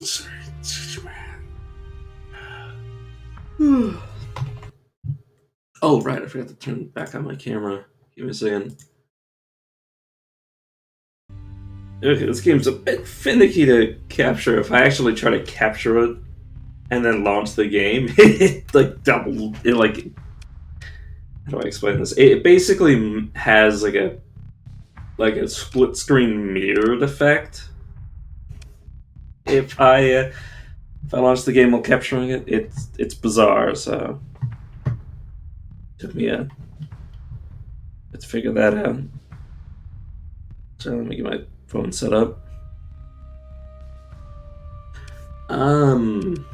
Sorry. Oh, right, I forgot to turn back on my camera. Give me a second. Okay, this game's a bit finicky to capture. If I actually try to capture it and then launch the game, it like double. It like how do I explain this? It basically has like a split screen mirrored effect. If I launch the game while capturing it, it's bizarre. So took me a let's figure that out. So let me get my phone set up. Um,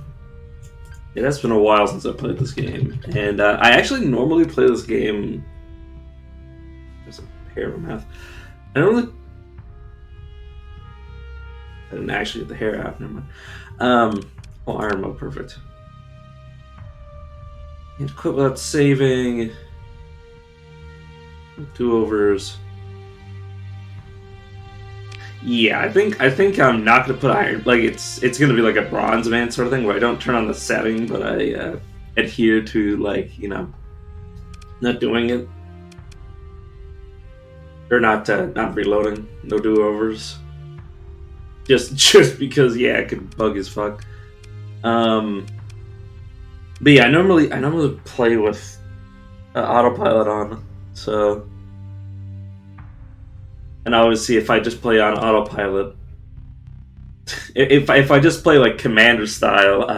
it has been a while since I played this game, and I actually normally play this game. There's a pair of math. I normally. I didn't actually get the hair out. Never mind. Oh, iron mode, perfect. And quit without saving. Do overs. Yeah, I think I'm not gonna put iron. Like it's gonna be like a bronze man sort of thing where I don't turn on the setting, but I adhere to like not doing it or not reloading. No do overs. Just because it could bug as fuck. But yeah, I normally play with autopilot on, so and I always see if I just play on autopilot. If I just play like commander style,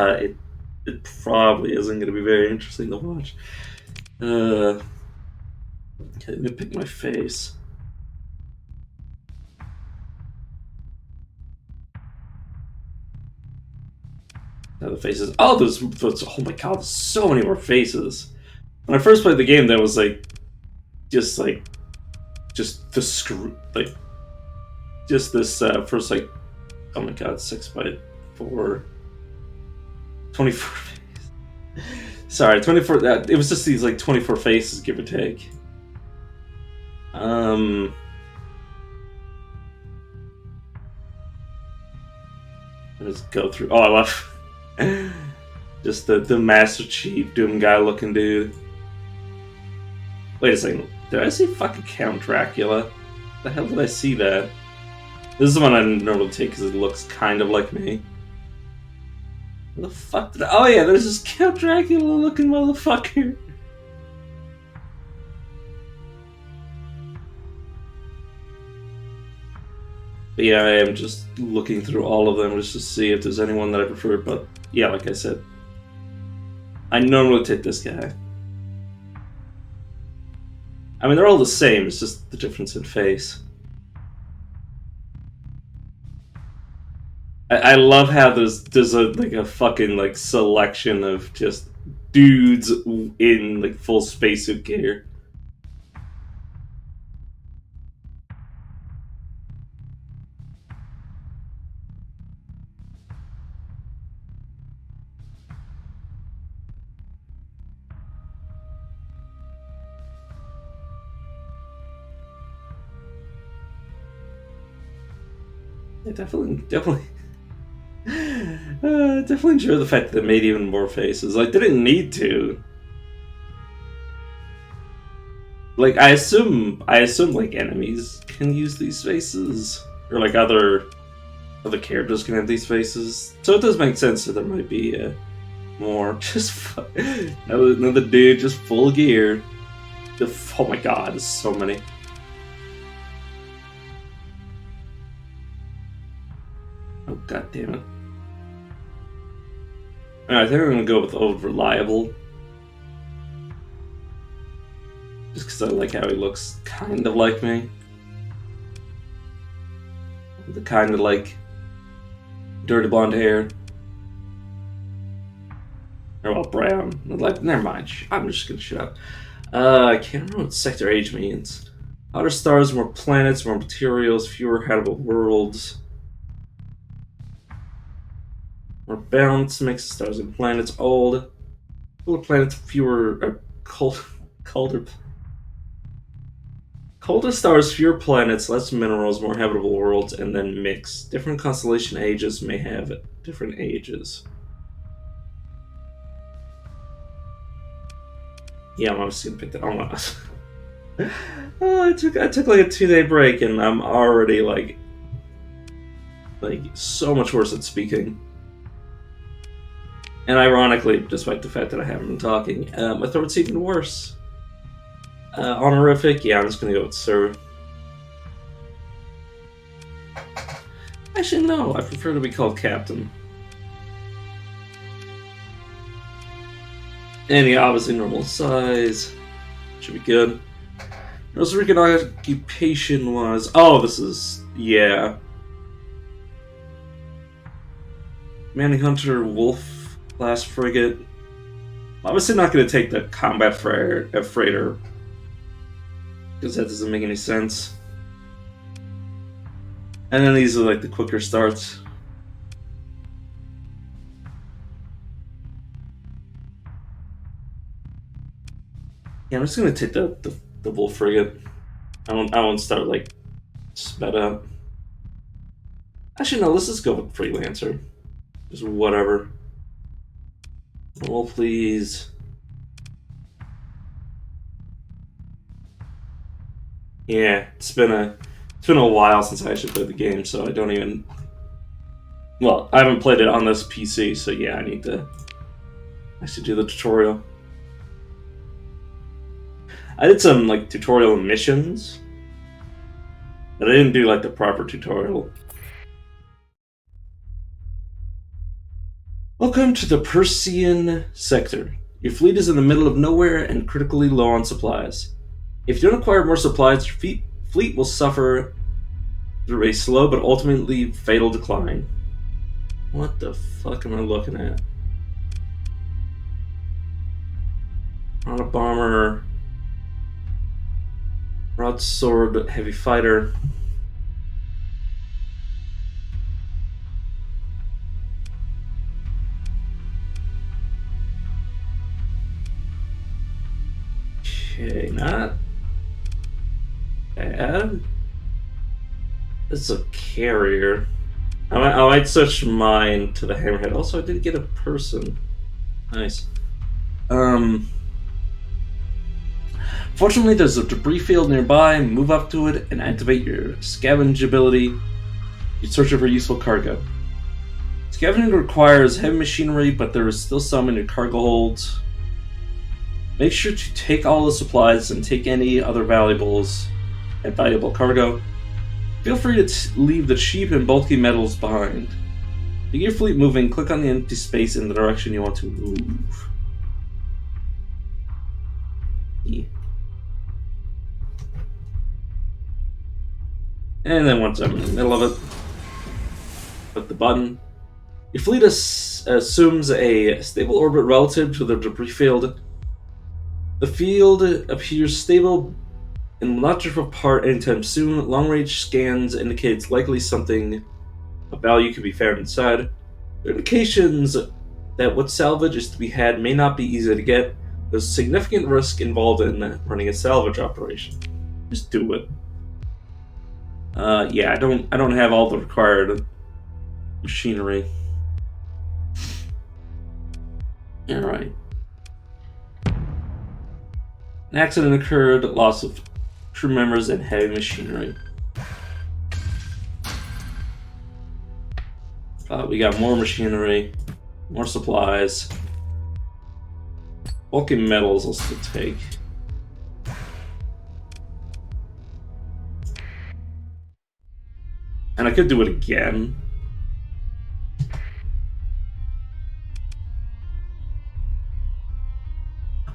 it probably isn't going to be very interesting to watch. Okay, let me pick my face. Now the faces. Oh, there's oh my god, there's so many more faces. When I first played the game, that was just just the screw just this first oh my god, 6x4, 24 Sorry, 24. It was just these 24 faces, give or take. Let's go through. Oh, I love just the Master Chief Doom guy looking dude. Wait a second. Did I see fucking Count Dracula? The hell did I see that? This is the one I normally take because it looks kind of like me. What the fuck did I... Oh yeah, there's this Count Dracula looking motherfucker. But yeah, I am just looking through all of them just to see if there's anyone that I prefer. But yeah, like I said, I normally take this guy. I mean, they're all the same. It's just the difference in face. I love how there's a fucking selection of just dudes in full spacesuit gear. Yeah, definitely definitely enjoy the fact that they made even more faces. They didn't need to. I assume enemies can use these faces, or other characters can have these faces. So it does make sense that there might be more. Just another dude, just full gear. Oh my god, there's so many. Oh god damn it. Alright, I think I'm gonna go with old reliable. Just because I like how he looks kind of like me. The kind of dirty blonde hair. Or well, brown. Never mind. I'm just gonna shut up. I can't remember what sector age means. Hotter stars, more planets, more materials, fewer habitable worlds. More balance makes the stars and planets old. Cooler planets, fewer colder Colder stars, fewer planets, less minerals, more habitable worlds, and then mix. Different constellation ages may have different ages. Yeah, I'm obviously gonna pick that. Oh my. Oh, I took like a 2-day break, and I'm already like so much worse at speaking. And ironically, despite the fact that I haven't been talking, my throat's even worse. Honorific, yeah, I'm just gonna go with Sir. Actually, no, I prefer to be called Captain. And yeah, obviously normal size. Should be good. North Rican occupation was... Oh, this is... Yeah. Manning Hunter, Wolf, class frigate. Obviously not going to take the combat freighter. Because that doesn't make any sense. And then these are like the quicker starts. Yeah, I'm just gonna take the Wolf frigate. I won't start like sped up. Actually no, let's just go with Freelancer. Just whatever. Roll please. Yeah, it's been a while since I actually played the game, so I don't even... Well, I haven't played it on this PC, so yeah, I need to actually do the tutorial. I did some like tutorial missions, but I didn't do like the proper tutorial. Welcome to the Persian sector. Your fleet is in the middle of nowhere and critically low on supplies. If you don't acquire more supplies, your fleet will suffer through a slow but ultimately fatal decline. What the fuck am I looking at? On a bomber, broadsword, heavy fighter. Okay, not bad. This is a carrier. I might switch mine to the hammerhead. Also, I did get a person. Nice. Fortunately, there's a debris field nearby. Move up to it and activate your scavenge ability. You're searching for useful cargo. Scavenging requires heavy machinery, but there is still some in your cargo holds. Make sure to take all the supplies and take any other valuables and valuable cargo. Feel free to leave the cheap and bulky metals behind. To get your fleet moving, click on the empty space in the direction you want to move. Yeah. And then once I'm in the middle of it, click the button. Your fleet assumes a stable orbit relative to the debris field. The field appears stable and will not drift apart anytime soon. Long-range scans indicates likely something of value could be found inside. There are indications that what salvage is to be had may not be easy to get. There's significant risk involved in running a salvage operation. Just do it. Yeah, I don't have all the required machinery. Alright. An accident occurred, loss of crew members and heavy machinery. We got more machinery, more supplies. Bulky metals I'll still take. And I could do it again.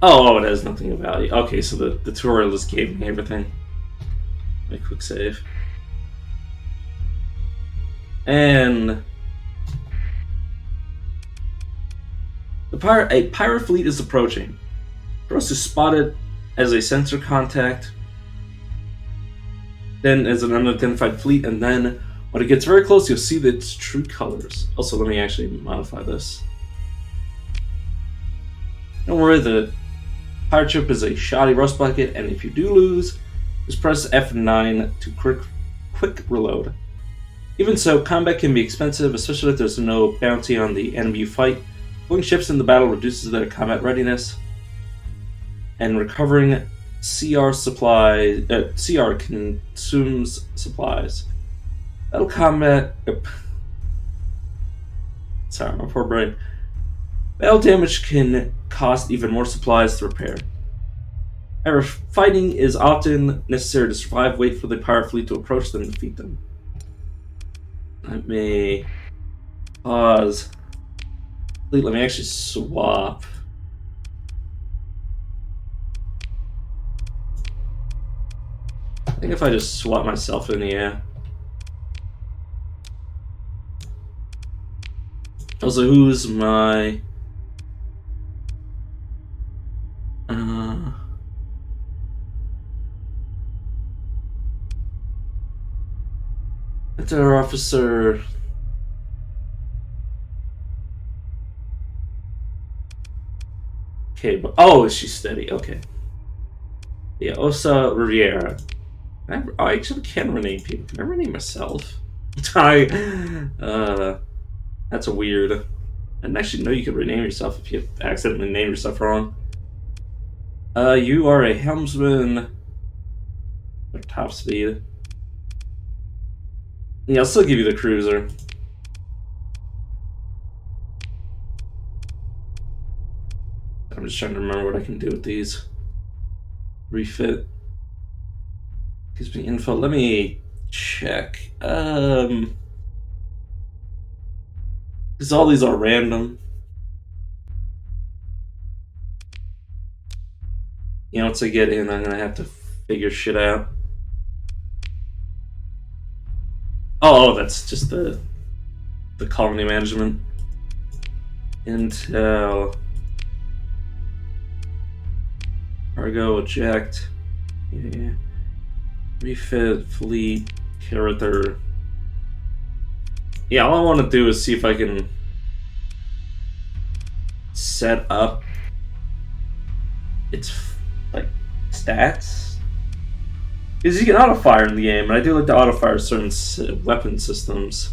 Oh, it has nothing of value. Okay, so the tutorial just gave me everything. My quick save. And a pirate fleet is approaching. For us to spot it as a sensor contact, then as an unidentified fleet, and then when it gets very close, you'll see its true colors. Also, let me actually modify this. Don't worry, the pirate ship is a shoddy rust bucket, and if you do lose, Just press F9 to quick reload. Even so, combat can be expensive, especially if there's no bounty on the enemy you fight. Pulling ships in the battle reduces their combat readiness, and recovering CR consumes supplies. Battle combat. Sorry, my poor brain. Battle damage can cost even more supplies to repair. However, fighting is often necessary to survive. Wait for the pirate fleet to approach them and defeat them. Let me pause. Let me actually swap. I think if I just swap myself in, yeah. Also, who's my... Enter officer... Okay, but... Oh, is she steady? Okay. Yeah, Osa Riviera. I actually can rename people. Can I rename myself? That's a weird... I didn't actually know you could rename yourself if you accidentally name yourself wrong. You are a helmsman. Or top speed. Yeah, I'll still give you the cruiser. I'm just trying to remember what I can do with these. Refit. Gives me info. Let me check. Because all these are random. You know, once I get in, I'm gonna have to figure shit out. Oh, that's just the colony management. Intel. Cargo eject. Yeah. Refit, fleet, character. Yeah, all I want to do is see if I can set up its like stats. Because you can auto fire in the game, and I do like to auto fire certain weapon systems.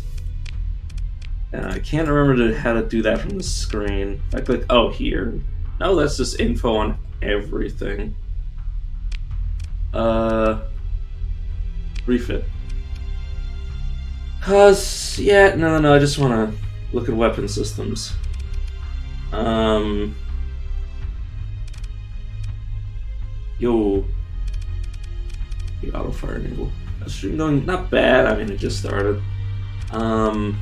And I can't remember how to do that from the screen. If I click, oh, here. No, that's just info on everything. Refit. Cause, yeah, no, I just want to look at weapon systems. Yo. The auto fire enable. That's stream going not bad. I mean, it just started. In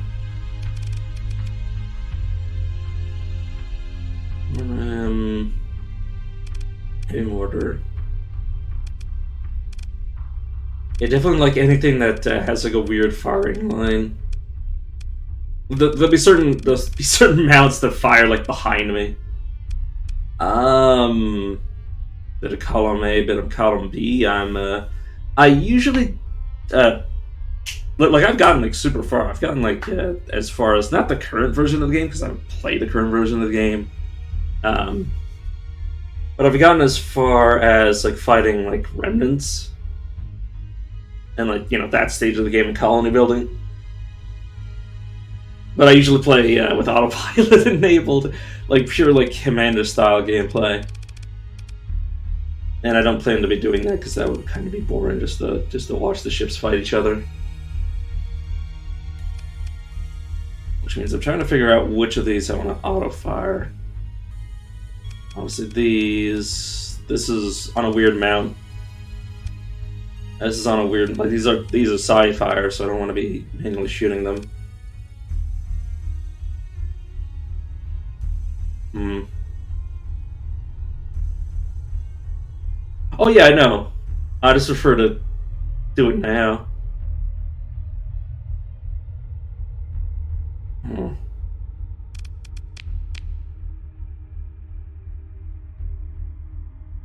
order. Yeah, definitely like anything that has like a weird firing line. There'll be certain mounts that fire like behind me. Bit of column A, bit of column B. I usually like I've gotten like super far. I've gotten like as far as not the current version of the game because I haven't played the current version of the game. But I've gotten as far as like fighting like remnants. And like, you know, that stage of the game in colony building. But I usually play with autopilot enabled, like pure like commander style gameplay. And I don't plan to be doing that because that would kind of be boring just to watch the ships fight each other. Which means I'm trying to figure out which of these I want to auto fire. Obviously these. This is on a weird mount. This is on a weird, like these are sci-fire, so I don't want to be manually shooting them. Oh yeah, I know. I just prefer to do it now.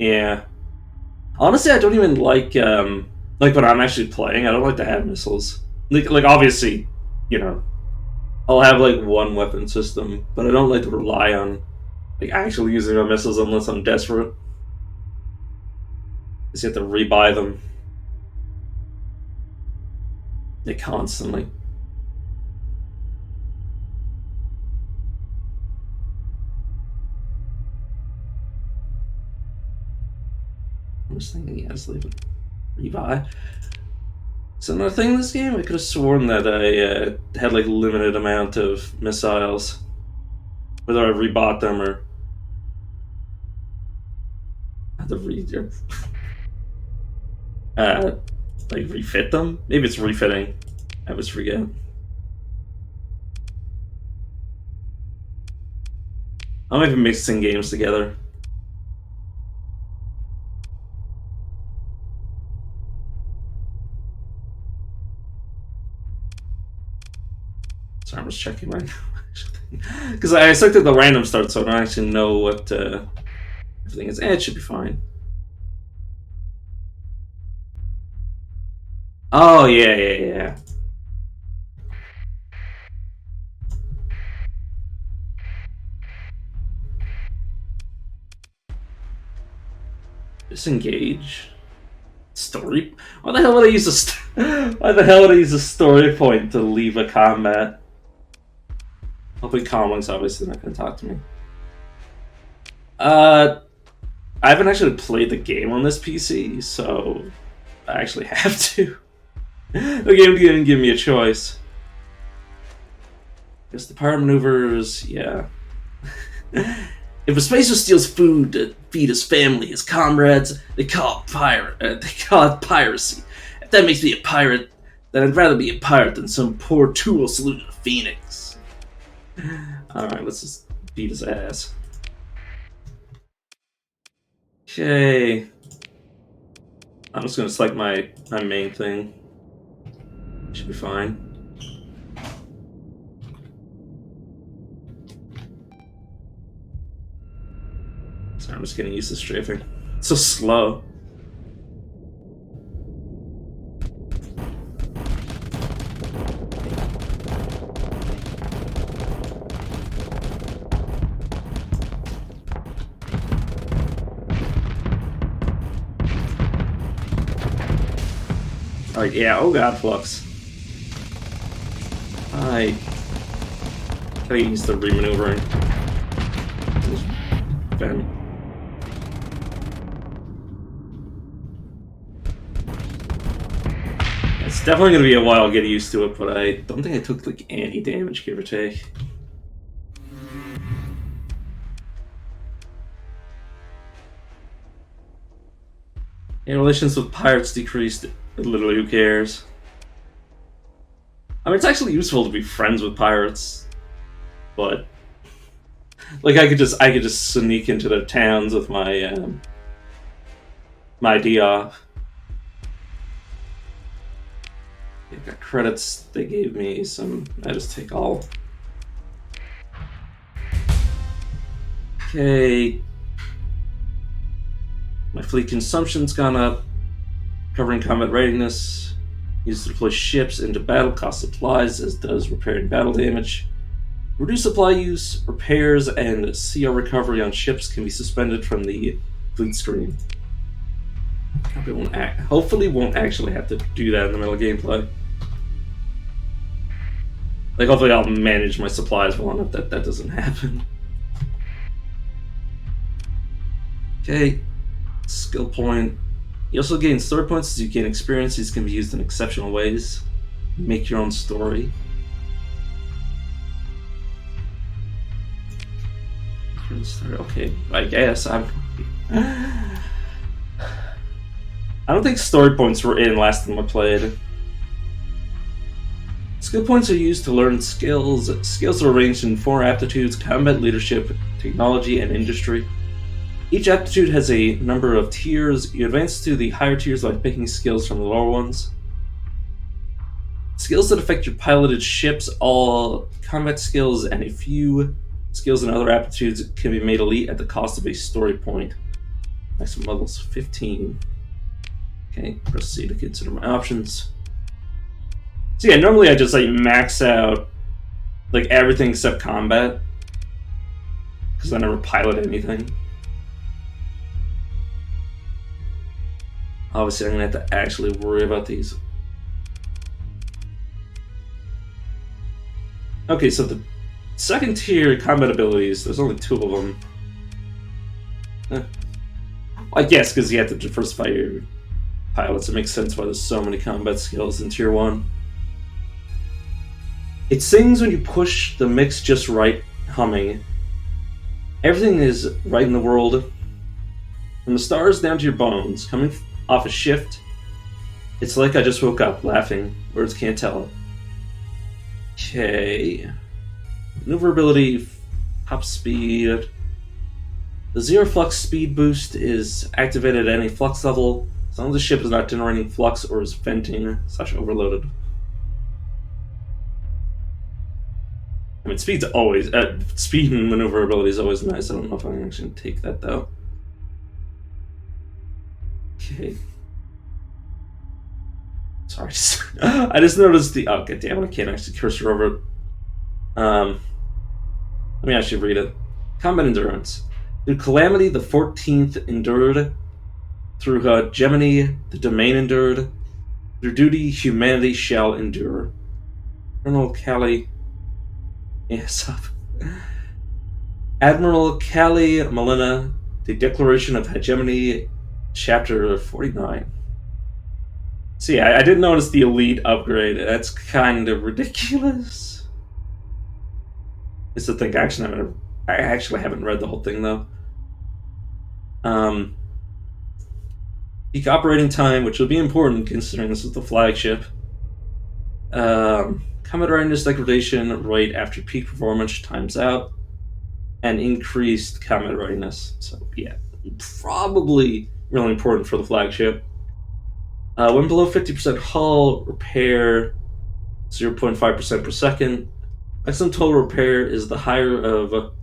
Yeah. Honestly, I don't even like when I'm actually playing, I don't like to have missiles. Like obviously, you know, I'll have like one weapon system, but I don't like to rely on like actually using my missiles unless I'm desperate. Because you have to rebuy them. They constantly. I'm just thinking, yeah, just leave it. Rebuy. So another thing in this game, I could have sworn that I had like limited amount of missiles. Whether I rebought them or had to uh, like refit them. Maybe it's refitting. I always forget. I'm even mixing games together. Sorry, I'm just checking my because I selected the random start, so I don't actually know what everything is. It should be fine. Oh yeah. Disengage. Story. Why the hell would I use Why the hell would I use a story point to leave a combat? Hopefully, Comlink's obviously not going to talk to me. I haven't actually played the game on this PC, so I actually have to. The game didn't give me a choice. Guess the power maneuvers, yeah. If a spacer steals food to feed his family, his comrades, they call it piracy. If that makes me a pirate, then I'd rather be a pirate than some poor tool saluting a phoenix. Alright, let's just beat his ass. Okay. I'm just gonna select my main thing. Should be fine. Sorry, I'm just getting used to strafing. It's so slow. Alright, yeah, oh god, Flux. I gotta get used to remaneuvering. Ben. It's definitely gonna be a while getting used to it, but I don't think I took like any damage, give or take. Yeah, relations with pirates decreased. Literally, who cares? I mean, it's actually useful to be friends with pirates, but like I could just sneak into their towns with my my ID off. I've got credits they gave me, some I just take all. Okay. My fleet consumption's gone up. Covering combat readiness. Used to deploy ships into battle, cost supplies, as does repairing battle damage. Reduce supply use, repairs, and CR recovery on ships can be suspended from the fleet screen. Hopefully won't actually have to do that in the middle of gameplay. Like, hopefully I'll manage my supplies well enough that that doesn't happen. Okay. Skill point. You also gain story points as you gain experience. These can be used in exceptional ways. Make your own story. Okay, I guess I don't think story points were in last time I played. Skill points are used to learn skills. Skills are arranged in 4 aptitudes: combat, leadership, technology, and industry. Each aptitude has a number of tiers. You advance to the higher tiers by picking skills from the lower ones. Skills that affect your piloted ships, all combat skills, and a few skills and other aptitudes can be made elite at the cost of a story point. Maximum levels 15. Okay, proceed to consider my options. So yeah, normally I just like max out like everything except combat, because I never pilot anything. Obviously, I'm gonna have to actually worry about these. Okay, so the second tier combat abilities, there's only 2 of them. I guess because you have to diversify your pilots. It makes sense why there's so many combat skills in tier 1. It sings when you push the mix just right, humming. Everything is right in the world. From the stars down to your bones, coming off a shift, it's like I just woke up, laughing. Words can't tell it. Okay. Maneuverability, top speed. The zero flux speed boost is activated at any flux level, as long as the ship is not generating flux or is venting / overloaded. I mean, speed's always speed and maneuverability is always nice. I don't know if I'm actually gonna take that though. Okay. Sorry, I just noticed the. Oh, god damn it! I can't actually cursor over it. Let me actually read it. Combat endurance. Through Calamity, the 14th endured. Through Gemini, the Domain endured. Through Duty, humanity shall endure. Colonel Callie. Yes, up. Admiral Callie Molina, the Declaration of Hegemony, Chapter 49. See, I didn't notice the elite upgrade. That's kind of ridiculous. It's the thing. I actually haven't read the whole thing though. Peak operating time, which will be important considering this is the flagship. Combat readiness degradation right after peak performance times out, and increased combat readiness. So yeah, probably really important for the flagship. When below 50% hull, repair 0.5% per second. Maximum total repair is the higher of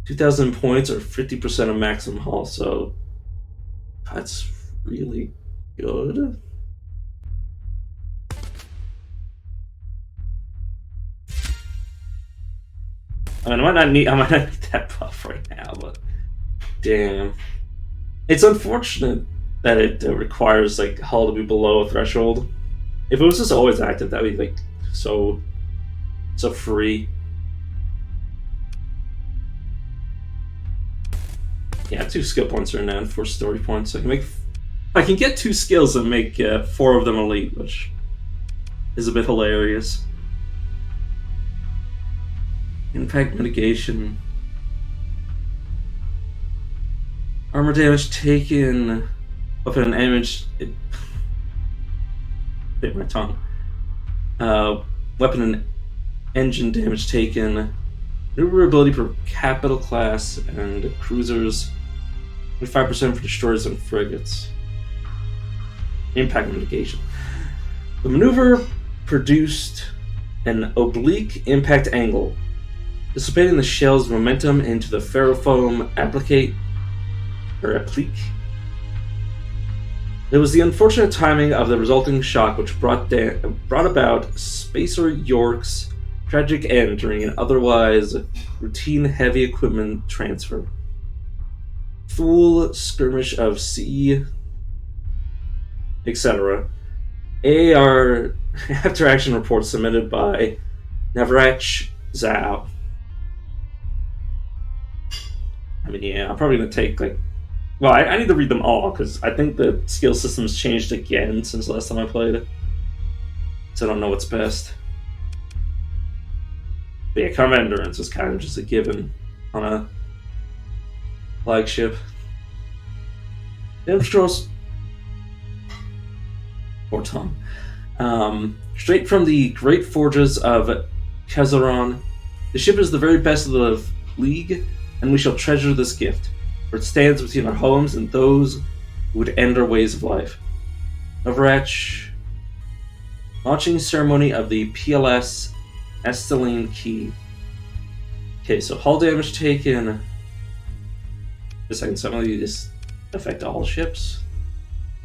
2,000 points or 50% of maximum hull, so that's really good. I mean, I might not need that buff right now, but damn. It's unfortunate that it requires like hull to be below a threshold. If it was just always active, that'd be like so free. Yeah, 2 skill points right now and 4 story points. I can get 2 skills and make 4 of them elite, which is a bit hilarious. Impact mitigation. Armor damage taken. Weapon damage. It bit my tongue. Weapon and engine damage taken. Maneuverability per capital class and cruisers. 25% for destroyers and frigates. Impact mitigation. The maneuver produced an oblique impact angle, dissipating the shell's momentum into the ferrofoam applique. It was the unfortunate timing of the resulting shock which brought about Spacer York's tragic end during an otherwise routine heavy equipment transfer. Full skirmish of sea, etc. AAR after action report submitted by Navrach Zhao. I mean, yeah, I'm probably gonna take like. Well, I need to read them all because I think the skill system's changed again since the last time I played it. So I don't know what's best. But yeah, combat endurance is kind of just a given on a flagship. Damage controls. Poor tongue. Straight from the great forges of Kazaron, the ship is the very best of the League, and we shall treasure this gift, for it stands between our homes and those who would end our ways of life. Navrach. Launching ceremony of the PLS Esteline Key. Okay, so hull damage taken. Just a second, some of these affect all ships.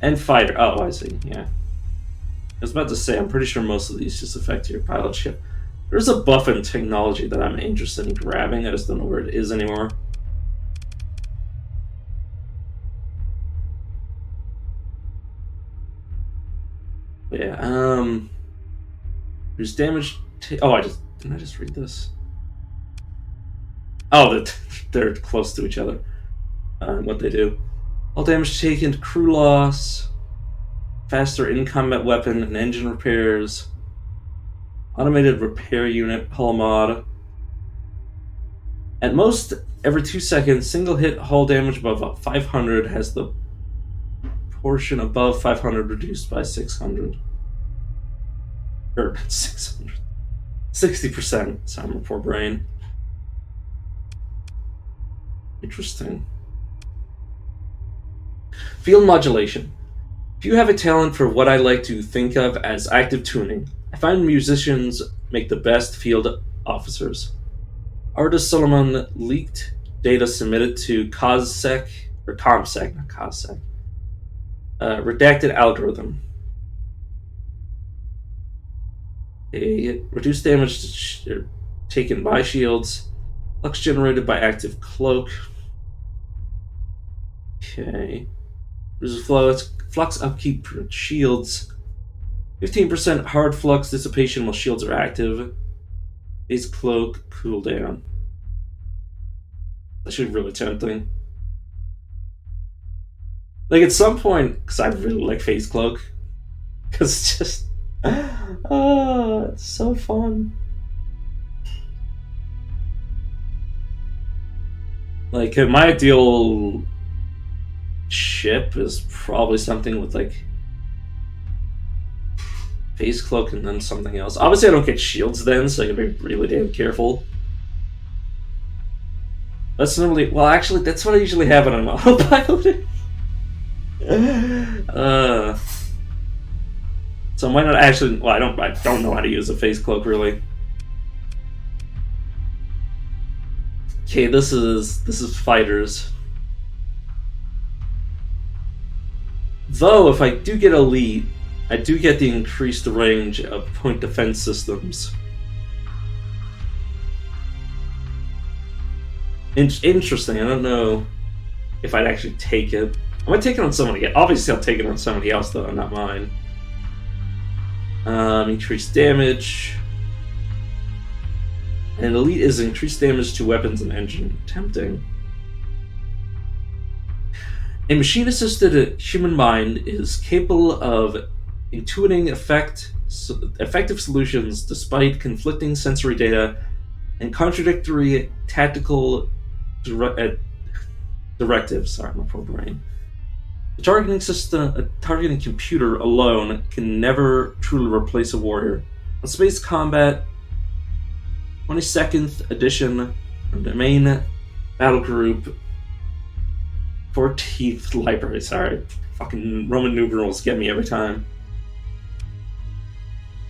And fighter. Oh, I see, yeah. I was about to say, I'm pretty sure most of these just affect your pilot ship. There's a buff in technology that I'm interested in grabbing. I just don't know where it is anymore. But yeah, there's damage Didn't I just read this? Oh, they're close to each other. What they do. All damage taken to crew loss, faster in-combat weapon and engine repairs, automated repair unit, hull mod. At most, every 2 seconds, single hit hull damage above 500 has the portion above 500 reduced by 600. Or 600. 60%. Sorry, my poor brain. Interesting. Field modulation. If you have a talent for what I like to think of as active tuning, I find musicians make the best field officers. Artist Solomon leaked data submitted to COSSEC, or COMSEC, not COSSEC. Redacted algorithm. A reduced damage taken by shields. Flux generated by active cloak. Okay. Reduces flux upkeep for shields. 15% hard flux dissipation while shields are active. Base cloak cooldown. That should be really tempting. Like at some point, because I really like phase cloak, because it's just, it's so fun. Like my ideal ship is probably something with like phase cloak and then something else. Obviously, I don't get shields then, so I gotta be really damn careful. That's normally actually that's what I usually have on an autopilot. So I might not actually. Well, I don't know how to use a phase cloak really. Okay, this is fighters. Though, if I do get elite, I do get the increased range of point defense systems. Interesting. I don't know if I'd actually take it. I might take it on somebody else. Obviously, I'll take it on somebody else, though, not mine. Increased damage. And elite is increased damage to weapons and engine. Tempting. A machine-assisted human mind is capable of intuiting effective solutions despite conflicting sensory data and contradictory tactical directives. Sorry, my poor brain. The targeting computer alone can never truly replace a warrior. On Space Combat 22nd edition, the main battle group, 14th library, sorry. Fucking Roman numerals get me every time.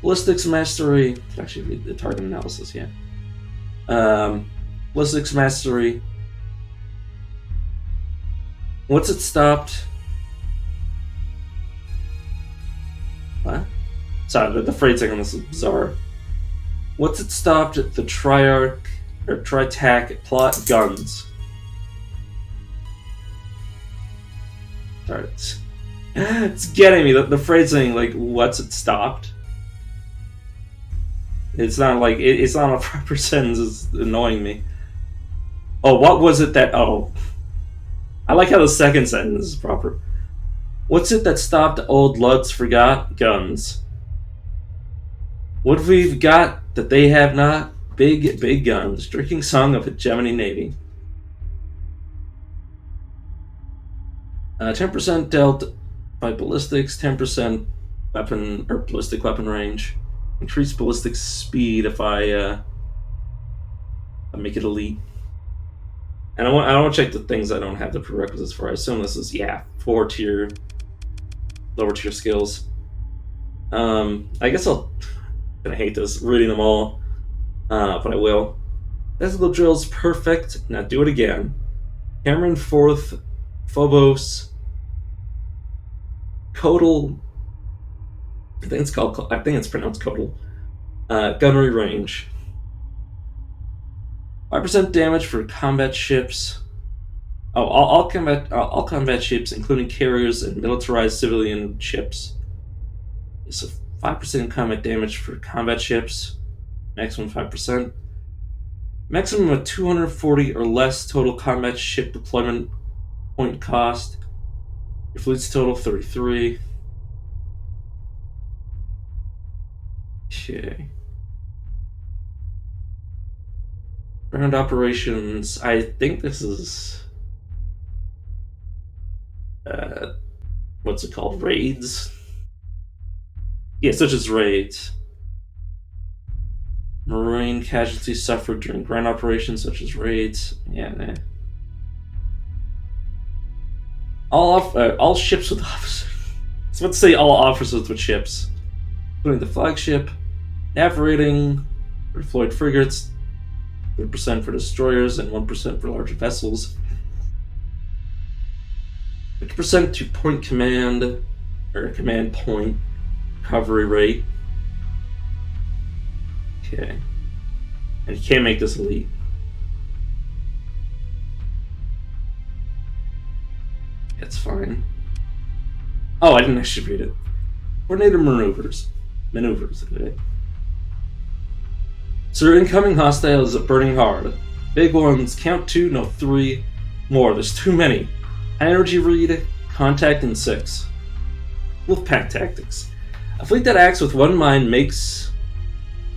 Ballistics Mastery. I could actually read the target analysis, yeah. Ballistics Mastery. Once it stopped. What? Sorry, the phrasing on this is bizarre. Once it stopped, the Tritac plot guns. Sorry, it's getting me. The phrasing, like, once it stopped. It's not like it's not a proper sentence. It's annoying me. Oh, what was it that? Oh, I like how the second sentence is proper. What's it that stopped old Luds forgot? Guns. What we've got that they have not? Big, big guns. Drinking song of a Gemini Navy. 10% dealt by ballistics, 10% weapon or ballistic weapon range. Increased ballistic speed if I make it elite. And I want to check the things I don't have the prerequisites for. I assume this is 4 tier, lower tier skills. I guess I'm gonna hate this reading them all, but I will. Physical drill's perfect. Now do it again. Cameron 4th, Phobos, Codal. I think it's pronounced Codal. Gunnery range. 5% damage for combat ships. Oh, all combat ships, including carriers and militarized civilian ships. So 5% combat damage for combat ships. maximum 5%. Maximum of 240 or less total combat ship deployment point cost. Your fleet's total 33. Okay. Ground operations. I think this is what's it called? Raids? Yeah, such as raids. Marine casualties suffered during ground operations such as raids. Yeah, nah. All ships with officers. So let's say all officers with ships, including the flagship, nav rating, deployed frigates, 3% for destroyers and 1% for larger vessels. 50% to point command or command point recovery rate. Okay. And you can't make this elite. That's fine. Oh, I didn't actually read it. Coordinated maneuvers. Okay. So incoming hostiles are burning hard. Big ones, count 2, no 3 more. There's too many. High energy read, contact in 6. Wolfpack tactics. A fleet that acts with one mind makes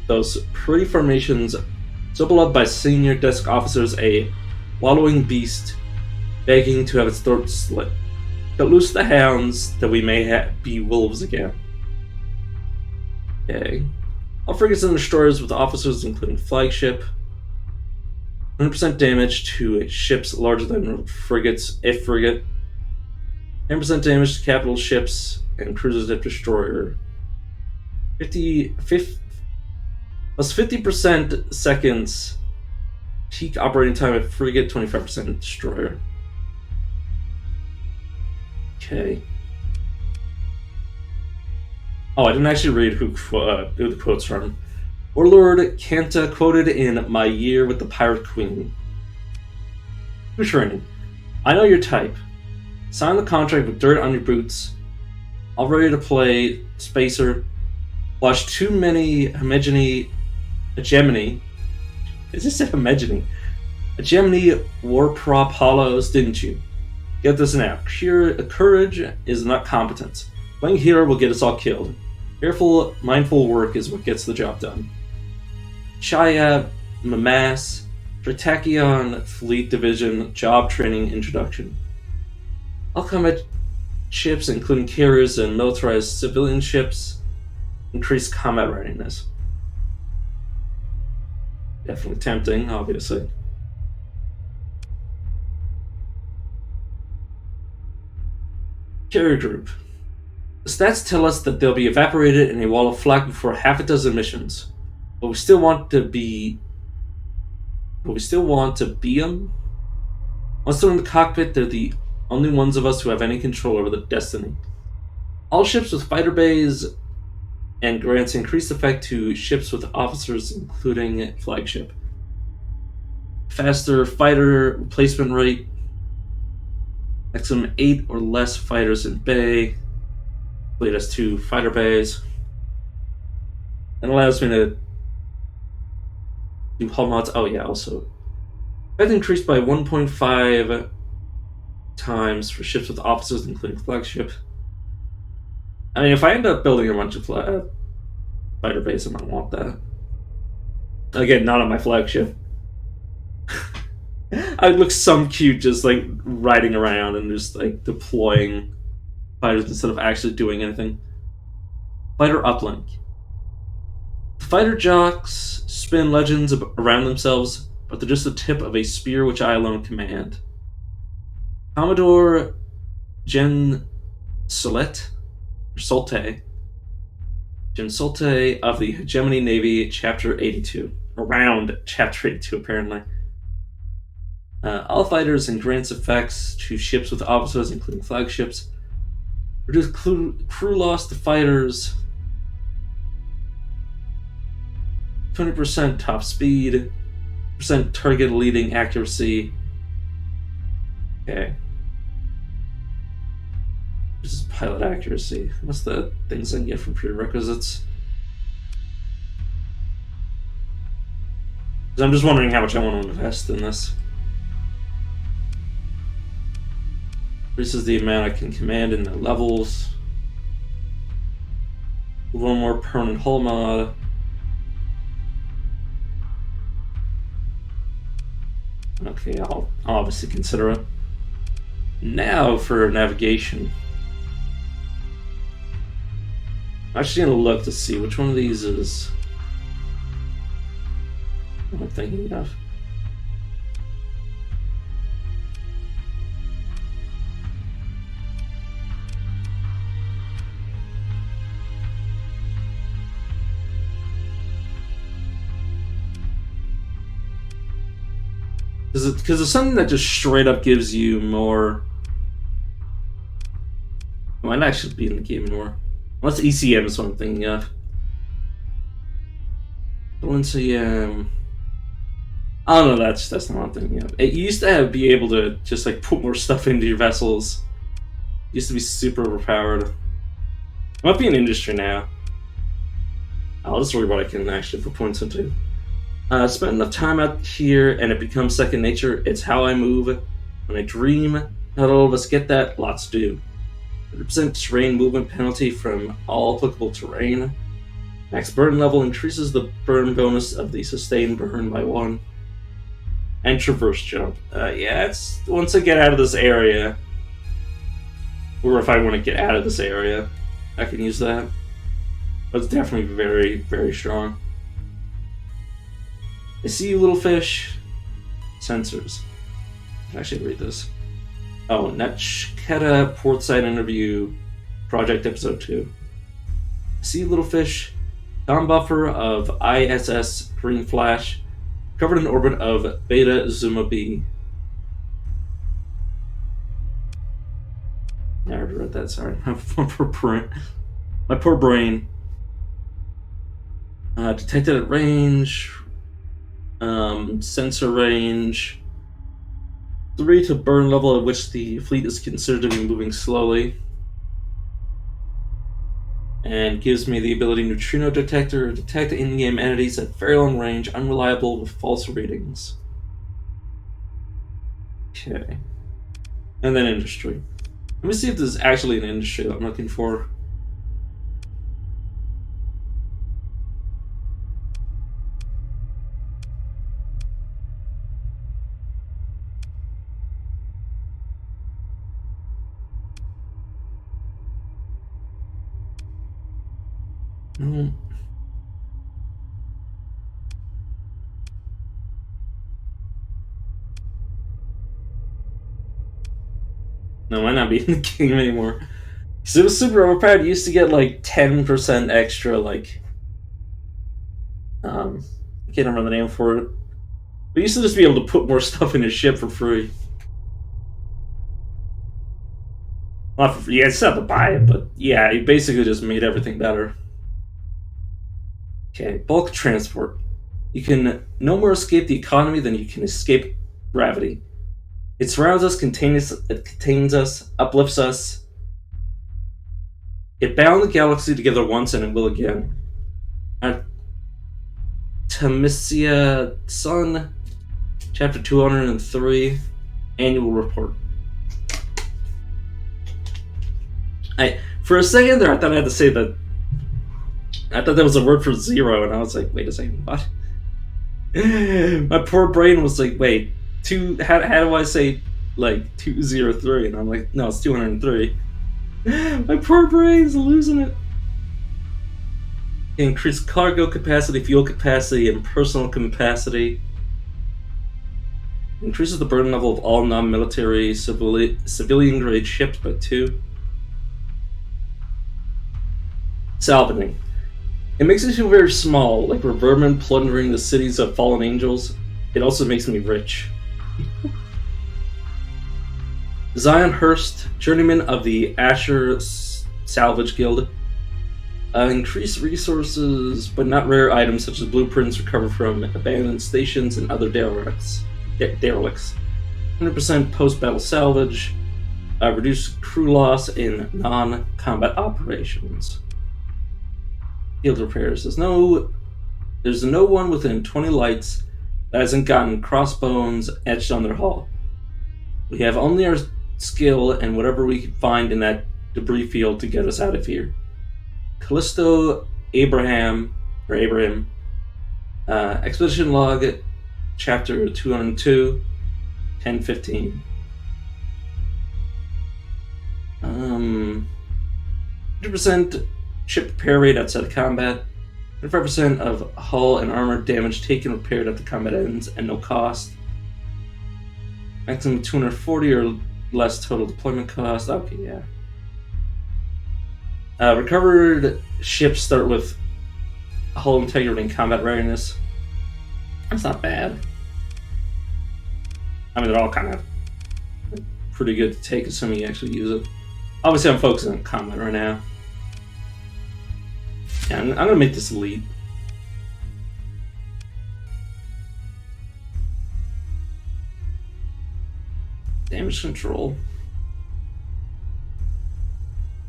those pretty formations doubled up by senior desk officers a wallowing beast begging to have its throat slit. Cut loose the hounds that we may be wolves again. Okay. All frigates and destroyers with officers including flagship. 100% damage to ships larger than frigates, if frigate. 10% damage to capital ships and cruisers if destroyer. 50% seconds peak operating time at frigate, 25% destroyer. Okay. Oh, I didn't actually read who the quote's from. Warlord Kanta quoted in My Year with the Pirate Queen. New training. I know your type. Sign the contract with dirt on your boots. All ready to play Spacer. Watch too many hegemony. Is this a hegemony? Hegemony war prop hollows, didn't you? Get this now. Courage is not competence. Playing hero will get us all killed. Careful, mindful work is what gets the job done. Chaya Mamas, Tritakion Fleet Division Job Training Introduction. All combat ships, including carriers and militarized civilian ships, increase combat readiness. Definitely tempting, obviously. Carrier group. The stats tell us that they'll be evaporated in a wall of flak before half a dozen missions. But we still want to be them. Once they're in the cockpit, they're the only ones of us who have any control over the destiny. All ships with fighter bays and grants increased effect to ships with officers, including flagship. Faster fighter replacement rate. Maximum 8 or less fighters in bay. Fleet has 2 fighter bays. And allows me to do hull mods. Oh yeah, also. Effect increased by 1.5 times for ships with officers, including flagship. I mean, if I end up building a bunch of fighter bays, I might want that. Again, not on my flagship. I would look some cute just like riding around and just like deploying fighters instead of actually doing anything. Fighter uplink. The fighter jocks spin legends around themselves, but they're just the tip of a spear which I alone command. Commodore Jen Solte of the Hegemony Navy, Chapter 82. Around Chapter 82, apparently. All fighters and grants effects to ships with officers, including flagships. Reduce crew loss to fighters. 20% top speed. % target leading accuracy. Okay. This is pilot accuracy. What's the things I can get from prerequisites? Because I'm just wondering how much I want to invest in this. Increases the amount I can command in the levels. One more permanent hull mod. Okay, I'll obviously consider it. Now for navigation. I'm actually gonna look to see which one of these is what I'm thinking of. Because it's something that just straight up gives you more. It might actually be in the game anymore. Unless ECM is what I'm thinking of. ECM. Oh no, that's not what I'm thinking of. It used to be able to just like put more stuff into your vessels. It used to be super overpowered. It might be an industry now. I'll just worry what I can actually put points into. Spend enough time out here and it becomes second nature. It's how I move. When I dream, not all of us get that, lots do. 100% terrain movement penalty from all applicable terrain. Max burn level increases the burn bonus of the sustained burn by 1. And traverse jump. Yeah, it's once I get out of this area, or if I want to get out of this area, I can use that. But it's definitely very, very strong. I see you, little fish. Sensors. Actually, read this. Oh, Nachketa Portside Interview, Project Episode 2. I see you, little fish. Dawn buffer of ISS Green Flash, covered in orbit of Beta Zuma B. I already read that, sorry. My poor brain. Detected at range. Sensor range 3 to burn level at which the fleet is considered to be moving slowly, and gives me the ability neutrino detector, detect in-game entities at very long range, unreliable with false readings. Okay, and then industry. Let me see if there's actually an industry that I'm looking for. No. No, might not be in the game anymore. Because it was super overpowered. You used to get like 10% extra, like. I can't remember the name for it. But you used to just be able to put more stuff in his ship for free. Not for free. Yeah, it's not to buy it, but yeah, he basically just made everything better. Okay, bulk transport. You can no more escape the economy than you can escape gravity. It surrounds us, contains us, uplifts us. It bound the galaxy together once and it will again. Artemisia Sun, Chapter 203, Annual Report. For a second there, I thought I had to say that. I thought that was a word for 0, and I was like, wait a second, what? My poor brain was like, wait, how do I say, like, 203? And I'm like, no, it's 203. My poor brain's losing it. Increase cargo capacity, fuel capacity, and personal capacity. Increases the burden level of all non-military civilian-grade ships by 2. Salvating. It makes me feel very small, like we're vermin plundering the cities of fallen angels. It also makes me rich. Zion Hurst, journeyman of the Asher Salvage Guild. Increase resources, but not rare items such as blueprints recovered from abandoned stations and other derelicts. 100% post-battle salvage. Reduce crew loss in non-combat operations. Field repairs. There's no one within 20 lights that hasn't gotten crossbones etched on their hull. We have only our skill and whatever we can find in that debris field to get us out of here. Callisto Abraham, Expedition Log, Chapter 202, 1015. 100% ship repair rate outside of combat. 25% of hull and armor damage taken repaired after combat ends and no cost. Maximum 240 or less total deployment cost. Okay, yeah. Recovered ships start with hull integrity and combat readiness. That's not bad. I mean, they're all kind of pretty good to take, assuming you actually use it. Obviously, I'm focusing on combat right now. Yeah, I'm gonna make this elite. Damage control.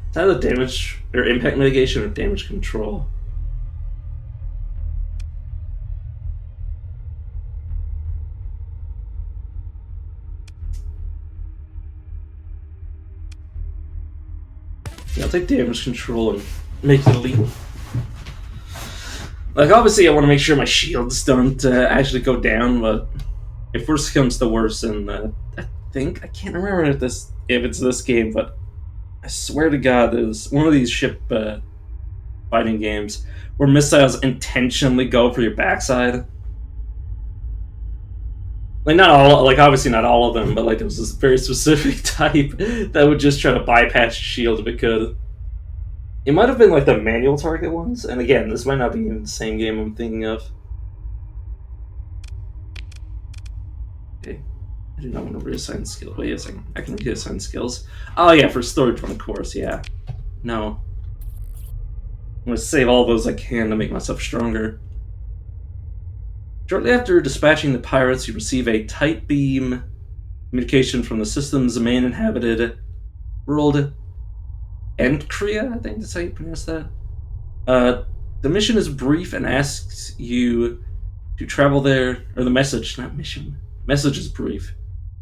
Is that a damage or impact mitigation or damage control? Yeah, I'll take damage control and make it elite. Like, obviously, I want to make sure my shields don't actually go down, but if worst comes to worst, and I can't remember if it's this game, but I swear to God, there's one of these ship fighting games where missiles intentionally go for your backside. Like, not all, like, obviously not all of them, but like, there was this very specific type that would just try to bypass your shield if it could. It might have been like the manual target ones, and again, this might not be in the same game I'm thinking of. Okay, I do not want to reassign skills. Wait a second, I can reassign skills. Oh yeah, for storage run, of course, yeah. No. I'm going to save all those I can to make myself stronger. Shortly after dispatching the pirates, you receive a tight beam communication from the system's main inhabited world, Enkria, I think that's how you pronounce that. The mission is brief and asks you to travel there, or the message, not mission. Message is brief.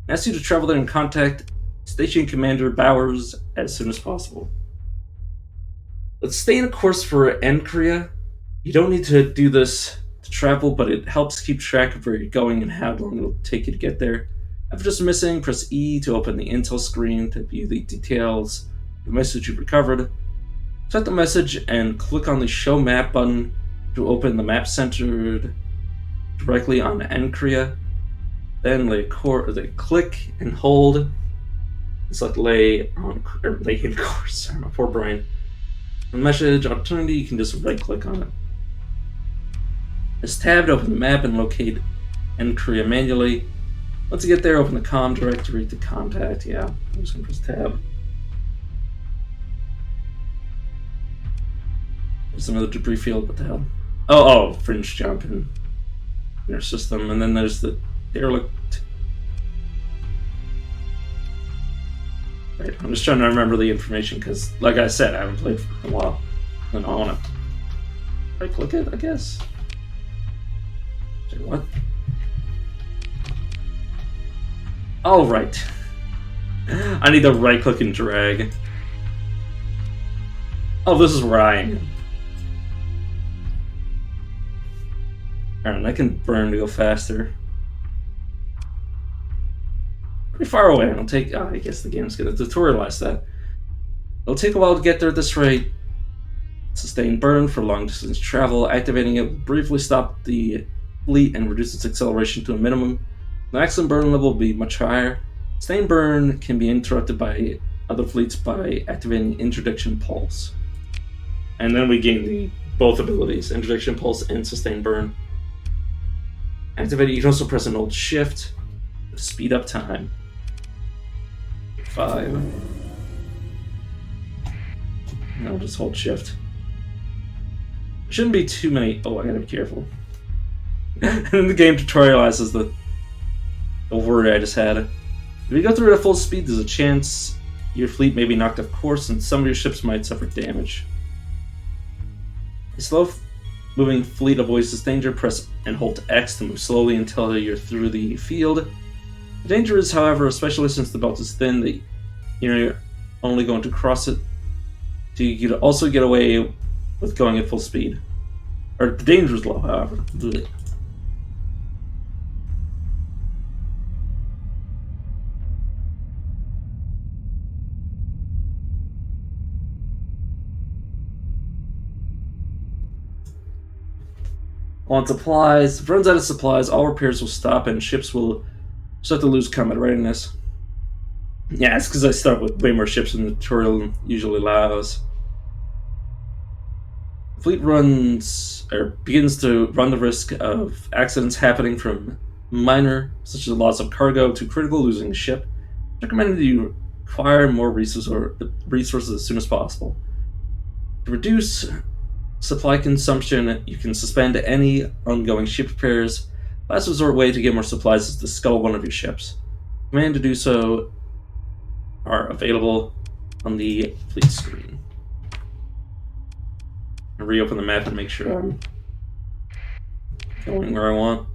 It asks you to travel there and contact Station Commander Bowers as soon as possible. Let's stay in a course for Enkria. You don't need to do this to travel, but it helps keep track of where you're going and how long it'll take you to get there. After dismissing, press E to open the intel screen to view the details of the message you've recovered. Set the message and click on the Show Map button to open the map centered directly on Enkria. Then click and hold. It's like lay in course. Sorry, my poor brain. On message opportunity, you can just right click on it. This tab to open the map and locate Enkria manually. Once you get there, open the comm directory to contact. Yeah, I'm just gonna press tab. There's another debris field. What the hell? Oh, fringe jump in your system, and then there's the derelict. Right, I'm just trying to remember the information because, like I said, I haven't played for a while, and I want to right click it, I guess. Say what? Oh, right. I need to right click and drag. Oh, this is where I am. Alright, I can burn to go faster. Pretty far away. It'll take. Oh, I guess the game's gonna tutorialize that. It'll take a while to get there at this rate. Sustain burn for long distance travel. Activating it will briefly stop the fleet and reduce its acceleration to a minimum. The maximum burn level will be much higher. Sustain burn can be interrupted by other fleets by activating Interdiction Pulse. And then we gain both abilities, Interdiction Pulse and Sustain burn. Activate it, you can also press an old shift to speed up time. 5. No, just hold shift. Shouldn't be too many. Oh, I gotta be careful. And then the game tutorializes the word I just had. If you go through it at full speed, there's a chance your fleet may be knocked off course and some of your ships might suffer damage. A slow Moving fleet avoids this danger. Press and hold X to move slowly until you're through the field. The danger is, however, especially since the belt is thin, that you're only going to cross it. So you could also get away with going at full speed. Or the danger is low, however. Blech. On supplies, if it runs out of supplies, all repairs will stop and ships will start to lose combat readiness. Yeah, it's because I start with way more ships than the tutorial usually allows. The fleet begins to run the risk of accidents happening from minor, such as loss of cargo, to critical, losing the ship. It's recommended that you acquire more resources as soon as possible. To reduce supply consumption, you can suspend any ongoing ship repairs. Last resort way to get more supplies is to scuttle one of your ships. Command to do so are available on the fleet screen. I'll reopen the map and make sure I'm going where I want.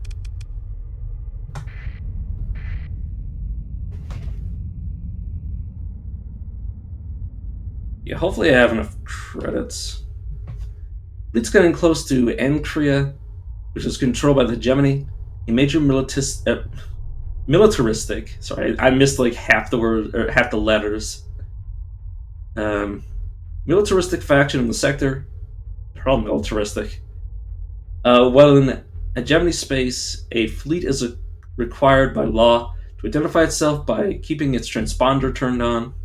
Yeah, hopefully I have enough credits. Fleet's getting close to Ancria, which is controlled by the Gemini, a major militaristic. Sorry, I missed like half the word or half the letters. Militaristic faction in the sector. They're all militaristic. While in a Gemini space, a fleet is required by law to identify itself by keeping its transponder turned on.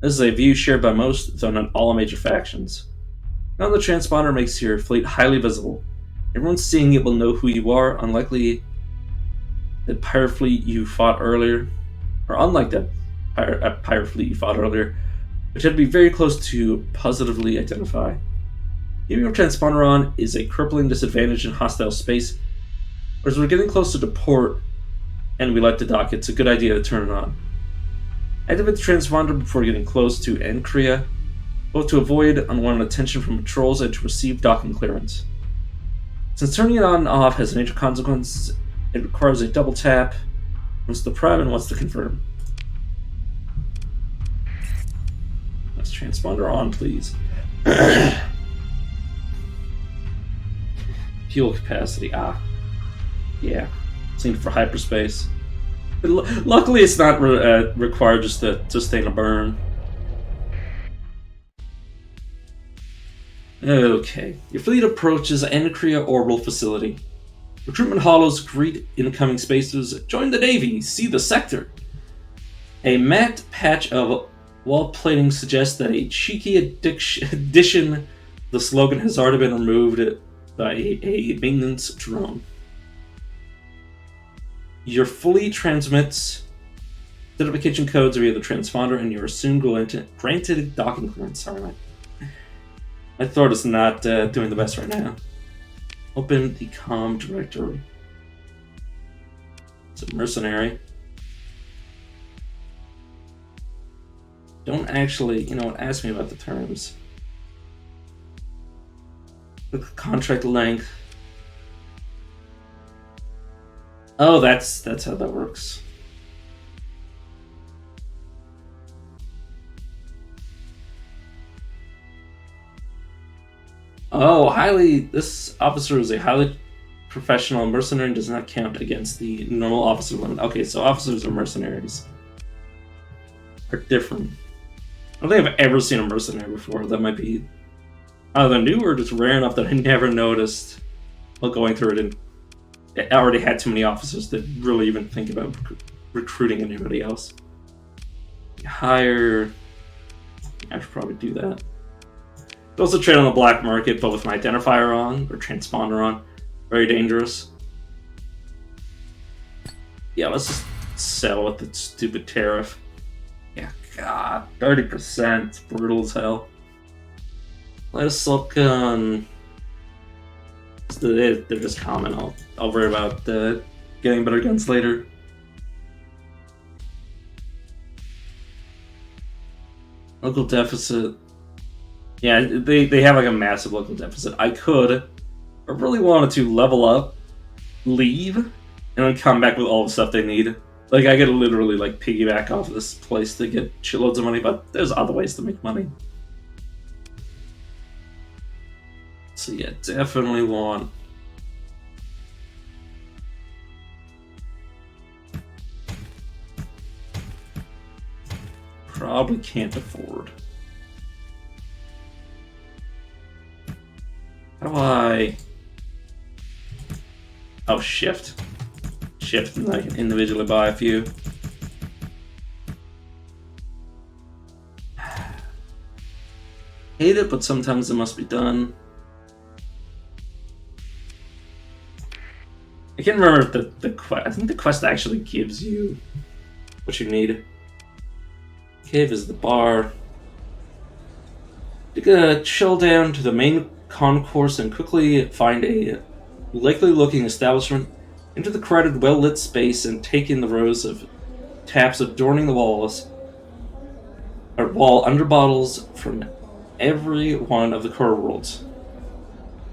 This is a view shared by most, though not all major factions. Now the transponder makes your fleet highly visible. Everyone seeing it will know who you are, unlikely that pirate fleet you fought earlier, or unlike that pirate fleet you fought earlier, which had to be very close to positively identify. Keeping your transponder on is a crippling disadvantage in hostile space, but as we're getting closer to port and we like to dock, it's a good idea to turn it on. Activate the transponder before getting close to Ancria, both to avoid unwanted attention from patrols and to receive docking clearance. Since turning it on and off has major consequences, it requires a double tap once the prime and once to confirm. Let's transponder on, please. Fuel capacity, yeah, same for hyperspace. Luckily, it's not required just to sustain a burn. Okay, your fleet approaches Ancria Orbital Facility. Recruitment hollows greet incoming spacers. Join the Navy, see the sector. A matte patch of wall plating suggests that a cheeky addition, the slogan has already been removed by a maintenance drone. Your fleet transmits identification codes via the transponder, and you are soon granted docking clearance. Sorry, my throat is not doing the best right now. Open the comm directory. It's a mercenary. Don't actually, ask me about the terms. The contract length. Oh, that's how that works. Oh, this officer is a highly professional mercenary and does not count against the normal officer limit. Okay, so officers or mercenaries are different. I don't think I've ever seen a mercenary before. That might be either new or just rare enough that I never noticed while going through it, and I already had too many officers to really even think about recruiting anybody else. Hire. I should probably do that. Also trade on the black market, but with my identifier on, or transponder on. Very dangerous. Yeah, let's just sell with the stupid tariff. Yeah, God, 30%. It's brutal as hell. Let us look on... They're just common. I'll worry about getting better guns later. Local deficit. Yeah, they have like a massive local deficit. I could, I really wanted to level up, leave, and then come back with all the stuff they need. Like, I could literally, like, piggyback off of this place to get shitloads of money, but there's other ways to make money. So yeah, definitely want... Probably can't afford. How do I... Oh, shift. Shift and I can individually buy a few. Hate it, but sometimes it must be done. I can't remember if the quest... I think the quest actually gives you what you need. Okay, visit the bar. Take a chill down to the main concourse and quickly find a likely-looking establishment. Enter the crowded, well-lit space and take in the rows of taps adorning the walls, or wall under bottles from every one of the core worlds,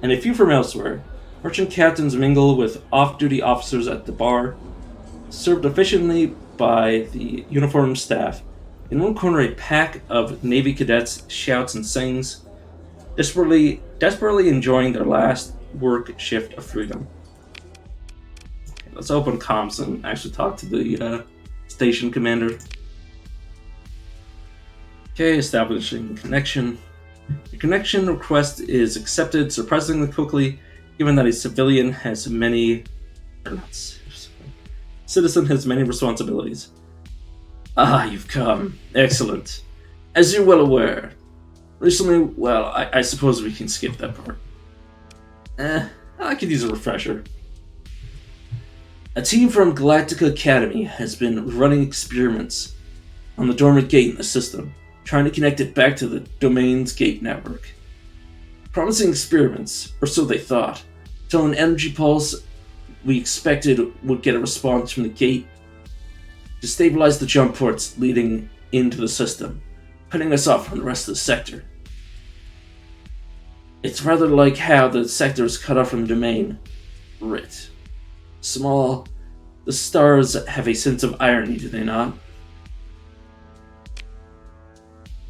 and a few from elsewhere. Merchant captains mingle with off-duty officers at the bar, served efficiently by the uniformed staff. In one corner, a pack of Navy cadets shouts and sings, desperately enjoying their last work shift of freedom. Okay, let's open comms and actually talk to the station commander. Okay, establishing connection. Your connection request is accepted surprisingly quickly, given that a civilian has many... or not... citizen has many responsibilities. Ah, you've come. Excellent. As you're well aware, recently, well, I suppose we can skip that part. I could use a refresher. A team from Galactica Academy has been running experiments on the dormant gate in the system, trying to connect it back to the domain's gate network. Promising experiments, or so they thought, until an energy pulse we expected would get a response from the gate to stabilize the jump ports leading into the system, cutting us off from the rest of the sector. It's rather like how the sector is cut off from the domain. Writ. Small, the stars have a sense of irony, do they not?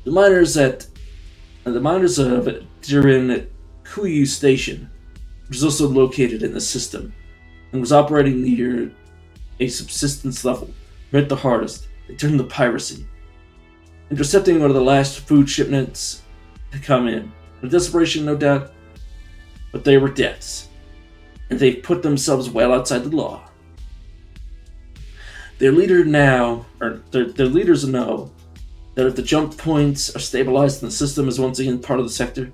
The miners of Dirin Kuyu Station, which is also located in the system, and was operating near a subsistence level, were hit the hardest. They turned to piracy, intercepting one of the last food shipments to come in. In desperation, no doubt, but they were deaths, and they've put themselves well outside the law. Their leaders know that if the jump points are stabilized and the system is once again part of the sector,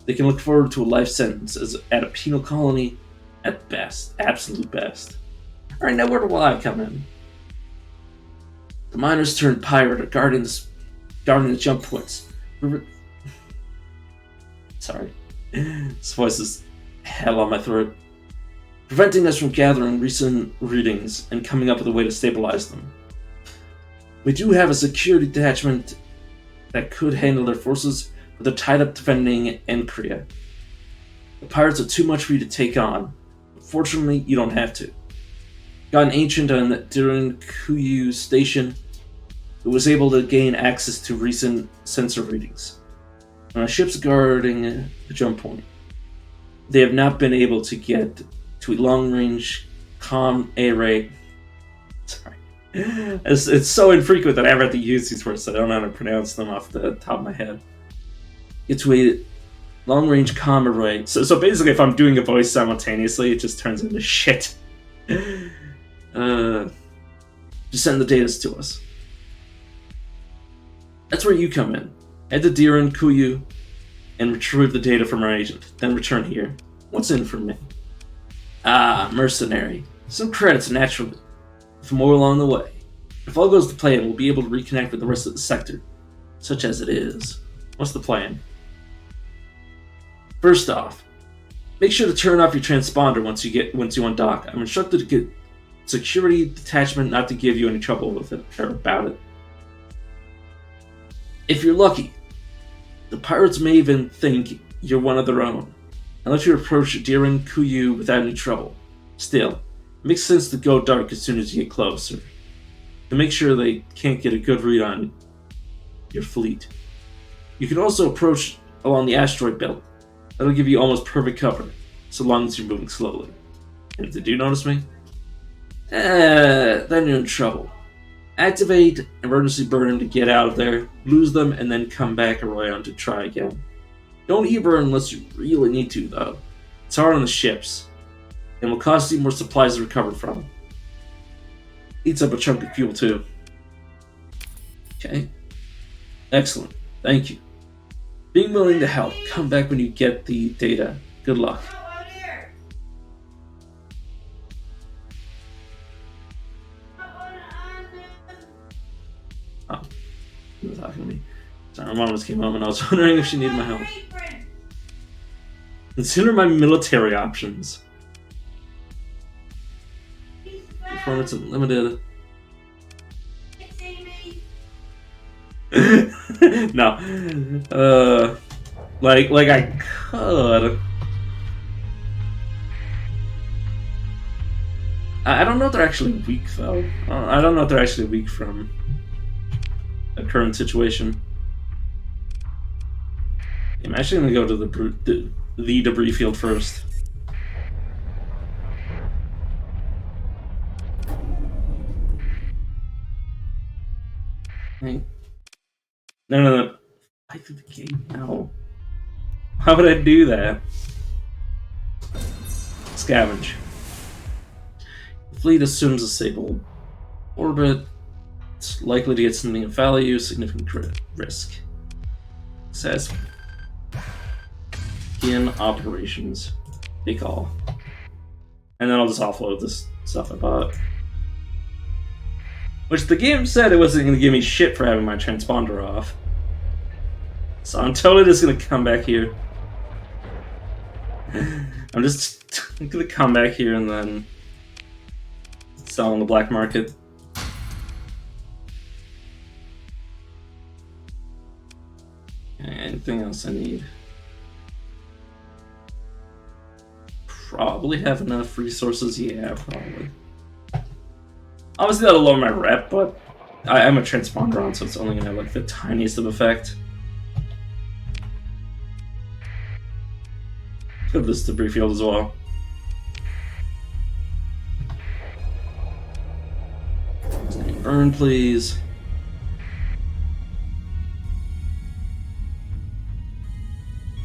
they can look forward to a life sentence at a penal colony at best, absolute best. Alright, now where do I come in? The miners turned pirate are guarding the jump points. Sorry. This voice is hell on my throat. Preventing us from gathering recent readings and coming up with a way to stabilize them. We do have a security detachment that could handle their forces, but they're tied up defending Encria. The pirates are too much for you to take on. Fortunately, you don't have to. Got an ancient on the Dirin Kuyu Station who was able to gain access to recent sensor readings on a ship's guarding the jump point. They have not been able to get to a long-range comm array. Sorry. It's so infrequent that I ever have to use these words, so I don't know how to pronounce them off the top of my head. Get to a long-range comm array. So basically, if I'm doing a voice simultaneously, it just turns into shit. Just send the data to us. That's where you come in. Head to Dirin Kuyu and retrieve the data from our agent. Then return here. What's in for me? Ah, mercenary. Some credits, naturally. With more along the way. If all goes to plan, we'll be able to reconnect with the rest of the sector. Such as it is. What's the plan? First off, make sure to turn off your transponder once you undock. I'm instructed to get security detachment not to give you any trouble with it or about it. If you're lucky, The pirates may even think you're one of their own, and let you approach Diran Kuyu without any trouble. Still, it makes sense to go dark as soon as you get closer, to make sure they can't get a good read on your fleet. You can also approach along the asteroid belt. That'll give you almost perfect cover, so long as you're moving slowly. And if they do notice me, then you're in trouble. Activate emergency burn to get out of there, lose them, and then come back around to try again. Don't e-burn unless you really need to, though. It's hard on the ships, and will cost you more supplies to recover from. Eats up a chunk of fuel, too. Okay. Excellent. Thank you. Being willing to help. Come back when you get the data. Good luck. Oh, he was talking to me. Sorry, my mom just came home and I was wondering if she needed my help. Consider my military options. Performance unlimited. No. Like I could. I don't know if they're actually weak though. I don't know if they're actually weak from a current situation. I'm actually gonna go to the debris field first. Okay. No. I through the gate. No. How would I do that? Scavenge. The fleet assumes a stable orbit. It's likely to get something of value, significant risk. Says in operations. Take all. And then I'll just offload this stuff I bought. Which the game said it wasn't going to give me shit for having my transponder off. So I'm totally just going to come back here. I'm just going to come back here and then sell on the black market. Anything else I need? Probably have enough resources. Yeah, probably. Obviously that'll lower my rep, but I'm a transponder on, so it's only gonna have like the tiniest of effect. Have this debris field as well. Burn, please.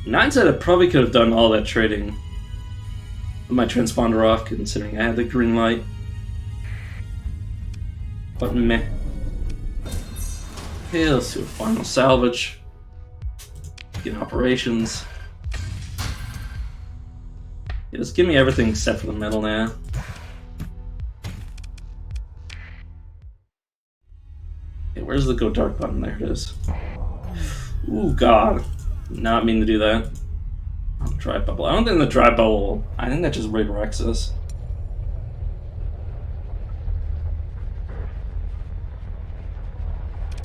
Nine said I probably could have done all that trading with my transponder off, considering I had the green light. But meh. Okay, let's do a final salvage. Get operations. Yeah, just give me everything except for the metal now. Okay, where's the go dark button? There it is. Ooh, God. Not mean to do that. Oh, dry bubble. I don't think the dry bubble. I think that just redirects us.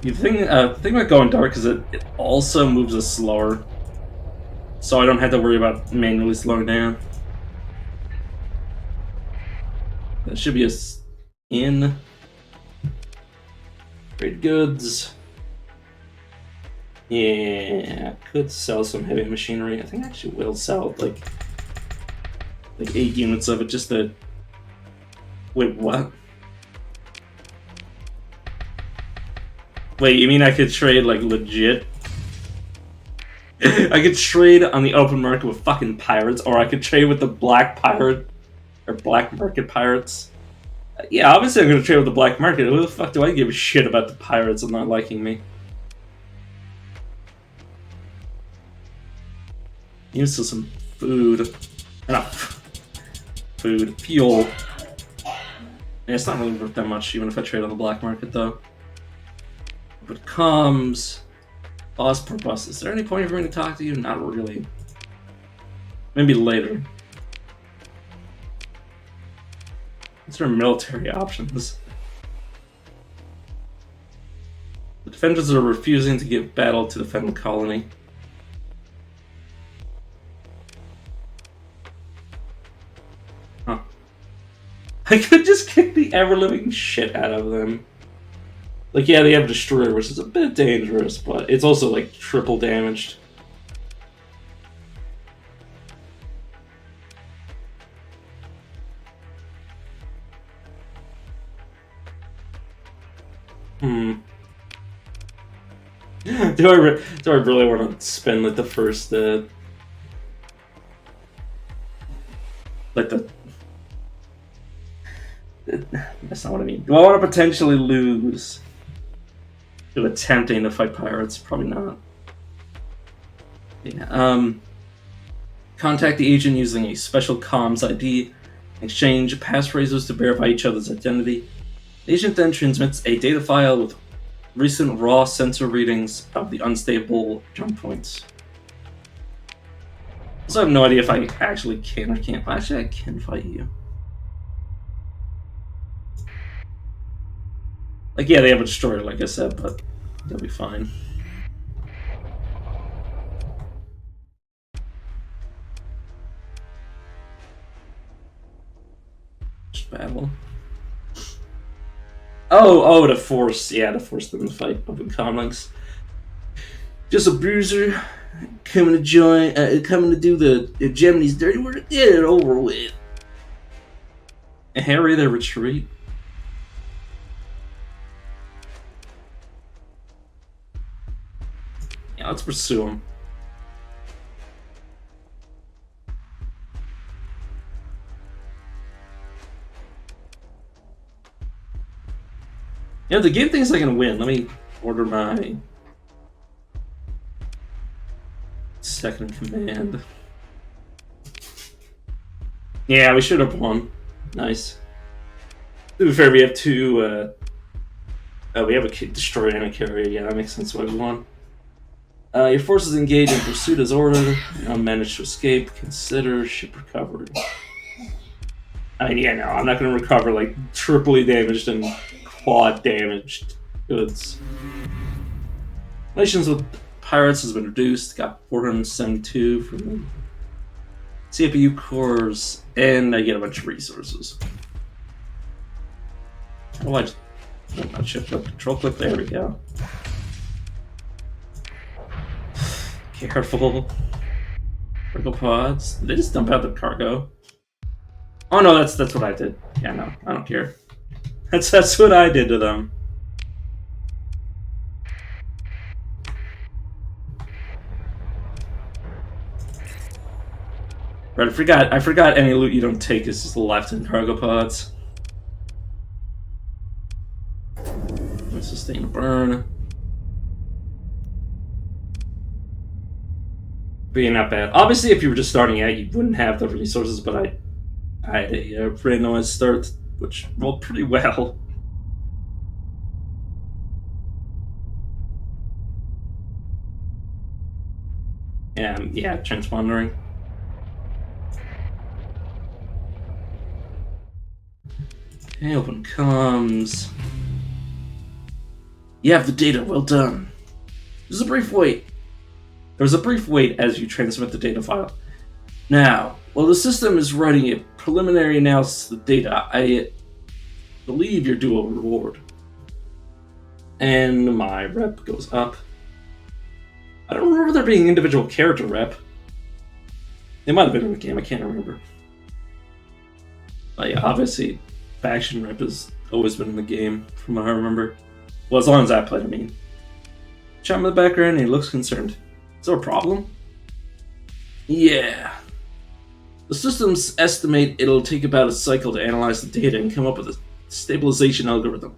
The thing about going dark is it also moves us slower, so I don't have to worry about manually slowing down. That should be in. Trade goods. Yeah, could sell some heavy machinery. I think I actually will sell like 8 units of it just to. Wait, what? Wait, you mean I could trade like legit? I could trade on the open market with fucking pirates, or I could trade with the black pirate or black market pirates. Yeah, obviously I'm gonna trade with the black market. Who the fuck do I give a shit about the pirates and not liking me? Use some food. Enough. Food. Fuel. Yeah, it's not really worth that much, even if I trade on the black market, though. But comms. Boss per bus. Is there any point for me to talk to you? Not really. Maybe later. These are military options. The defenders are refusing to give battle to defend the colony. I could just kick the ever-living shit out of them. Like, yeah, they have Destroyer, which is a bit dangerous, but it's also, like, triple damaged. Do I really want to spend, like, the first, like, that's not what I mean. Do I want to potentially lose to attempting to fight pirates? Probably not. Yeah, contact the agent using a special comms ID. Exchange passphrases to verify each other's identity. The agent then transmits a data file with recent raw sensor readings of the unstable jump points. So I have no idea if I actually can or can't. Actually, I can fight you. Like, yeah, they have a destroyer, like I said, but they'll be fine. Just battle. Oh, to force them to fight open comlinks. Just a bruiser coming to join, coming to do the Gemini's dirty work. Get it over with. And Harry, their retreat. Yeah, let's pursue him. Yeah, the game thinks I can win. Let me order my second in command. Yeah, we should have won. Nice. To be fair, we have two. We have a destroyer and a carrier. Yeah, that makes sense why we won. Your forces engage in pursuit as ordered. Managed to escape. Consider ship recovery. I mean, yeah, no, I'm not going to recover like triply damaged and quad damaged goods. Relations with pirates has been reduced. Got 472 from the CPU cores, and I get a bunch of resources. How do I not shift up control click? There we go. Careful. Cargo pods. Did they just dump out the cargo? Oh no, that's what I did. Yeah, no, I don't care. That's what I did to them. Right, I forgot any loot you don't take is just left in cargo pods. Sustain a burn. But yeah, not bad. Obviously, if you were just starting out, you wouldn't have the resources, but I had a randomized start, which rolled pretty well. And yeah, transpondering. Okay, open comms. You have the data, well done. There's a brief wait. There was a brief wait as you transmit the data file. Now, while the system is writing a preliminary analysis of the data, I believe you're due a reward. And my rep goes up. I don't remember there being individual character rep. It might have been in the game, I can't remember. But yeah, obviously, faction rep has always been in the game, from what I remember. Well, as long as I played, I mean. Shot him in the background and he looks concerned. Is there a problem? Yeah. The systems estimate it'll take about a cycle to analyze the data and come up with a stabilization algorithm.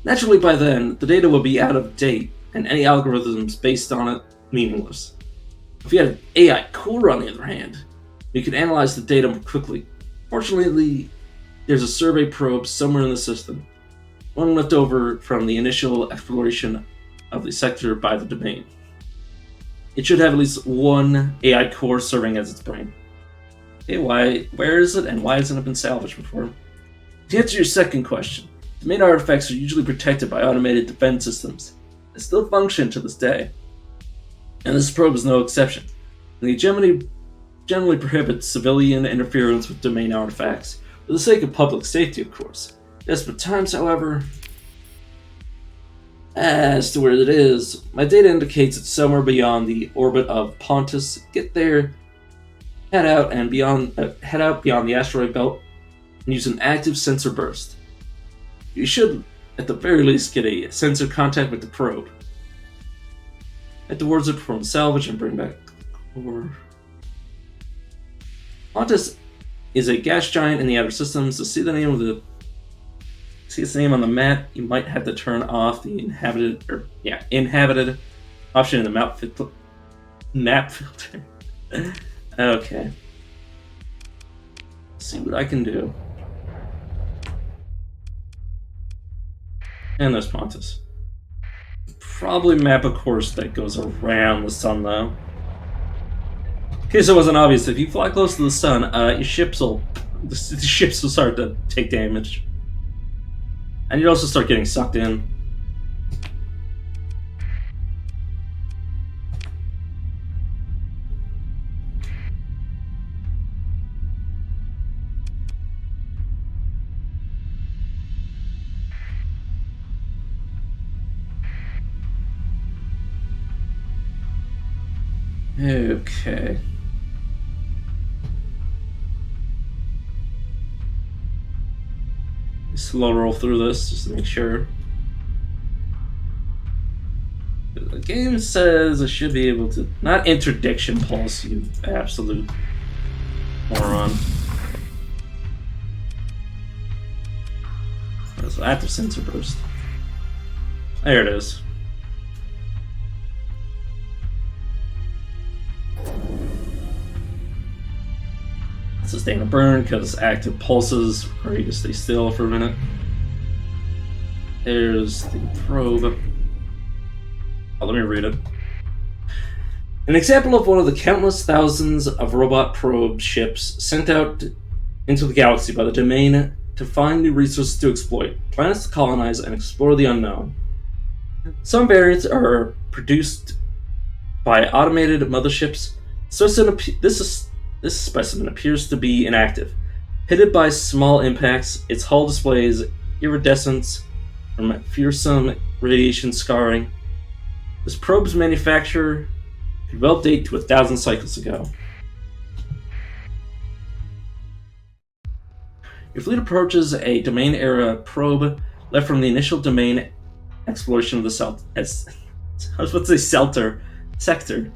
Naturally, by then, the data will be out of date, and any algorithms based on it meaningless. If you had an AI core, on the other hand, you could analyze the data more quickly. Fortunately, there's a survey probe somewhere in the system, one left over from the initial exploration of the sector by the domain. It should have at least one AI core serving as its brain. Okay, where is it, and why hasn't it been salvaged before? To answer your second question, the main artifacts are usually protected by automated defense systems that still function to this day. And this probe is no exception. The Gemini generally prohibits civilian interference with domain artifacts, For the sake of public safety, of course. Desperate times, however. As to where it is, my data indicates it's somewhere beyond the orbit of Pontus. Get there, head out beyond the asteroid belt, and use an active sensor burst. You should, at the very least, get a sensor contact with the probe. Head towards it, perform salvage, and bring back the core. Pontus is a gas giant in the outer systems. To see its name on the map, you might have to turn off the inhabited option in the map filter. Okay. Let's see what I can do. And there's Pontus. Probably map a course that goes around the sun, though. In case it wasn't obvious, if you fly close to the sun, the ships will start to take damage. And you'd also start getting sucked in. Okay. Slow roll through this just to make sure. The game says I should be able to. Not interdiction pulse, you absolute moron. That's active sensor burst. There it is. Sustain a burn because active pulses require you to stay still for a minute. There's the probe. Oh, let me read it. An example of one of the countless thousands of robot probe ships sent out into the galaxy by the domain to find new resources to exploit, planets to colonize, and explore the unknown. Some variants are produced by automated motherships. This specimen appears to be inactive. Pitted by small impacts, its hull displays iridescence from fearsome radiation scarring. This probe's manufacturer could well date to 1,000 cycles ago. Your fleet approaches a domain-era probe left from the initial domain exploration of the sector.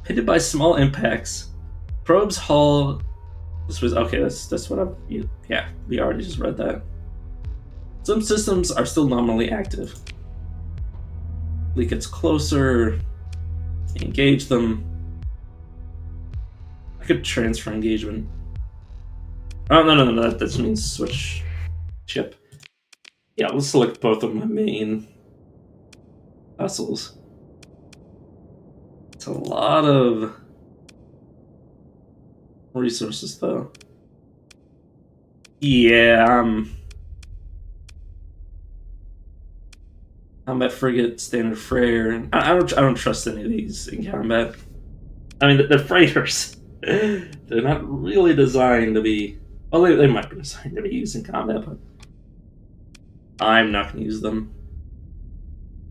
Pitted by small impacts, probe's hull. This was okay. That's what yeah, we already just read that. Some systems are still nominally active. Fleet gets closer. Engage them. I could transfer engagement. Oh no! That just means switch ship. Yeah, let's select both of my main vessels. It's a lot of resources, though. Yeah, combat frigate, standard freighter. I don't trust any of these in combat. I mean, the freighters, they're not really designed to be. Well, they might be designed to be used in combat, but I'm not going to use them.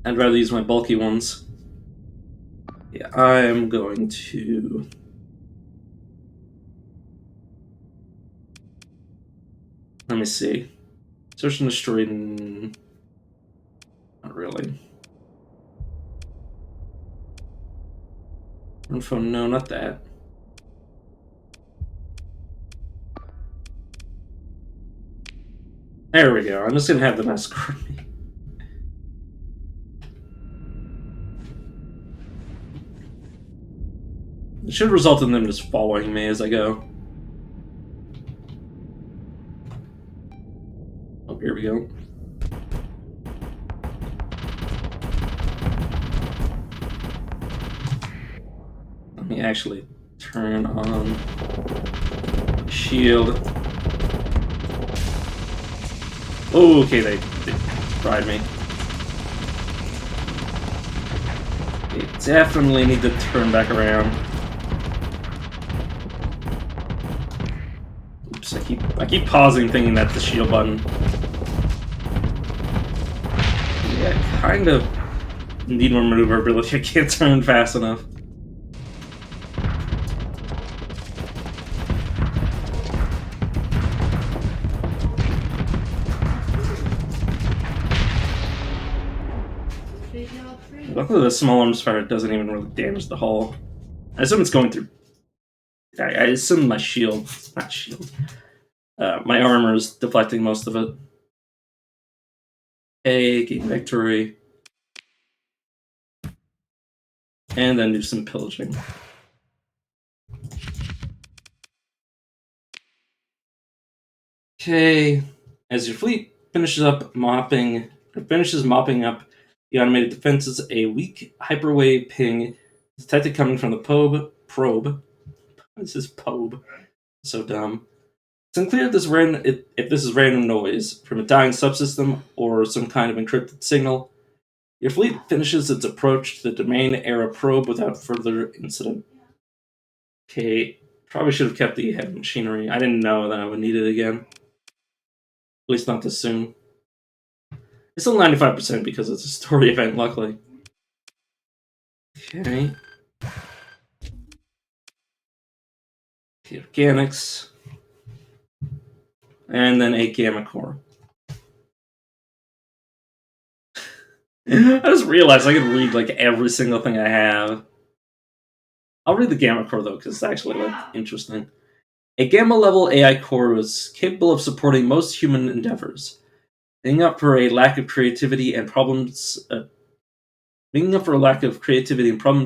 I'd rather use my bulky ones. Yeah, I'm going to. Let me see. Search and destroy. Not really. Info, no, not that. There we go. I'm just gonna have them escort me. It should result in them just following me as I go. Oh, here we go. Let me actually turn on shield. Oh, okay, they fried me. Okay, definitely need to turn back around. Oops, I I keep pausing, thinking that's the shield button. Yeah, I kind of need more maneuverability. I can't turn fast enough. Luckily, the small arms fire doesn't even really damage the hull. I assume it's going through. I assume my shield, not shield. My armor is deflecting most of it. Gain victory. And then do some pillaging. Okay. As your fleet finishes mopping up the automated defenses, a weak hyperwave ping is detected coming from the probe. This is probe. So dumb. It's unclear if this is random noise from a dying subsystem or some kind of encrypted signal. Your fleet finishes its approach to the domain era probe without further incident. Okay, probably should have kept the heavy machinery. I didn't know that I would need it again. At least not this soon. It's still 95% because it's a story event, luckily. Okay. The organics. And then a gamma core. I just realized I could read like every single thing I have. I'll read the gamma core though, because it's actually like interesting. A gamma level AI core was capable of supporting most human endeavors, making up for a lack of creativity and problem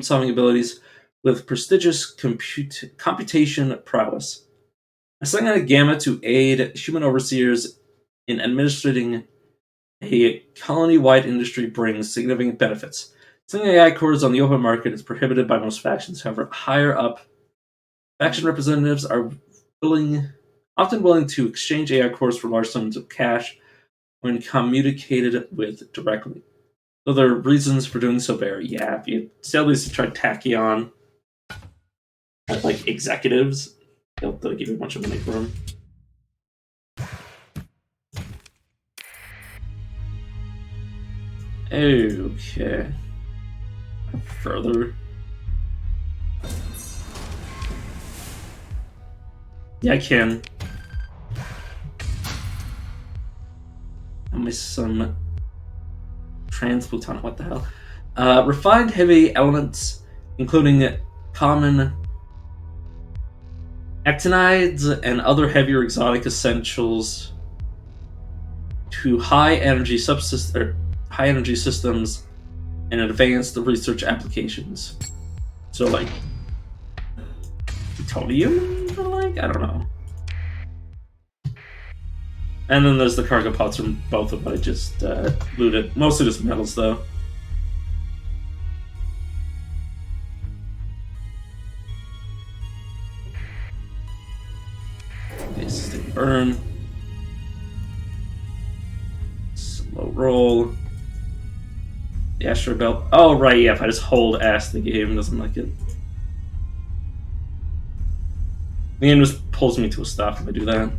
solving abilities with prestigious computation prowess. Assigning a gamma to aid human overseers in administrating a colony-wide industry brings significant benefits. Selling AI cores on the open market is prohibited by most factions. However, higher up faction representatives are often willing to exchange AI cores for large sums of cash when communicated with directly. Though their reasons for doing so vary. Yeah, if you sell these to try Tachyon at like executives, they'll give you a bunch of money for them. Okay. Further. Yeah, I can. Some transplutonic, what the hell? Refined heavy elements, including common actinides and other heavier exotic essentials to high energy systems and advanced research applications. So like plutonium, I don't know. And then there's the cargo pods from both of them I just looted. Mostly just metals though. Okay, stick burn. Slow roll. The asteroid belt. Oh right, yeah, if I just hold S the game doesn't like it. The game just pulls me to a stop if I do that.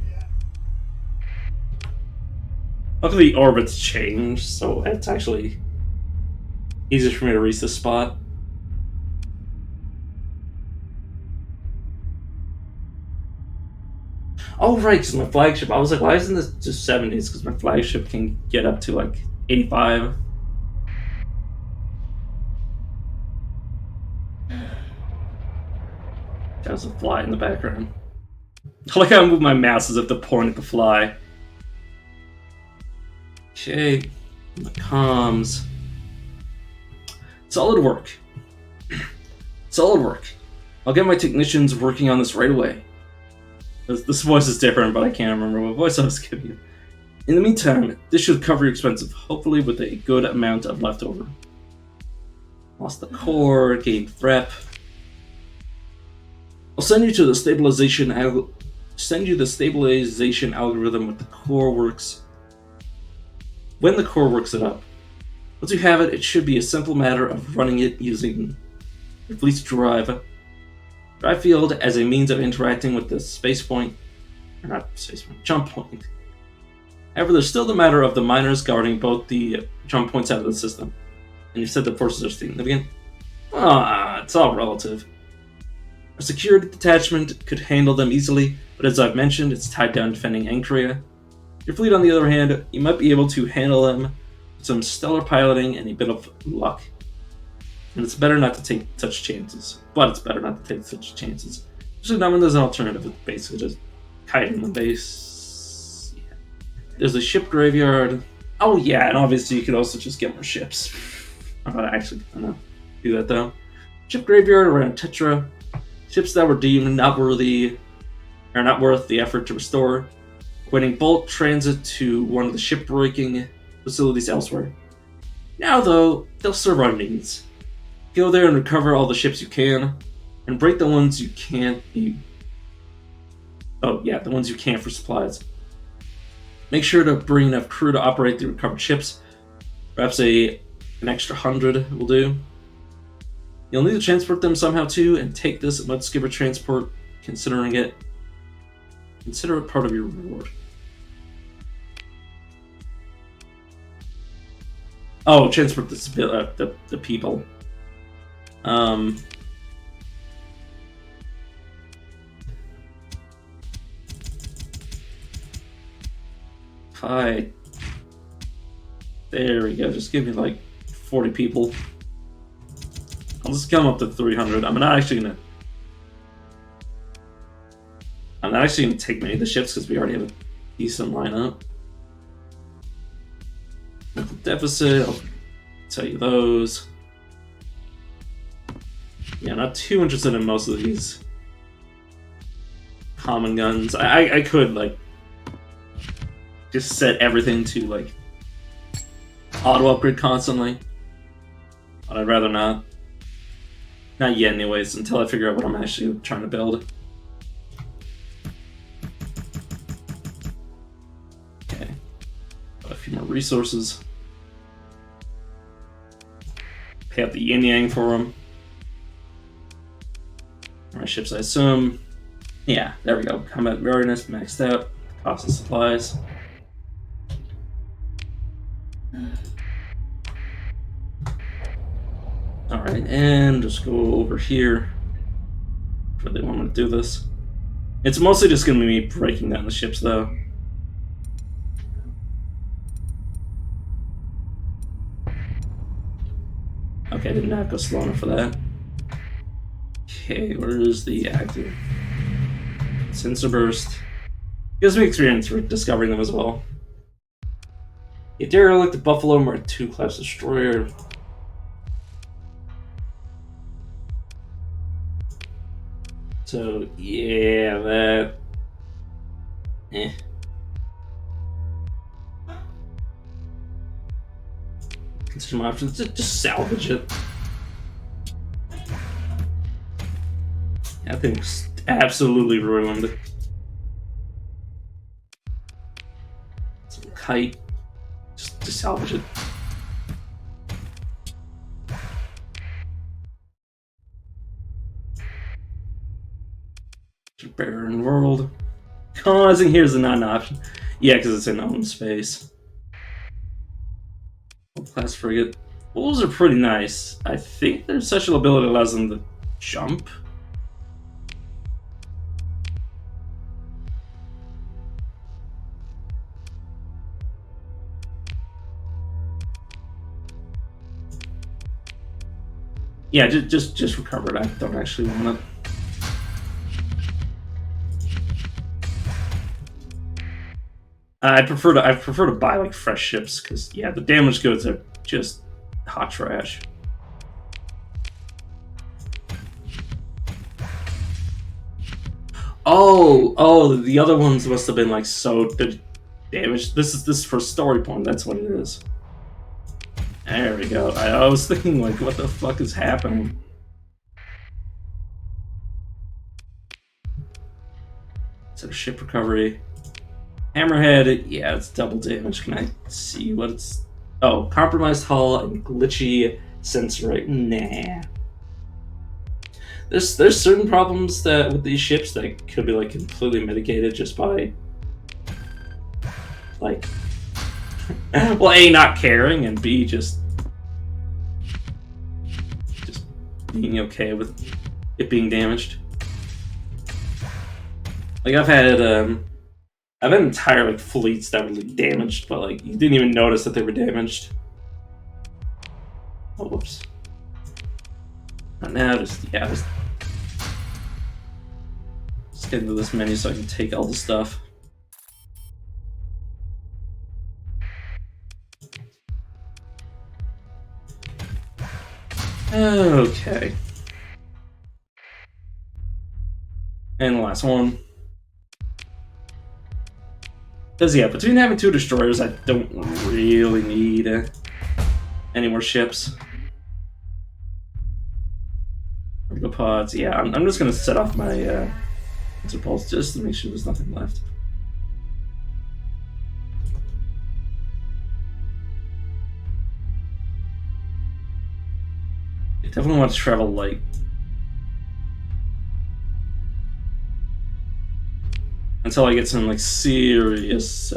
Luckily the orbits change, so it's actually easier for me to reach this spot. Oh right, because my flagship, I was like, why isn't this just 70s? Because my flagship can get up to like 85. There's a fly in the background. I like how I move my mouse as if to point at the fly. Okay, the comms. Solid work. Solid work. I'll get my technicians working on this right away. This voice is different, but I can't remember what voice I was giving you. In the meantime, this should cover your expenses, hopefully with a good amount of leftover. Lost the core, gained rep. I'll send you the stabilization algorithm with the core works. When the core works it up. Once you have it, it should be a simple matter of running it using your fleet's drive field as a means of interacting with the space point. Or not space point, jump point. However, there's still the matter of the miners guarding both the jump points out of the system. And you said the forces are significant? It's all relative. A security detachment could handle them easily, but as I've mentioned, it's tied down defending Ankria. Your fleet, on the other hand, you might be able to handle them with some stellar piloting and a bit of luck. And it's better not to take such chances. Especially not when there's an alternative. It's basically just kiting the base. Yeah. There's a ship graveyard. Oh yeah, and obviously you could also just get more ships. I'm not actually gonna do that though. Ship graveyard around Tetra. Ships that were deemed not worth the effort to restore. Awaiting bulk transit to one of the shipbreaking facilities elsewhere. Now though, they'll serve our needs. Go there and recover all the ships you can, and break the ones you can't. The ones you can't for supplies. Make sure to bring enough crew to operate the recovered ships. Perhaps an extra 100 will do. You'll need to transport them somehow too, and take this Mudskipper transport. Consider it part of your reward. Oh, transport the people. Hi. There we go. Just give me like 40 people. I'll just come up to 300. I'm not actually gonna take many of the ships because we already have a decent lineup. Mental deficit. I'll tell you those. Yeah, not too interested in most of these common guns. I could like just set everything to like auto upgrade constantly, but I'd rather not. Not yet, anyways. Until I figure out what I'm actually trying to build. Okay, got a few more resources. Pay up the yin yang for them. My ships, I assume. Yeah, there we go. Combat readiness maxed out. Cost of supplies. Alright, and just go over here. Where they want me to do this. It's mostly just going to be me breaking down the ships, though. Okay, I did not go slow enough for that. Okay, where is the active? Sensor burst. Gives me experience for discovering them as well. A derelict, the Buffalo Mark II class destroyer. So yeah, that. Consider my options. Just salvage it. That thing's absolutely ruined. Some kite. Just salvage it. Barren world. Causing here's a not an option. Yeah, because it's in own space. Class frigate. Wolves are pretty nice. I think their special ability allows them to jump. Yeah, just recover it. I don't actually want it. I prefer to buy like fresh ships because yeah, the damaged goods are just hot trash. Oh, the other ones must have been like so damaged. This is for story point. That's what it is. There we go. I was thinking like, what the fuck is happening? So ship recovery. Hammerhead, yeah, it's double damage. Can I see what it's... Oh, compromised hull and glitchy sensor. Nah. there's certain problems that with these ships that could be like completely mitigated just by like well, A, not caring, and B, just being okay with it being damaged. Like I've had entire like fleets that were like, damaged, but like you didn't even notice that they were damaged. Oh, whoops. Not now, just get into this menu so I can take all the stuff. Okay. And the last one. Because, yeah, between having 2 destroyers, I don't really need any more ships. Cargo pods, yeah, I'm just going to set off my pulse just to make sure there's nothing left. I definitely want to travel light. Until I get some like serious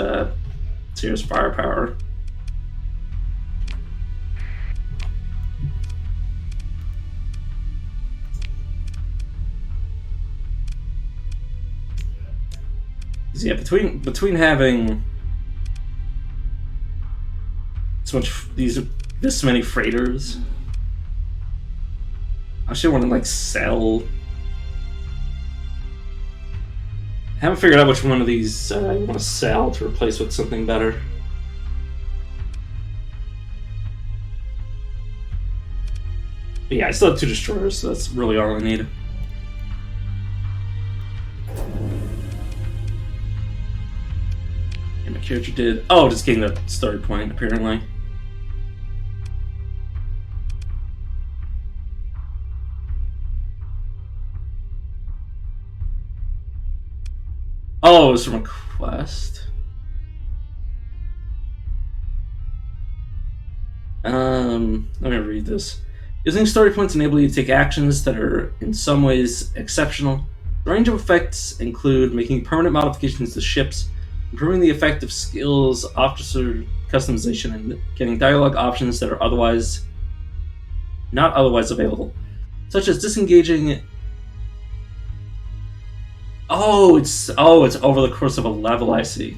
firepower. Yeah, between having this many freighters, I actually want to like sell. I haven't figured out which one of these I want to sell to replace with something better. But yeah, I still have 2 destroyers, so that's really all I need. And my character did. Oh, just getting the story point, apparently. Oh, it was from a quest. Let me read this. Using story points enable you to take actions that are in some ways exceptional. The range of effects include making permanent modifications to ships, improving the effect of skills, officer customization, and getting dialogue options that are not otherwise available, such as disengaging. Oh, it's over the course of a level, I see.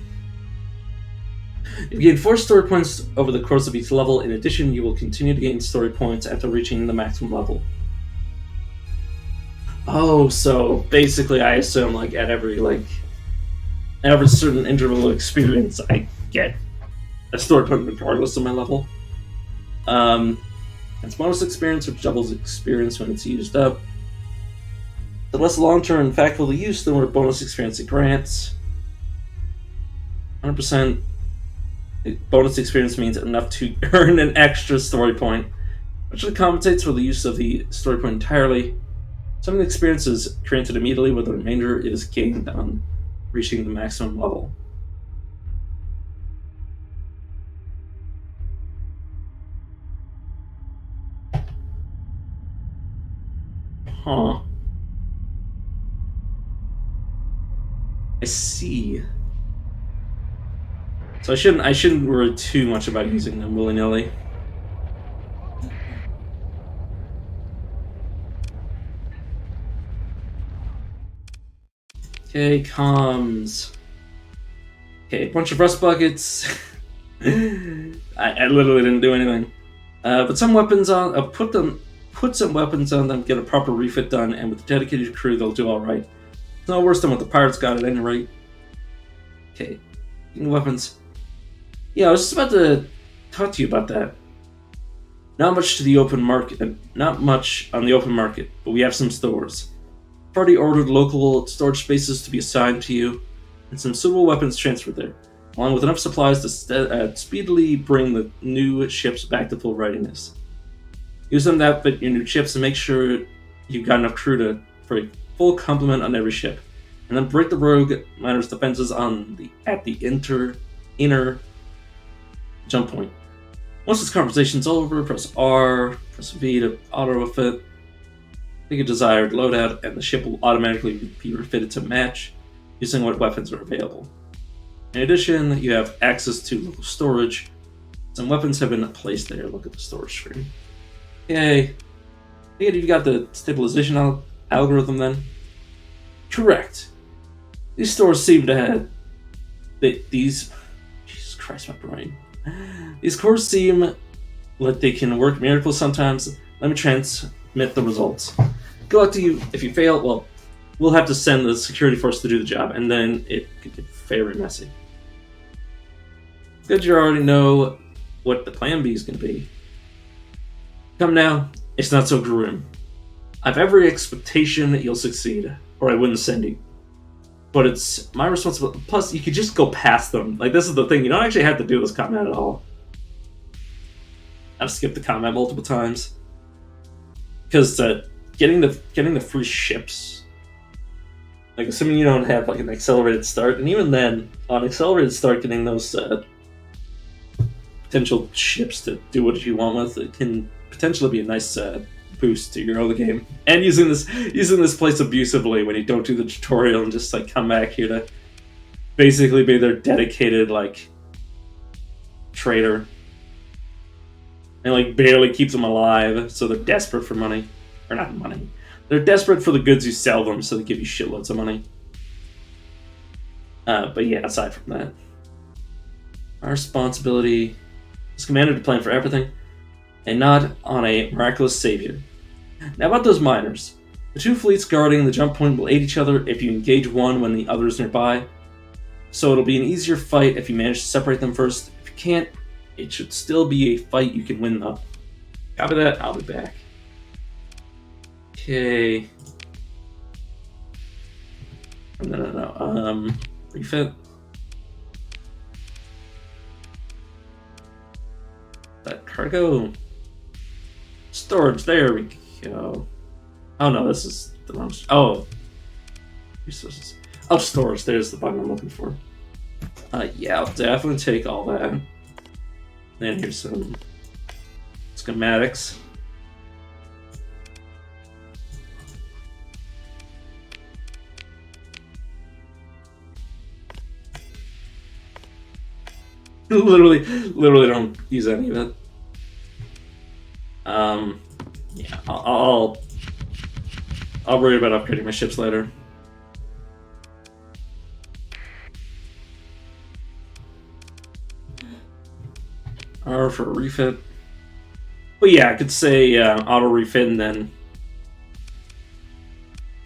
You gain 4 story points over the course of each level. In addition, you will continue to gain story points after reaching the maximum level. Oh, so basically I assume like at every certain interval of experience I get a story point regardless of my level. It's bonus experience, which doubles experience when it's used up. The less long-term impactful use, the more bonus experience it grants. 100% bonus experience means enough to earn an extra story point, which compensates for the use of the story point entirely. Some of the experience is granted immediately, with the remainder is gained on reaching the maximum level. Huh. I see. So I shouldn't worry too much about using them willy-nilly. Okay, comms. Okay, a bunch of rust buckets. I literally didn't do anything. But some weapons on, put some weapons on them, get a proper refit done, and with a dedicated crew, they'll do all right. It's no worse than what the pirates got at any rate. Okay, weapons. Yeah, I was just about to talk to you about that. Not much on the open market, but we have some stores. I've already ordered local storage spaces to be assigned to you, and some suitable weapons transferred there, along with enough supplies to speedily bring the new ships back to full readiness. Use them to outfit your new ships and make sure you've got enough crew for a full complement on every ship, and then break the rogue miner's defenses at the inner jump point. Once this conversation's over, press R, press V to auto-fit. Pick a desired loadout, and the ship will automatically be refitted to match using what weapons are available. In addition, you have access to local storage. Some weapons have been placed there. Look at the storage screen. Okay. Yeah, you've got the stabilization algorithm then? Correct. These stores seem to have... These... Jesus Christ, my brain. These cores seem like they can work miracles sometimes. Let me transmit the results. Good luck to you. If you fail, well, we'll have to send the security force to do the job, and then it could get very messy. Good, you already know what the plan B is going to be. Come now, it's not so grim. I've every expectation that you'll succeed, or I wouldn't send you. But it's my responsibility. Plus, you could just go past them. Like, this is the thing. You don't actually have to do this combat at all. I've skipped the combat multiple times. Because getting the free ships, like, assuming you don't have like an accelerated start, and even then, on accelerated start, getting those potential ships to do what you want with, it can potentially be a nice boost to your early game. And using this place abusively when you don't do the tutorial and just like come back here to basically be their dedicated like trader. And like barely keeps them alive, so they're desperate for money. Or not money. They're desperate for the goods you sell them, so they give you shitloads of money. But yeah, aside from that, our responsibility is commanded to plan for everything, and not on a miraculous savior. Now about those miners. The two fleets guarding the jump point will aid each other if you engage one when the other is nearby. So it'll be an easier fight if you manage to separate them first. If you can't, it should still be a fight you can win though. Copy that, I'll be back. Okay. No. Refit. That cargo. Storage, there we go. Oh no, this is the wrong. Oh. Resources. Oh, storage, there's the button I'm looking for. Yeah, I'll definitely take all that. And here's some schematics. literally don't use any of it. Yeah, I'll worry about upgrading my ships later. R for refit. But yeah, I could say auto refit and then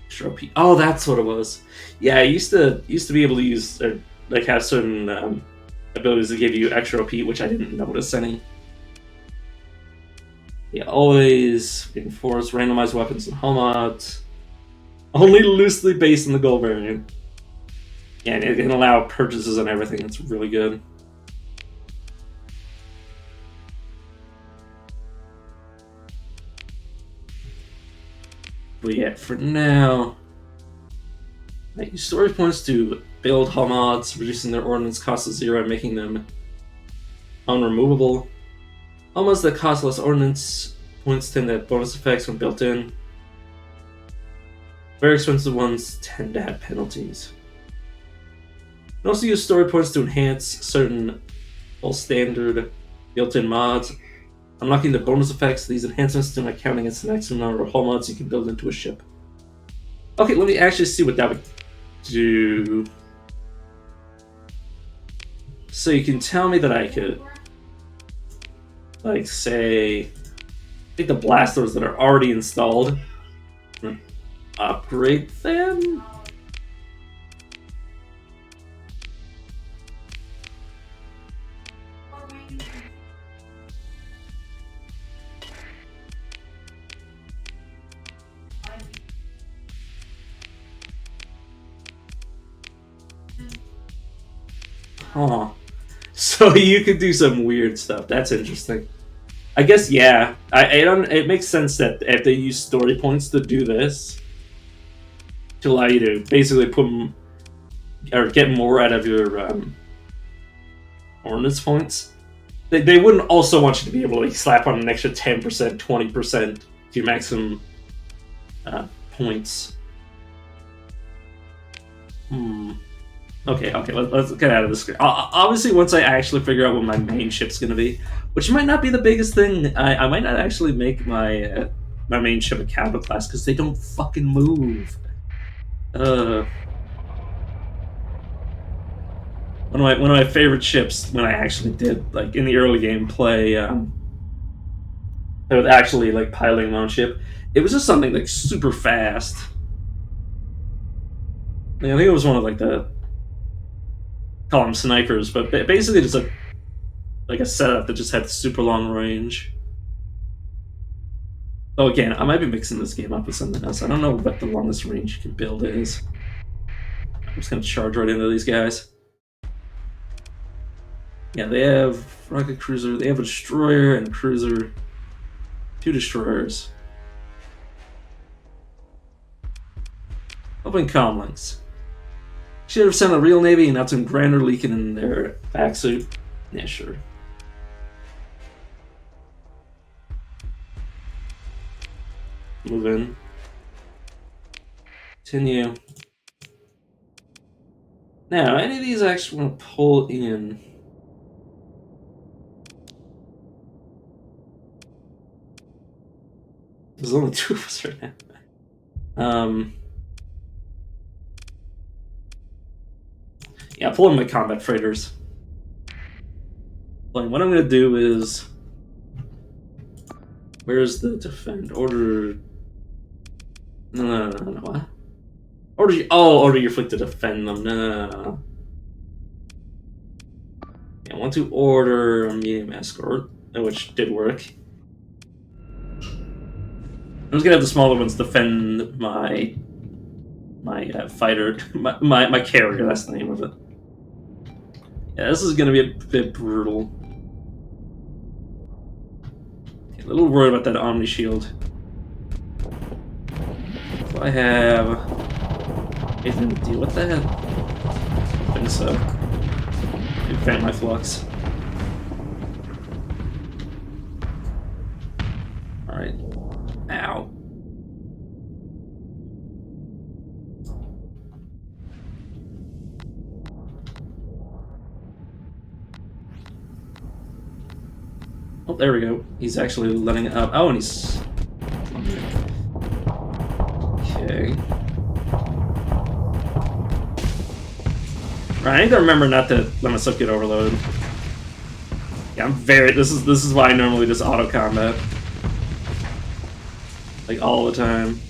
extra OP. Oh, that's what it was. Yeah, I used to be able to use like have certain abilities that give you extra OP, which I didn't notice any. Yeah, always enforce randomized weapons and hull mods. Only loosely based on the gold variant. Yeah, and it can allow purchases and everything. It's really good. But yeah, for now, I use storage points to build hull mods, reducing their ordnance cost to 0 and making them unremovable. Hull mods that cost less ordnance points tend to have bonus effects when built in. Very expensive ones tend to have penalties. You can also use story points to enhance certain full standard built-in mods. Unlocking the bonus effects, these enhancements do not count against the maximum number of hull mods you can build into a ship. Okay, let me actually see what that would do. So you can tell me that I could, like, say, take the blasters that are already installed and upgrade them? Huh. So you could do some weird stuff. That's interesting. I guess, yeah. It makes sense that if they use story points to do this, to allow you to basically put them, or get more out of your ordnance points, they wouldn't also want you to be able to like, slap on an extra 10%, 20% to your maximum points. Okay, let's get out of this. Obviously, once I actually figure out what my main ship's gonna be, which might not be the biggest thing, I might not actually make my my main ship a capital class because they don't fucking move. One of my favorite ships when I actually did, like, in the early game play, with actually like piloting my own ship, it was just something like super fast. I think it was one of like the call them snipers, but basically just like a setup that just had super long range. Oh, again, I might be mixing this game up with something else. I don't know what the longest range you can build is. I'm just gonna charge right into these guys. Yeah, they have rocket cruiser. They have a destroyer and a cruiser. 2 destroyers. Open comlinks. Should have sent a real navy and not some grander leaking in their backsuit. Yeah, sure. Move in. Continue. Now, any of these I actually want to pull in. There's only 2 of us right now. Yeah, pull in my combat freighters. Like, what I'm gonna do is, where's the defend order? No, what? Order your fleet to defend them. No. Yeah, I want to order a medium escort, which did work. I'm just gonna have the smaller ones defend my fighter, my carrier. That's the name of it. Yeah, this is gonna be a bit brutal. Okay, a little worried about that Omni Shield. So I have anything to deal with that? I think so. Defend my flux. Alright. Ow. Oh, there we go. He's actually letting it up. Oh, and he's... Okay. Right, I need to remember not to let myself get overloaded. Yeah, I'm very... This is why I normally just auto-combat. Like, all the time.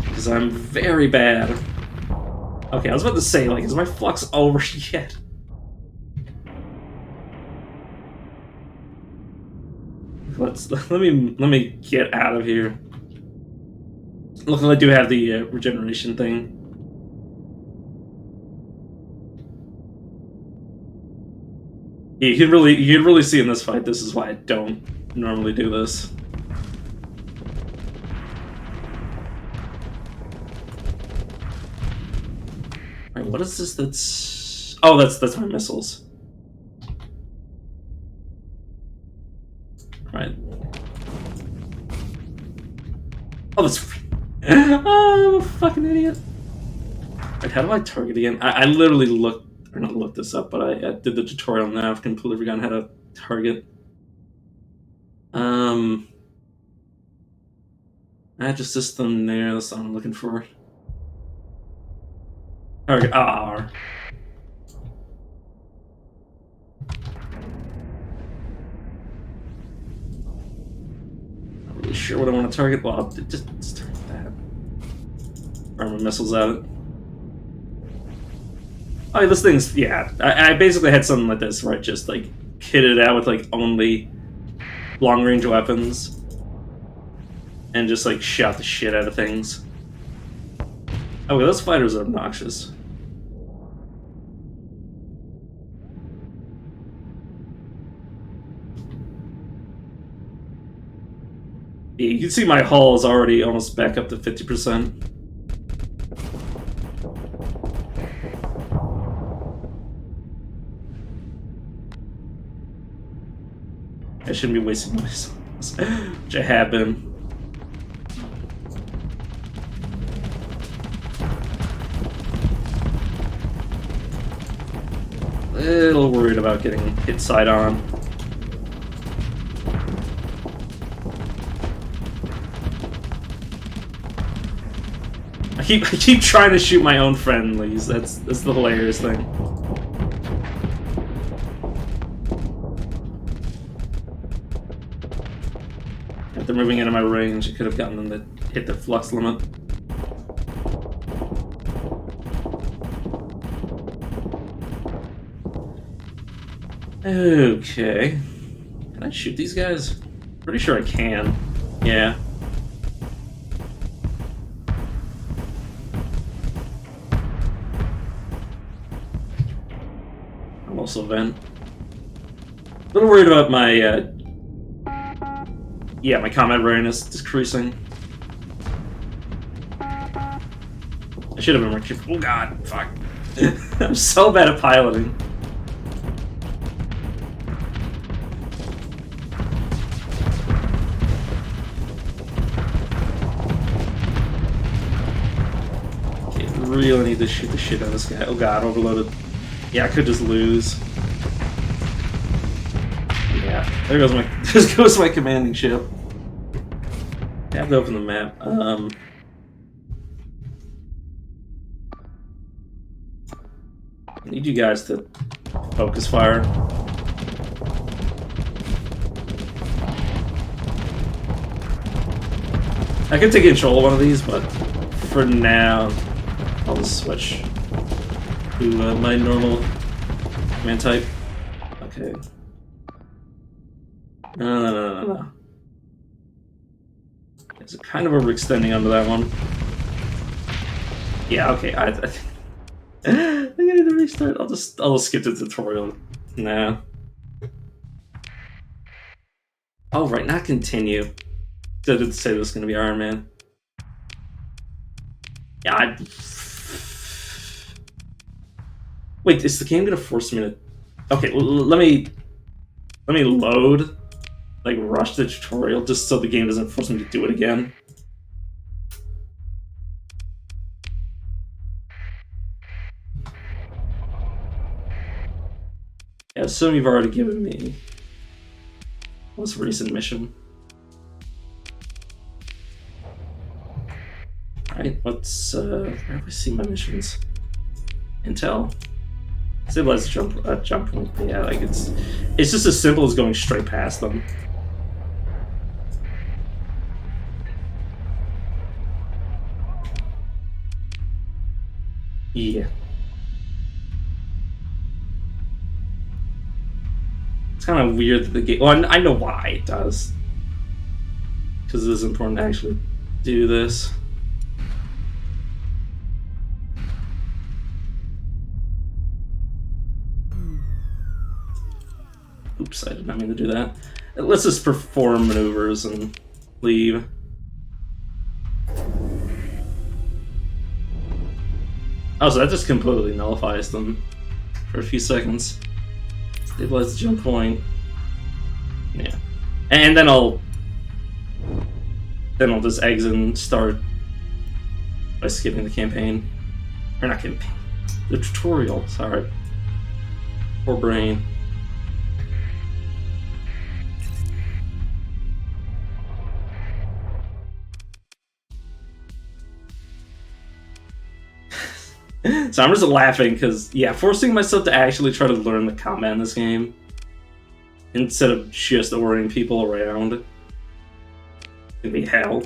Because I'm very bad. Okay, I was about to say, like, is my flux over yet? Let me get out of here. Luckily, I do have the regeneration thing. You can really see in this fight. This is why I don't normally do this. Alright, what is this? That's my missiles. Right. Oh, that's... Oh, I'm a fucking idiot. Wait, how do I target again? I literally not looked this up, but I did the tutorial now. I've completely forgotten how to target. Magic system there, that's what I'm looking for. Target R. Not really sure what I want to target. Well, just target that. Armor missiles at it. Oh, yeah, this thing's... Yeah, I basically had something like this where I just, like, kitted it out with, like, only long-range weapons. And just, like, shot the shit out of things. Oh, those fighters are obnoxious. Yeah, you can see my hull is already almost back up to 50%. I shouldn't be wasting this. which I have been. A little worried about getting hit side on. I keep trying to shoot my own friendlies. That's the hilarious thing. If they're moving into my range, I could have gotten them to hit the flux limit. Okay. Can I shoot these guys? Pretty sure I can. Yeah. I'm also vent. A little worried about my, yeah, my combat readiness decreasing. I should have been more careful. Oh god, fuck. I'm so bad at piloting. Really need to shoot the shit out of this guy. Oh god, overloaded. Yeah, I could just lose. Yeah, there goes my commanding ship. I have to open the map. I need you guys to focus fire. I can take control of one of these, but for now, I'll just switch to my normal command type. Okay. No. Is it kind of overextending onto that one? Yeah, okay. I think I need to restart. I'll just skip the tutorial. Nah. Oh, right, not continue. I did say this was gonna be Iron Man. Yeah, wait, is the game gonna force me to... Okay, let me load, like, rush the tutorial just so the game doesn't force me to do it again. Yeah, assume you've already given me this recent mission. Alright, let's, where do I see my missions? Intel. Stabilize jump point. Yeah, like it's just as simple as going straight past them. Yeah. It's kind of weird that the game... Well, I know why it does. Because it is important to actually do this. Oops, I did not mean to do that. Let's just perform maneuvers and leave. Oh, so that just completely nullifies them for a few seconds. Stabilize the jump point. Yeah. And then I'll just exit and start by skipping the campaign. Or not campaign. The tutorial, sorry. Poor brain. So I'm just laughing because, yeah, forcing myself to actually try to learn the combat in this game instead of just ordering people around can be hell.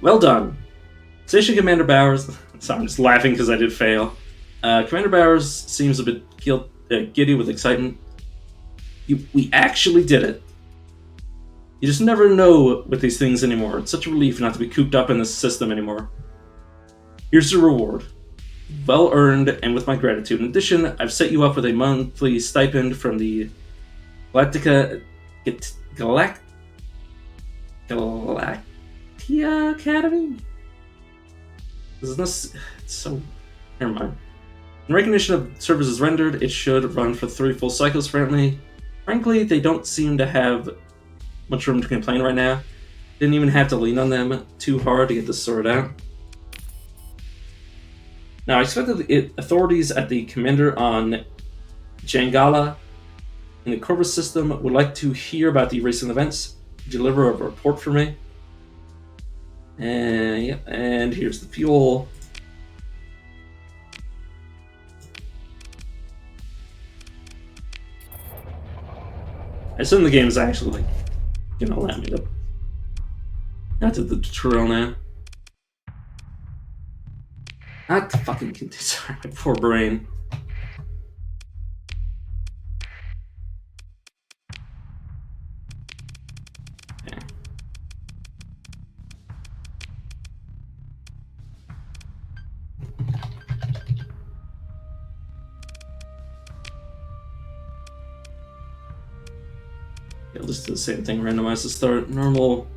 Well done. Station Commander Bowers. So I'm just laughing because I did fail. Commander Bowers seems a bit giddy with excitement. We actually did it. You just never know with these things anymore. It's such a relief not to be cooped up in this system anymore. Here's your reward. Well earned, and with my gratitude. In addition, I've set you up with a monthly stipend from the Galactica Academy? Isn't this... It's so... Never mind. In recognition of services rendered, it should run for 3 full cycles apparently. Frankly, they don't seem to have much room to complain right now. Didn't even have to lean on them too hard to get this sorted out. Now, I expect that the authorities at the commander on Jangala in the Corvus system would like to hear about the recent events. Deliver a report for me. And yeah, and here's the fuel. I assume the game is actually gonna allow me to. Not to the tutorial now. Not the fucking. Sorry, my poor brain. Okay. I'll just do the same thing, randomize the start, normal.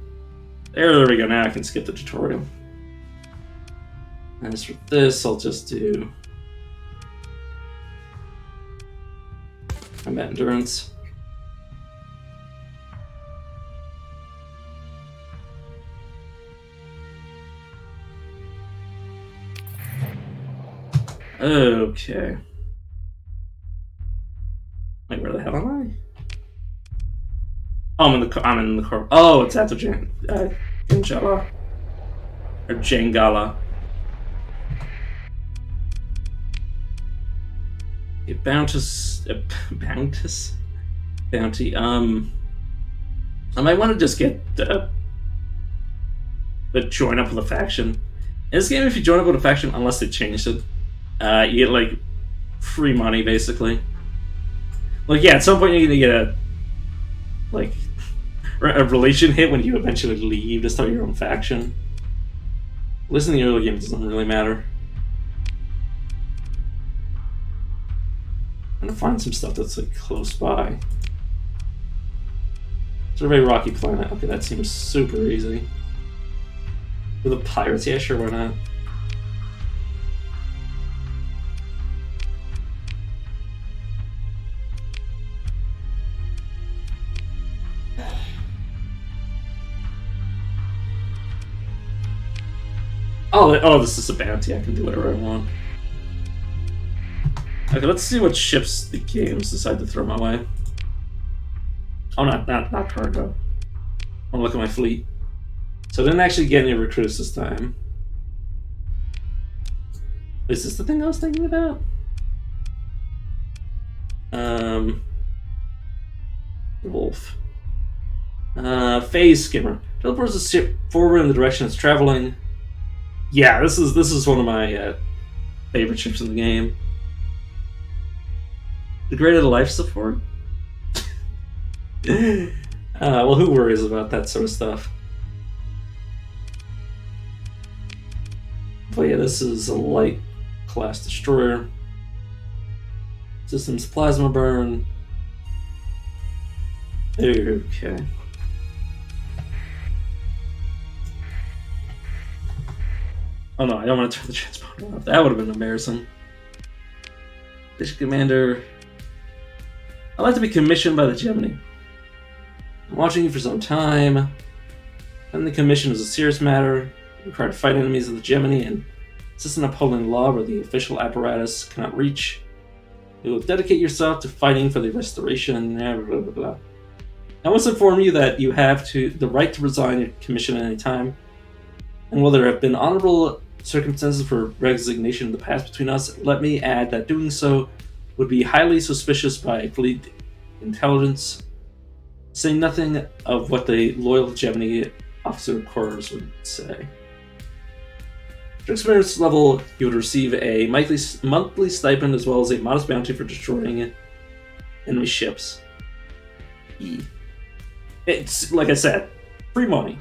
There we go, now I can skip the tutorial. As for this, I'll just do combat endurance. Okay. Wait, where the hell am I? Oh, I'm in the car. Oh, it's at the Jangala. Or Jangala. A bounty. I might want to just get join up with a faction. In this game, if you join up with a faction, unless they changed it, you get like free money basically. Like yeah, at some point you're gonna get a relation hit when you eventually leave to start your own faction. At least in the early game, it doesn't really matter. I'm gonna find some stuff that's like close by. Survey rocky planet. Okay, that seems super easy. For the pirates, yeah, sure, why not? Oh, this is a bounty. I can do whatever I want. Okay, let's see what ships the games decide to throw my way. Oh, not cargo. I want to look at my fleet. So I didn't actually get any recruits this time. Is this the thing I was thinking about? Wolf. Phase skimmer. Teleports the ship forward in the direction it's traveling. Yeah, this is one of my favorite ships in the game. Degraded life support? Well, who worries about that sort of stuff? But yeah, this is a light class destroyer. Systems plasma burn. Okay. Oh no, I don't want to turn the transponder off. That would have been embarrassing. Station Commander. I'd like to be commissioned by the Gemini. I'm watching you for some time. And the commission is a serious matter. You require to fight enemies of the Gemini and assist in upholding law where the official apparatus cannot reach. You will dedicate yourself to fighting for the restoration. Blah, blah, blah, blah. I must inform you that you have the right to resign your commission at any time. And while there have been honorable circumstances for resignation in the past between us, let me add that doing so would be highly suspicious by fleet intelligence, saying nothing of what the loyal Gemini officer corps would say. For experience level, you would receive a monthly stipend as well as a modest bounty for destroying enemy ships. It's, like I said, free money.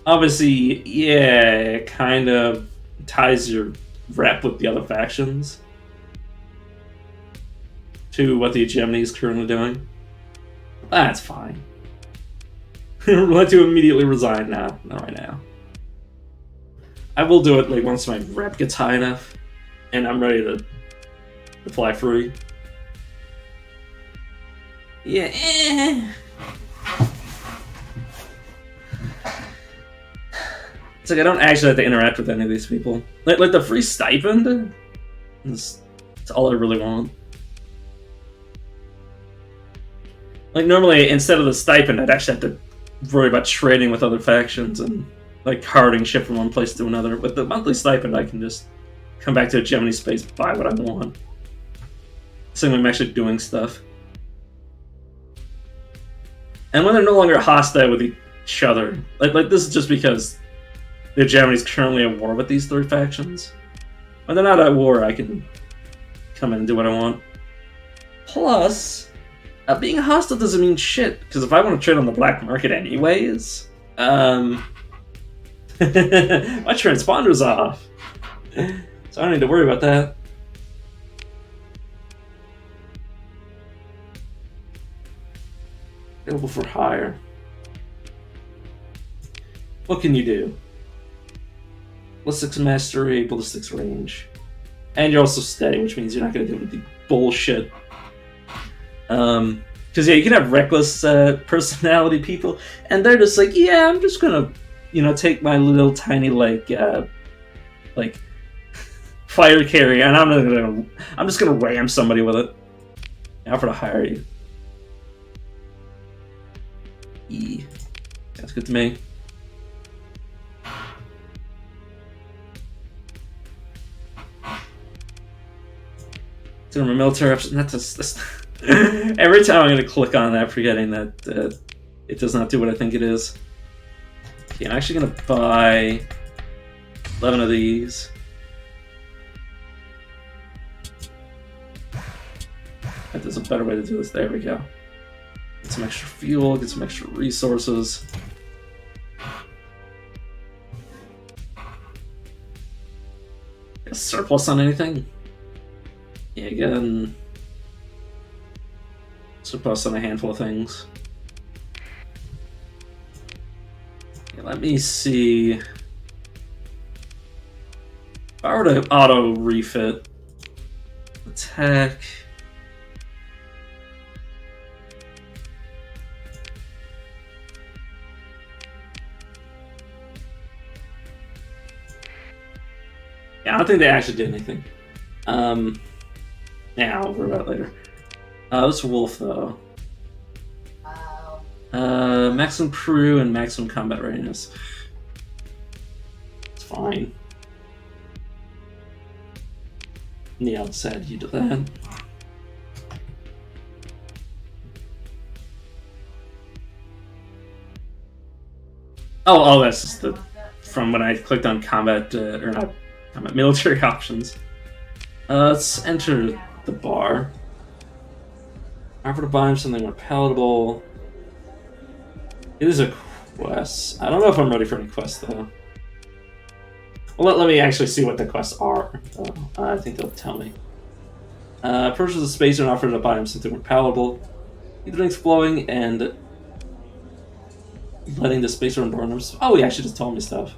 Obviously, yeah, it kind of ties your rep with the other factions to what the Gemini is currently doing. That's fine. I'd like to immediately resign now. Not right now. I will do it like once my rep gets high enough and I'm ready to to fly free. Yeah. It's like I don't actually have to interact with any of these people. Like the free stipend. It's all I really want. Like normally, instead of the stipend, I'd actually have to worry about trading with other factions and like carting ship from one place to another. With the monthly stipend, I can just come back to a Gemini space, buy what I want. So I'm actually doing stuff. And when they're no longer hostile with each other, like this is just because the Gemini's currently at war with these three factions. When they're not at war, I can come in and do what I want. Plus, being hostile doesn't mean shit, because if I want to trade on the black market anyways, my transponder's off. So I don't need to worry about that. Available for hire. What can you do? Ballistics mastery, ballistics range. And you're also steady, which means you're not going to do any bullshit. Because yeah, you can have reckless personality people, and they're just like, yeah, I'm just gonna, take my little tiny like fire carrier, and I'm just gonna ram somebody with it. Offer to hire you. That's good to me. To my military option. That's every time I'm going to click on that, forgetting that it does not do what I think it is. Okay, I'm actually going to buy 11 of these. There's a better way to do this. There we go. Get some extra fuel, get some extra resources. Get a surplus on anything? Yeah, again. Surplus on a handful of things. Okay, let me see. If I were to auto refit, attack. Yeah, I don't think they actually did anything. Yeah, I'll worry about it later. This wolf, though. Maximum crew and maximum combat readiness. It's fine. Yeah, I'll just add you to that. Oh, that's just from when I clicked on combat, or not combat, military options. Let's enter the bar. Offer to buy him something more palatable. It is a quest. I don't know if I'm ready for any quests, though. Well, let me actually see what the quests are. I think they'll tell me. Purchase a spacer and offer to buy him something more palatable. Keep the drinks flowing and letting the spacer and burners. Oh, he actually just told me stuff.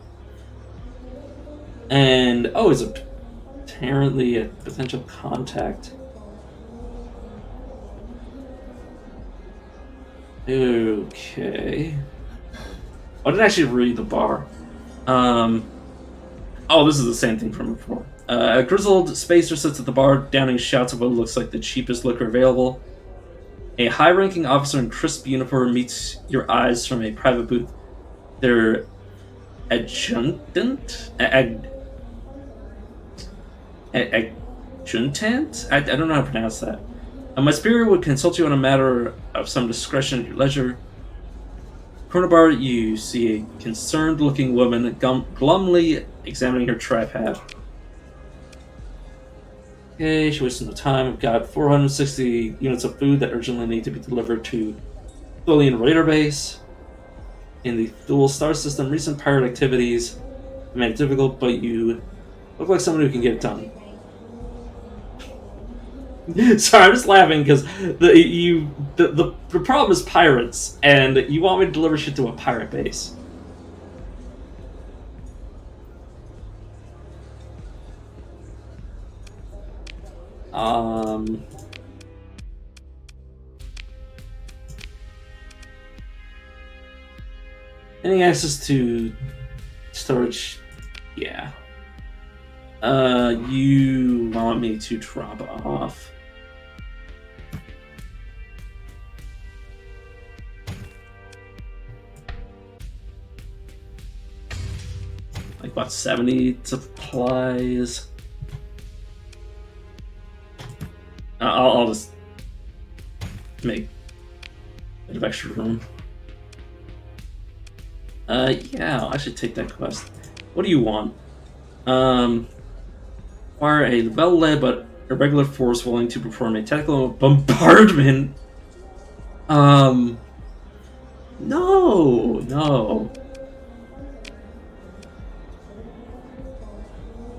And he's apparently a potential contact. Okay. I didn't actually read the bar. This is the same thing from before. A grizzled spacer sits at the bar, downing shouts of what looks like the cheapest liquor available. A high-ranking officer in crisp uniform meets your eyes from a private booth. Their adjutant? Adjutant? I don't know how to pronounce that. My superior would consult you on a matter of some discretion at your leisure. Corner bar, you see a concerned-looking woman glumly examining her tripod. Okay, she wastes no time. We've got 460 units of food that urgently need to be delivered to Tholian Raider Base. In the Thule Star System, recent pirate activities have made it difficult, but you look like someone who can get it done. Sorry, I'm just laughing because the problem is pirates, and you want me to deliver shit to a pirate base. Any access to storage? Yeah. You want me to drop off? Like, what, 70 supplies? I'll just make a bit of extra room. Yeah, I should take that quest. What do you want? Acquire a well-led but irregular force willing to perform a tactical bombardment. No.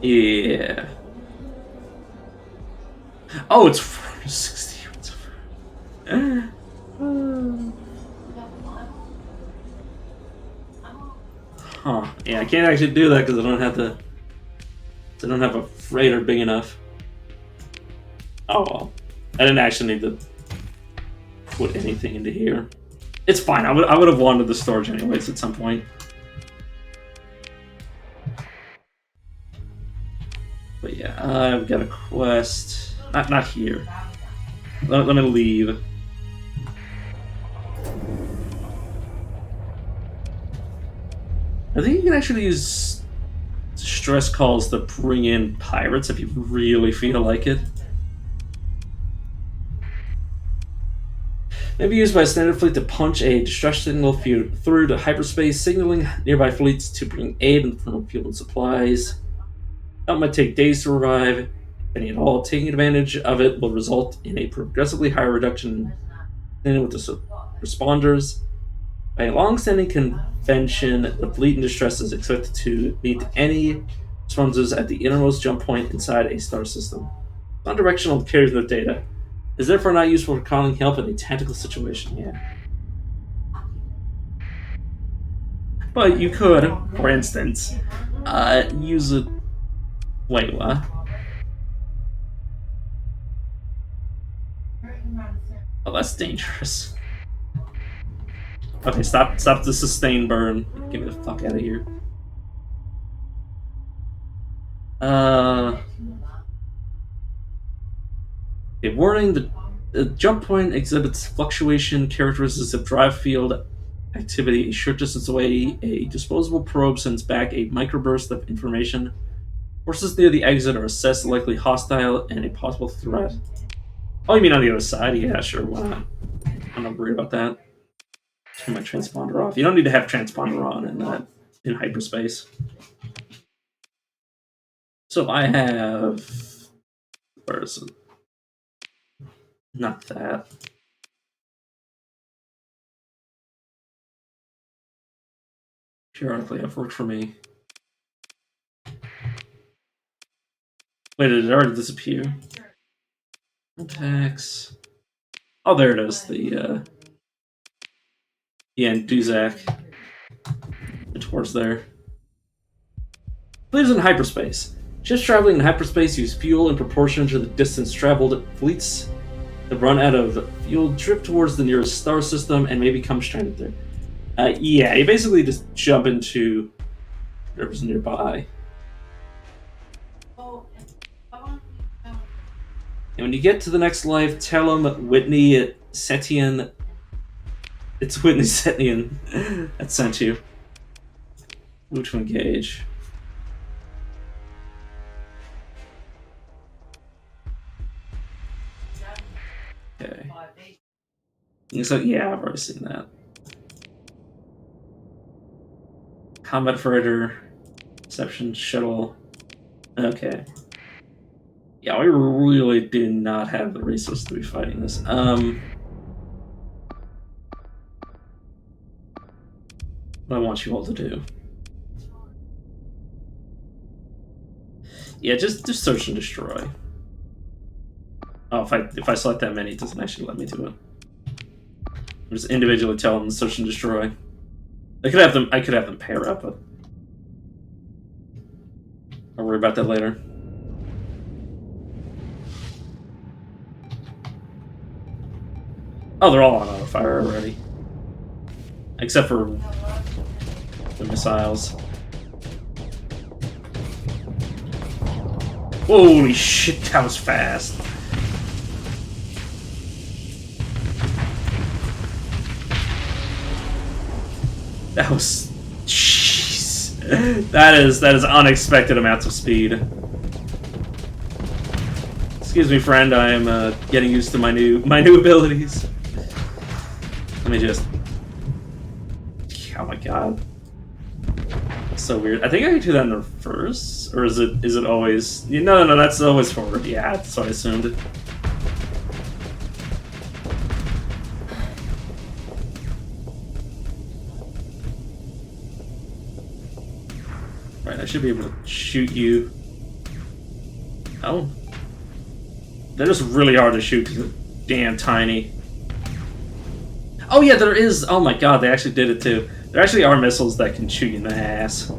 Yeah. Oh, it's 460. Huh. Yeah, I can't actually do that because I don't have a freighter big enough. Oh well. I didn't actually need to put anything into here. It's fine. I would have wanted the storage anyways at some point. But yeah, I've got a quest. Not here. Let me leave. I think you can actually use stress calls to bring in pirates if you really feel like it. Maybe used by a standard fleet to punch a distress signal through to hyperspace, signaling nearby fleets to bring aid in the form of fuel and supplies. That might take days to arrive, if any at all. Taking advantage of it will result in a progressively higher reduction in with the responders. By a long-standing convention, the fleet in distress is expected to meet any responders at the innermost jump point inside a star system. Non-directional carries no data. Is therefore not useful for calling help in a tactical situation. Yeah. But you could, for instance, use a... Wait, what? Oh, that's dangerous. Okay, stop the sustain burn. Get me the fuck out of here. Okay, warning, the jump point exhibits fluctuation characteristics of drive field activity. A short distance away, a disposable probe sends back a microburst of information. Forces near the exit are assessed likely hostile and a possible threat. Oh, you mean on the other side? Yeah, sure, why not? I'm not worried about that. Turn my transponder off. You don't need to have transponder on in hyperspace. So I have... Where is it? Not that. Periodically have worked for me. Wait, did it already disappear? Contacts. Oh, there it is. The Duzak. The towards there. Fleets in hyperspace. Ships traveling in hyperspace use fuel in proportion to the distance traveled. Fleets that run out of fuel drift towards the nearest star system and may become stranded there. Yeah, you basically just jump into whatever's nearby. And when you get to the next life, tell him Whitney Setian. It's Whitney Setian that sent you. Move to engage. Okay. So yeah, I've already seen that. Combat freighter, reception shuttle. Okay. Yeah, we really do not have the resources to be fighting this. What I want you all to do. Yeah, just search and destroy. Oh, if I select that many, it doesn't actually let me do it. Just individually tell them to search and destroy. I could have them pair up, but I'll worry about that later. Oh, they're all on auto fire already. Except for the missiles. Holy shit, that was fast. That was... Jeez. That is unexpected amounts of speed. Excuse me, friend, I am getting used to my new abilities. Let me just... Oh my god. So weird. I think I can do that in reverse? Or is it always... No, that's always forward. Yeah, that's what I assumed. Right, I should be able to shoot you. Oh. They're just really hard to shoot because they're damn tiny. Oh yeah, there is... Oh my god, they actually did it too. There actually are missiles that can shoot you in the ass.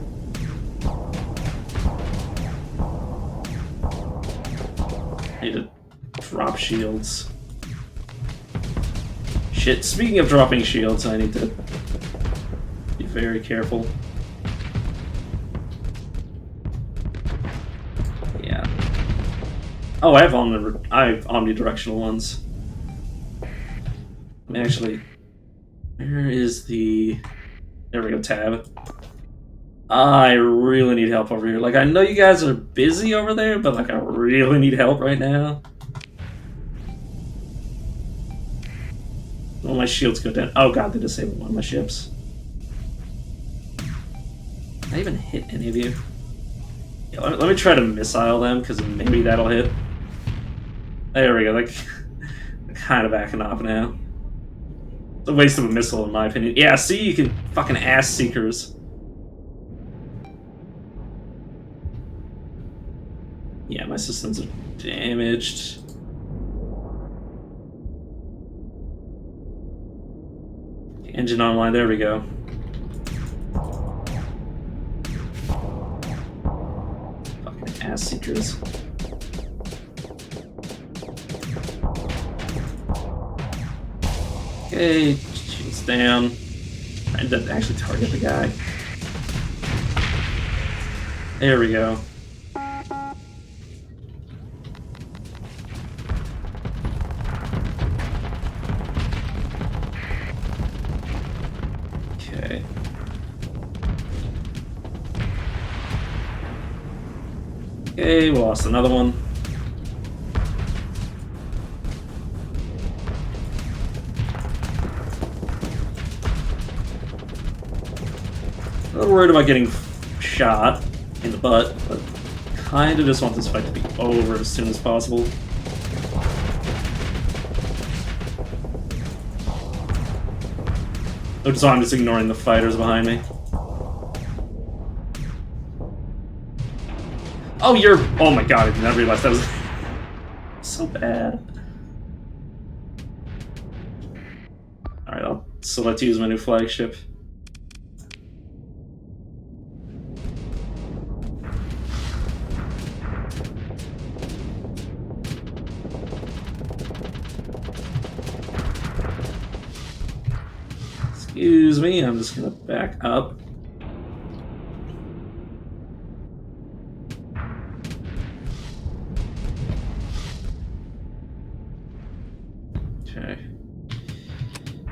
I need to drop shields. Shit, speaking of dropping shields, I need to be very careful. Yeah. Oh, I have omnidirectional ones. I mean, actually, where is the... There we go, tab. I really need help over here. Like, I know you guys are busy over there, but, like, I really need help right now. All my shields go down. Oh god, they disabled one of my ships. Did I even hit any of you? Yeah, let me try to missile them, because maybe that'll hit. There we go, like, they're kind of backing off now. It's a waste of a missile, in my opinion. Yeah, see, you can fucking ass seekers. Yeah, my systems are damaged. Engine online, there we go. Fucking ass seekers. Okay, shoots down. I didn't actually target the guy. There we go. Okay. Okay, we lost another one. A little worried about getting shot in the butt, but kind of just want this fight to be over as soon as possible. So I'm just ignoring the fighters behind me. Oh, you're... Oh my god, I did not realize that was... so bad. Alright, so let's use my new flagship. Excuse me, I'm just gonna back up. Okay.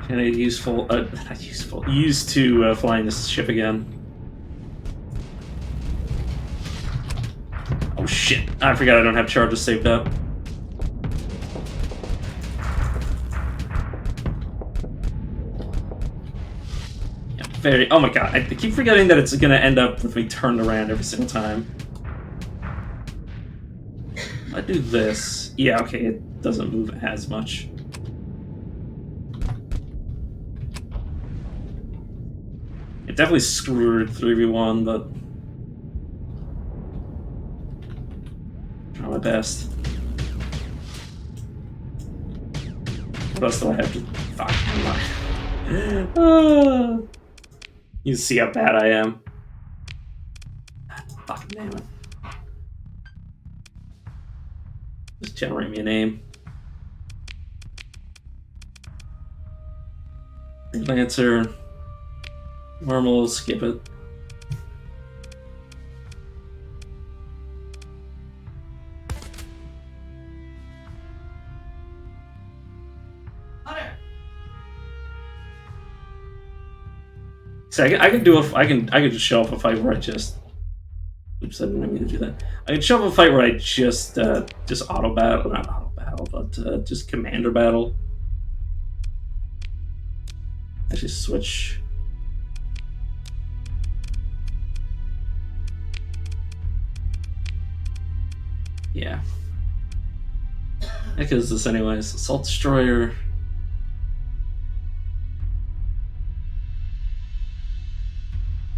Can I useful, not useful, used to flying this ship again. Oh shit, I forgot I don't have charges saved up. Very... Oh my god, I keep forgetting that it's gonna end up with me turned around every single time. I do this. Yeah, okay, it doesn't move as much. It definitely screwed 3v1, but... try my best. What else do I have to... Fuck, never mind. You see how bad I am. Fucking damn it. Just generate me a name. Lancer. Normal, skip it. So I can do I can just show up a fight where I just. Oops, I didn't mean to do that. I can show up a fight where I just auto battle, not auto battle, but just commander battle. Actually, switch. Yeah. Heck is this anyways? Assault Destroyer.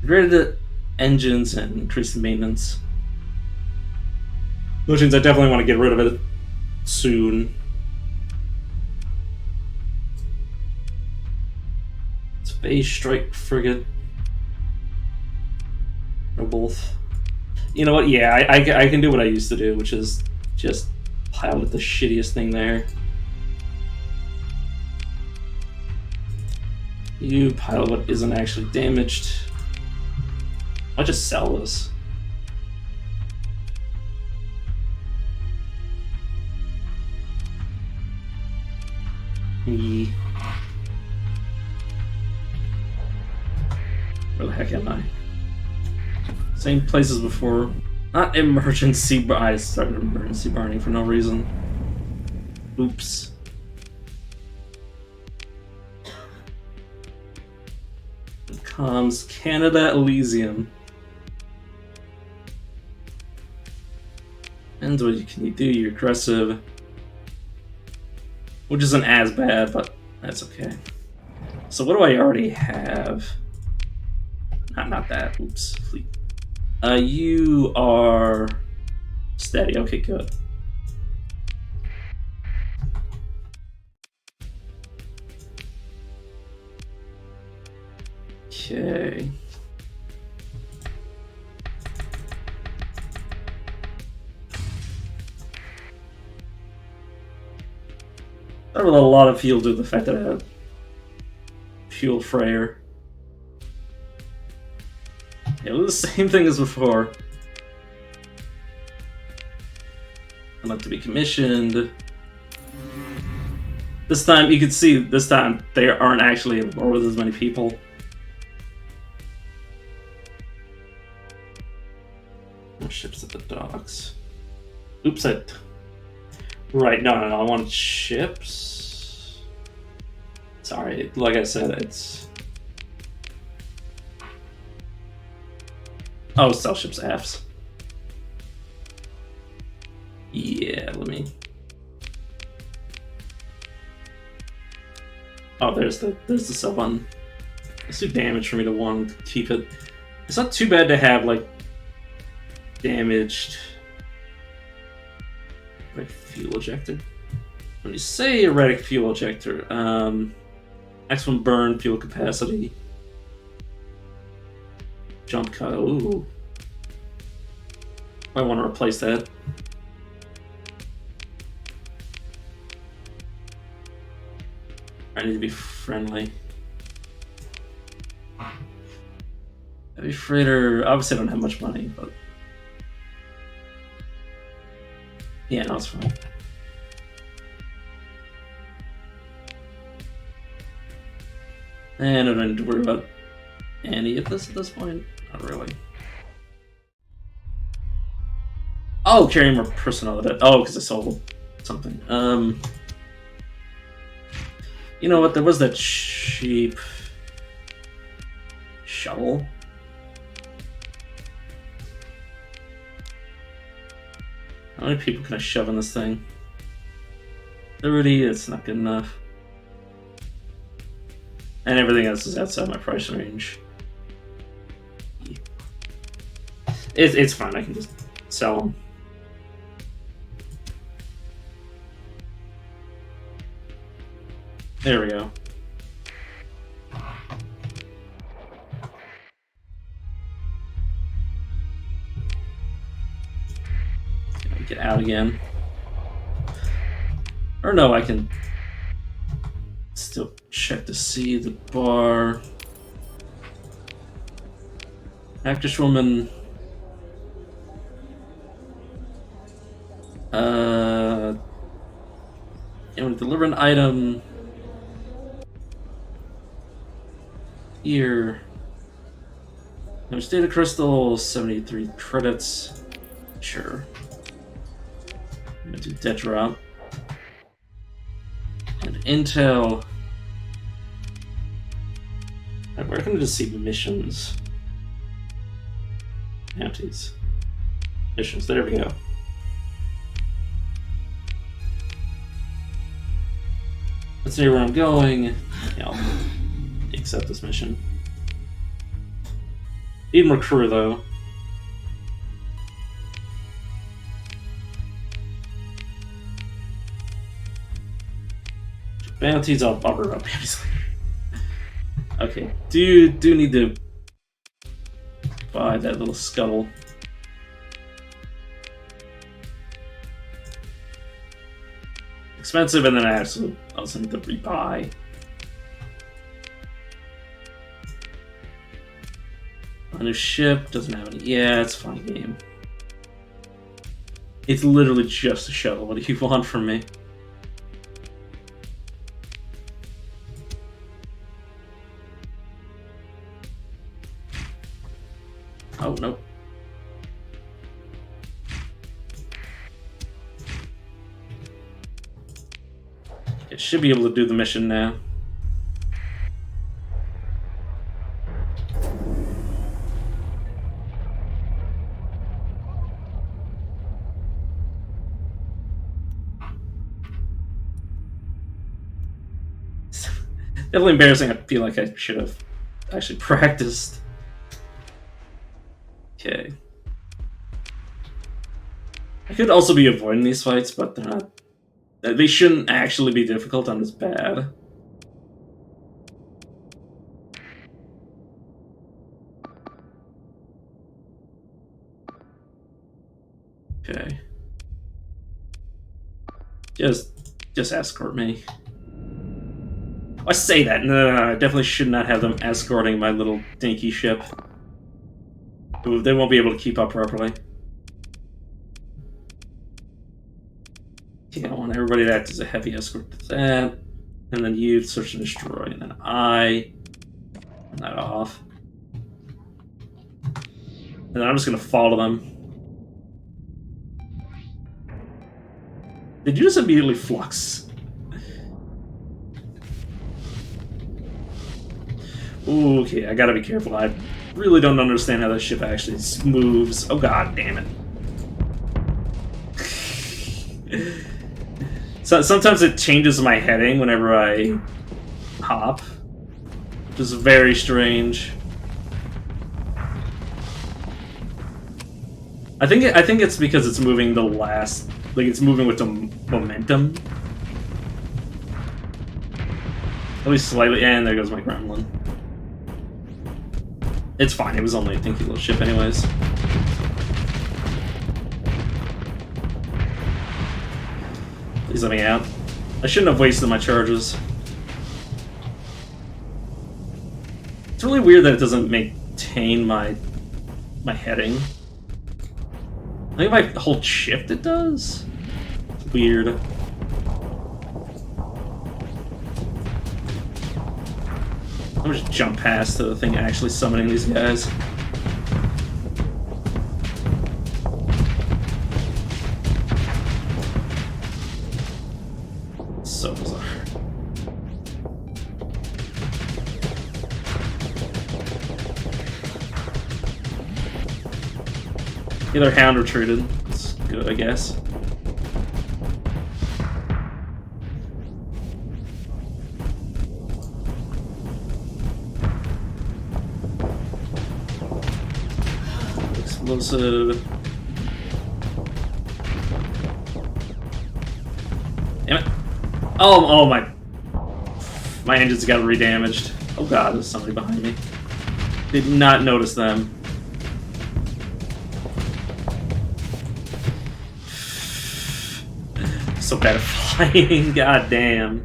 Upgraded engines and increased the maintenance. Which means I definitely want to get rid of it soon. Space Strike Frigate. Or both. You know what? Yeah, I can do what I used to do, which is just pilot the shittiest thing there. You pilot what isn't actually damaged. I'll just sell this. Where the heck am I? Same place as before. Not emergency, but I started emergency burning for no reason. Oops. Comes Canada Elysium. And what can you do? You're aggressive. Which isn't as bad, but that's okay. So what do I already have? Not that. Oops. Fleet. You are steady. Okay, good. Okay. I have a lot of fuel due to the fact that I have fuel frayer. It was the same thing as before. I'd like to be commissioned. This time, you can see, this time, they aren't actually at war with as many people. More ships at the docks. Oops, Right, no, I wanted ships. Sorry, like I said, it's... Oh, sell ships Fs. Yeah, let me... Oh, there's the sub one. It's too damage for me to want to keep it. It's not too bad to have, like, damaged... Like, fuel ejector. When you say erratic fuel ejector, X1 burn, fuel capacity. Jump cut, ooh. I want to replace that. I need to be friendly. Heavy freighter, obviously I don't have much money, but... Yeah, no, it's fine. And I don't need to worry about any of this at this point. Not really. Oh, carrying more personnel with it. Oh, because I sold something. You know what? There was that cheap shovel. How many people can I shove in this thing? 30, it's not good enough. And everything else is outside my price range. It's fine, I can just sell them. There we go. Get out again. Or no, I can... Still check to see the bar. Actress woman. And deliver an item here. There's data crystal, 73 credits. Sure. I'm gonna do debt drop. And intel. Right, where can I just see missions? Bounties. Missions, there we go. Let's see where I'm going. Yeah, I'll accept this mission. Need more crew though. Bounties, I'll bumper up bounties later. Okay, do need to buy that little scuttle. Expensive, and then I also need to rebuy. A new ship doesn't have any. Yeah, it's a fun game. It's literally just a shuttle. What do you want from me? Oh, no. It should be able to do the mission now. Definitely embarrassing. I feel like I should have actually practiced. Okay. I could also be avoiding these fights, but they're not. They shouldn't actually be difficult on this bad. Okay. Just escort me. I say that. No, I definitely should not have them escorting my little dinky ship. They won't be able to keep up properly. Okay, I want everybody to act as a heavy escort to that. And then you search and destroy. And then I turn that off. And then I'm just going to follow them. Did you just immediately flux? Ooh, okay, I gotta be careful. I really don't understand how this ship actually moves. Oh god damn it. So sometimes it changes my heading whenever I hop, which is very strange. I think it's because it's moving the last, like it's moving with the momentum. At least slightly, and there goes my gremlin. It's fine, it was only a dinky little ship anyways. Please let me out. I shouldn't have wasted my charges. It's really weird that it doesn't maintain my heading. I think if I hold shift it does? It's weird. I'm just jump past the thing actually summoning these guys. So bizarre. Either hound retreated. It's good, I guess. Explosive. Damn it. Oh my engines got redamaged. Oh god, there's somebody behind me. Did not notice them. So bad at flying, god damn.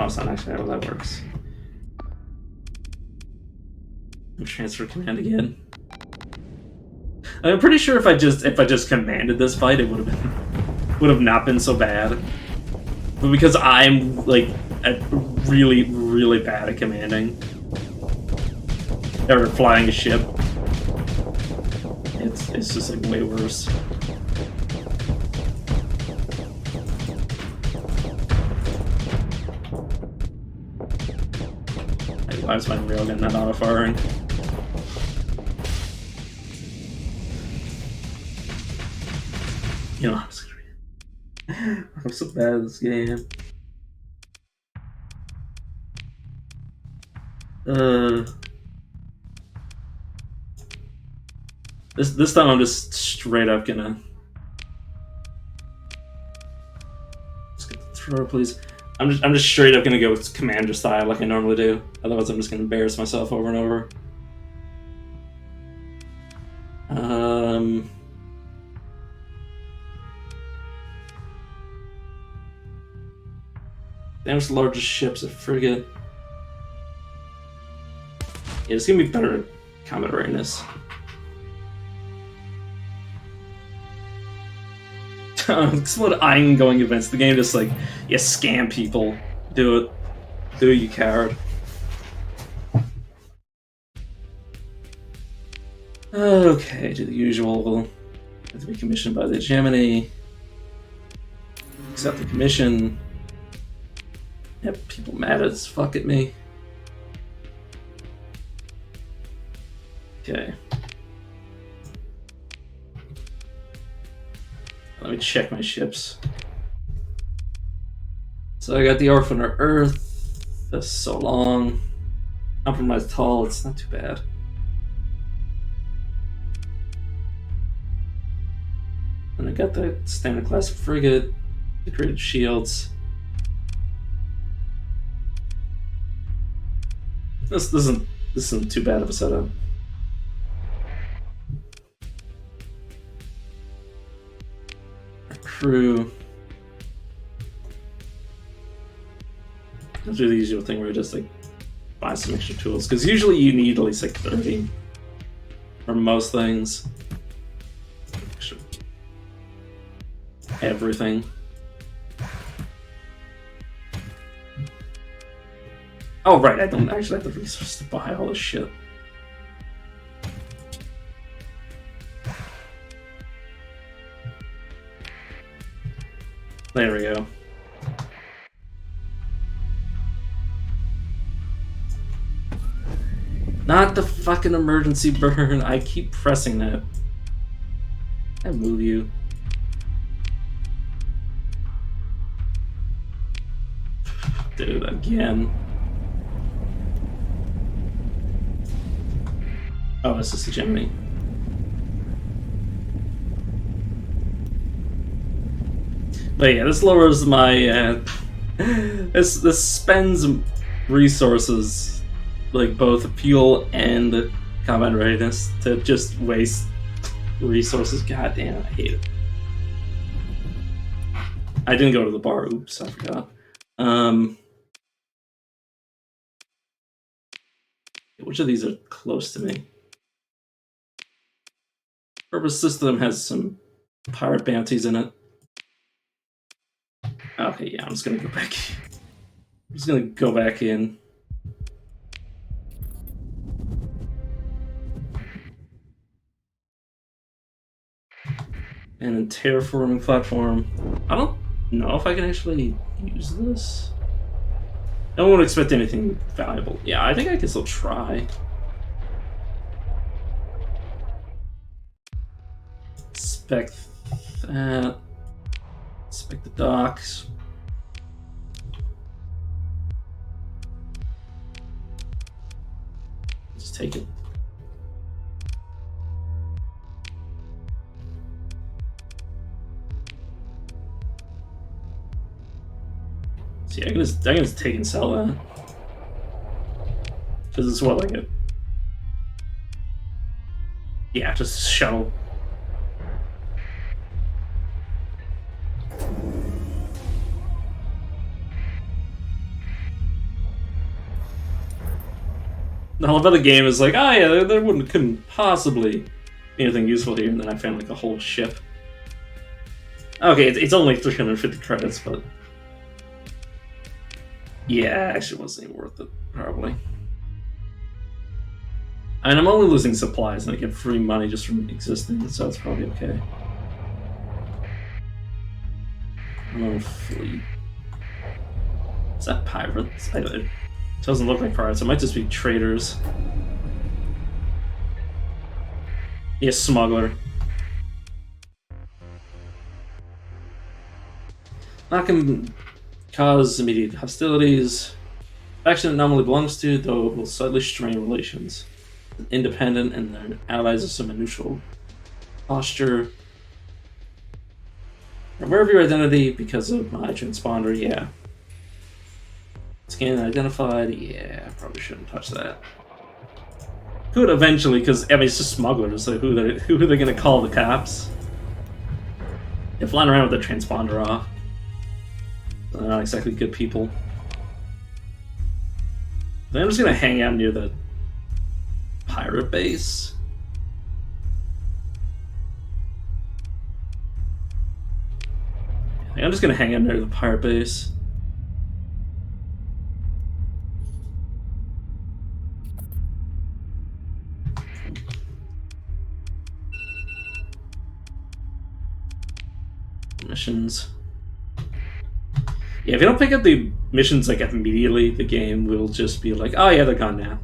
it's not actually how that works. Transfer command again. I'm pretty sure if I just commanded this fight, it would have not been so bad. But because I'm like really, really bad at commanding or flying a ship, it's just like way worse. Why is my railgun not auto-firing? You know, I'm so bad at this game. This time I'm just straight up gonna just get the thrower, please. I'm just straight up gonna go with commander style like I normally do. Otherwise, I'm just gonna embarrass myself over and over. Damage the largest ships, a frigate. Yeah, it's gonna be better at combat readiness. Explode I'm going events. The game just like, you scam people. Do it. Do it, you coward. Okay, do the usual. Have to be commissioned by the hegemony. Accept the commission. Have people mad as fuck at me. Okay. Let me check my ships. So I got the Orphan of Earth. That's so long. Compromised Hull, it's not too bad. And I got the standard class frigate, the created shields. This isn't too bad of a setup. Crew. I'll do the usual thing where I just like buy some extra tools, because usually you need at least like 30 for most things. Everything. Oh right, I don't actually have the resources to buy all this shit. There we go. Not the fucking emergency burn. I keep pressing that. I move you. Dude, again. Oh, this is the Gemini. But yeah, this lowers my this spends resources, like both fuel and combat readiness, to just waste resources. God damn, I hate it. I didn't go to the bar. Oops, I forgot. Which of these are close to me? Purpose system has some pirate bounties in it. Okay, yeah, I'm just gonna go back. I'm just gonna go back in. And then terraforming platform. I don't know if I can actually use this. I won't expect anything valuable. Yeah, I think I can still try. Spec that. Spec the docks. Just take it. See, I can just take and sell that. Because it's what, like a... Yeah, just shuttle. The whole other game is like, oh yeah, there couldn't possibly be anything useful here, and then I found like a whole ship. Okay, it's only 350 credits, but yeah, actually wasn't even worth it, probably. I mean, I'm only losing supplies, and I get free money just from existing, so that's probably okay. Oh, fleet. Is that pirates? It doesn't look like pirates. It might just be traders. Yeah, smuggler. Not can cause immediate hostilities. Faction it normally belongs to, though it will slightly strain relations. Independent, and their allies assume a neutral posture. Aware of your identity because of my transponder, yeah. Scan identified, yeah, probably shouldn't touch that. Could eventually, because I mean it's just smugglers, so who are they gonna call the cops? They're flying around with the transponder off. They're not exactly good people. Then I'm just gonna hang out near the pirate base. I'm just gonna hang out near the pirate base. Missions. Yeah, if you don't pick up the missions like immediately, the game will just be like, oh yeah, they're gone now.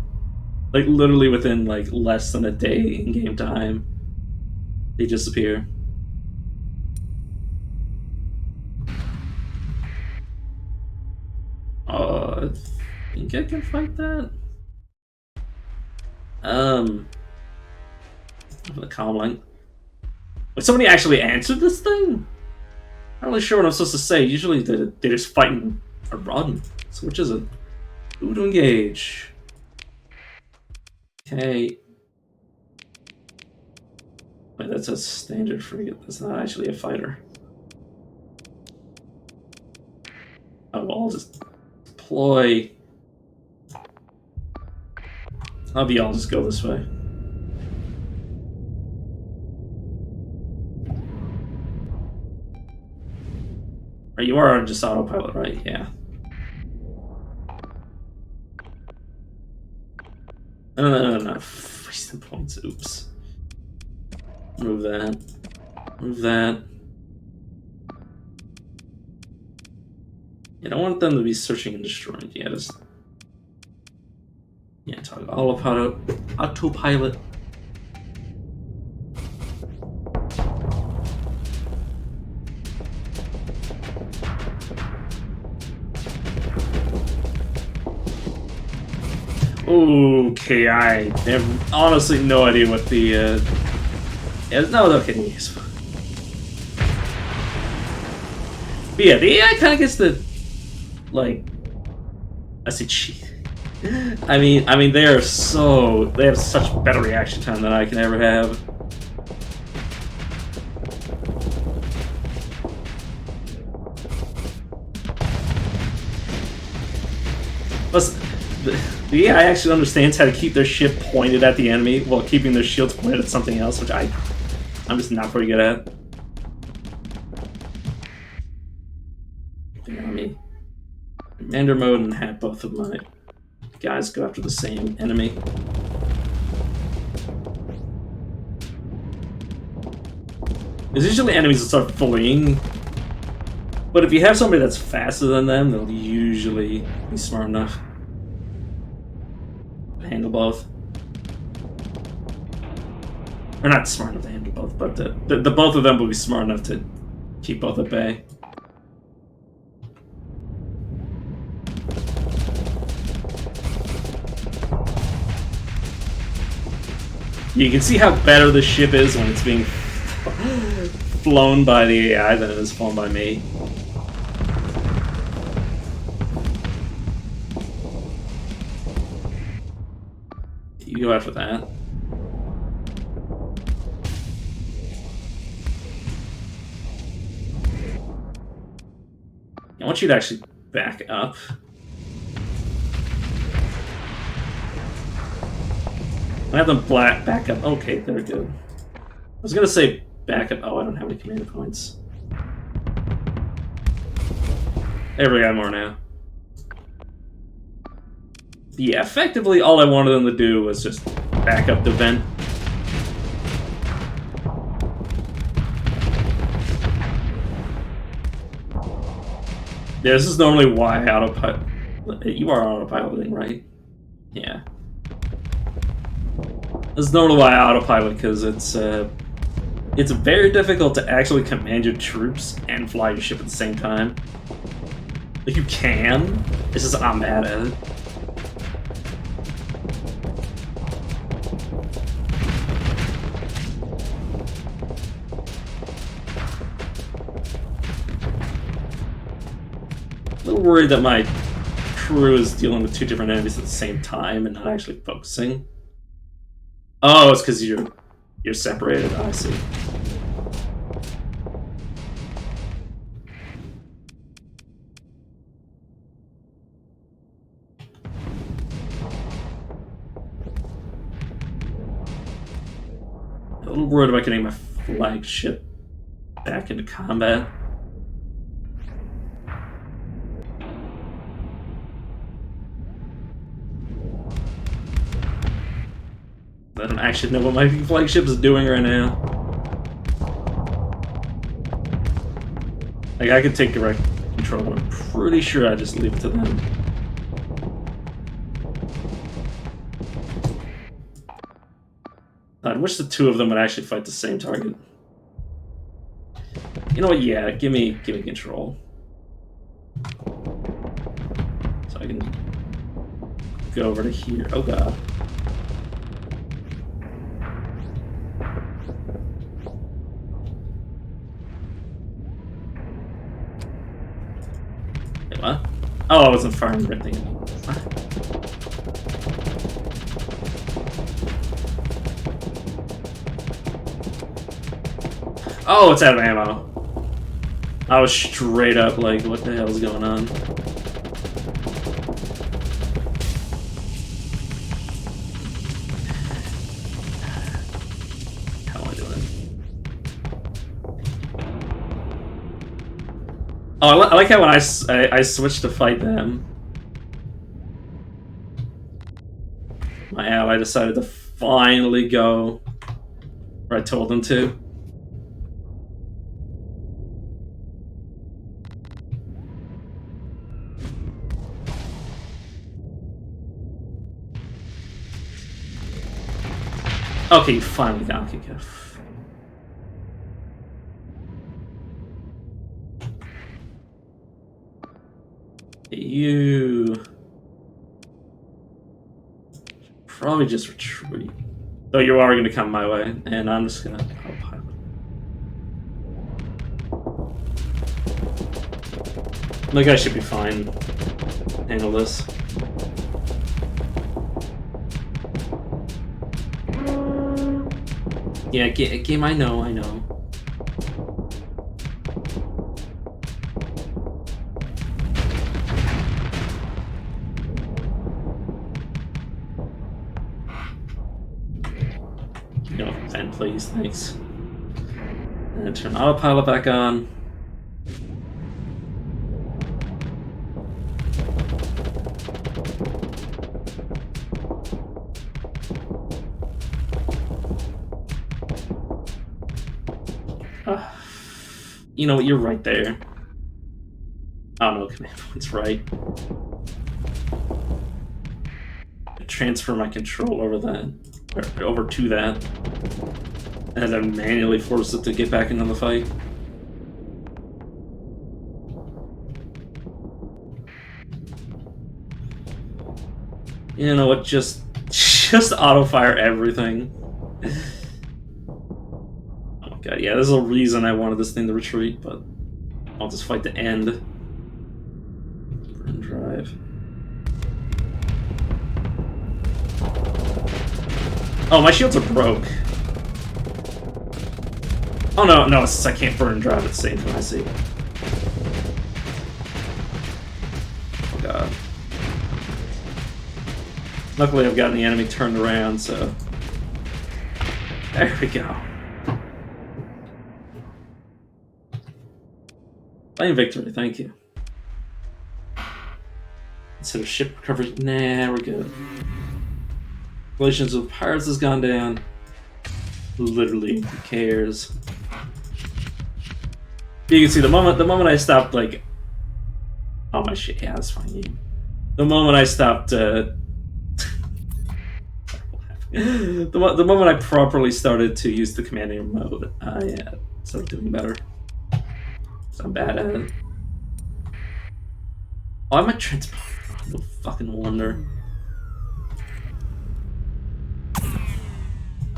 Like literally within like less than a day in game time, they disappear. I think I can fight that. The comlink. Wait, somebody actually answered this thing? I'm not really sure what I'm supposed to say. Usually they just fight and run. So which is it? Who to engage? Okay. Wait, that's a standard frigate. That's not actually a fighter. Oh, well, I'll just deploy. I'll just go this way. Right, you are just autopilot, right? Yeah. No. Wasting points. Oops. Move that. Move that. You don't want them to be searching and destroying. Yeah, just. Yeah, talk autopilot. Okay, I have honestly no idea what the yeah, no, okay, yes. But yeah, the AI kind of gets the like I say cheat. I mean they have such better reaction time than I can ever have. Plus, the AI actually understands how to keep their ship pointed at the enemy while keeping their shields pointed at something else, which I'm just not very good at. Enemy. Commander mode and have both of my guys go after the same enemy. There's usually enemies that start fleeing, but if you have somebody that's faster than them, they'll usually be smart enough to handle both. Or not smart enough to handle both, but the both of them will be smart enough to keep both at bay. You can see how better the ship is when it's being flown by the AI than it is flown by me. You go after that. I want you to actually back up. I have them back up. Okay, they're good. I was gonna say back up. Oh, I don't have any command points. There we got more now. Yeah, effectively all I wanted them to do was just back up the vent. Yeah, this is normally why autopilot. You are autopiloting, right? Yeah. This is normally why I autopilot, because it's very difficult to actually command your troops and fly your ship at the same time. Like, you can, it's just I'm bad at it. A little worried that my crew is dealing with two different enemies at the same time and not actually focusing. Oh, it's because you're separated. Oh, I see. A little worried about getting my flagship back into combat. I don't actually know what my flagship is doing right now. Like, I could take direct control, but I'm pretty sure I just leave it to them. I wish the two of them would actually fight the same target. You know what? Yeah, give me control, so I can go over to here. Oh god. Wait, what? Oh, I wasn't firing the right thing. What? Oh, it's out of ammo. I was straight up like, what the hell is going on? How am I doing? Oh, I like how when I switched to fight them, my ally decided to finally go where I told him to. Okay, you finally got okay, good. You probably just retreat. Though you are going to come my way, and I'm just going to autopilot. Like, I should be fine. Handle this. Yeah, game, I know. No, fan, please, thanks. And turn autopilot back on. You know what, you're right there. Oh no, command point's right. I transfer my control over that, or over to that, and then manually force it to get back into the fight. You know what, just auto-fire everything. God, yeah, there's a reason I wanted this thing to retreat, but I'll just fight the end. Burn drive. Oh, my shields are broke. Oh no, I can't burn and drive at the same time, I see. Oh god. Luckily I've gotten the enemy turned around, so There we go. Playing victory, thank you. Instead of ship recovery, nah, we're good. Relations with pirates has gone down. Literally, who cares? You can see the moment I stopped, like, oh my shit, yeah, that's fine. The moment I stopped, the moment I properly started to use the commanding mode, I started doing better. So I'm bad at it. Oh, I'm a transponder. No fucking wonder.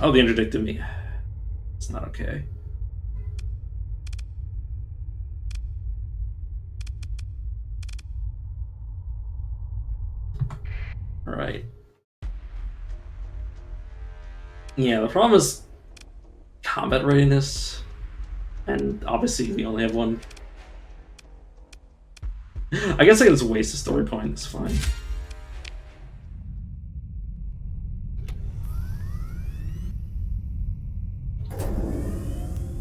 Oh, they interdicted me. It's not okay. Alright. Yeah, the problem is combat readiness. And obviously we only have one. I guess I can just waste a story point, it's fine.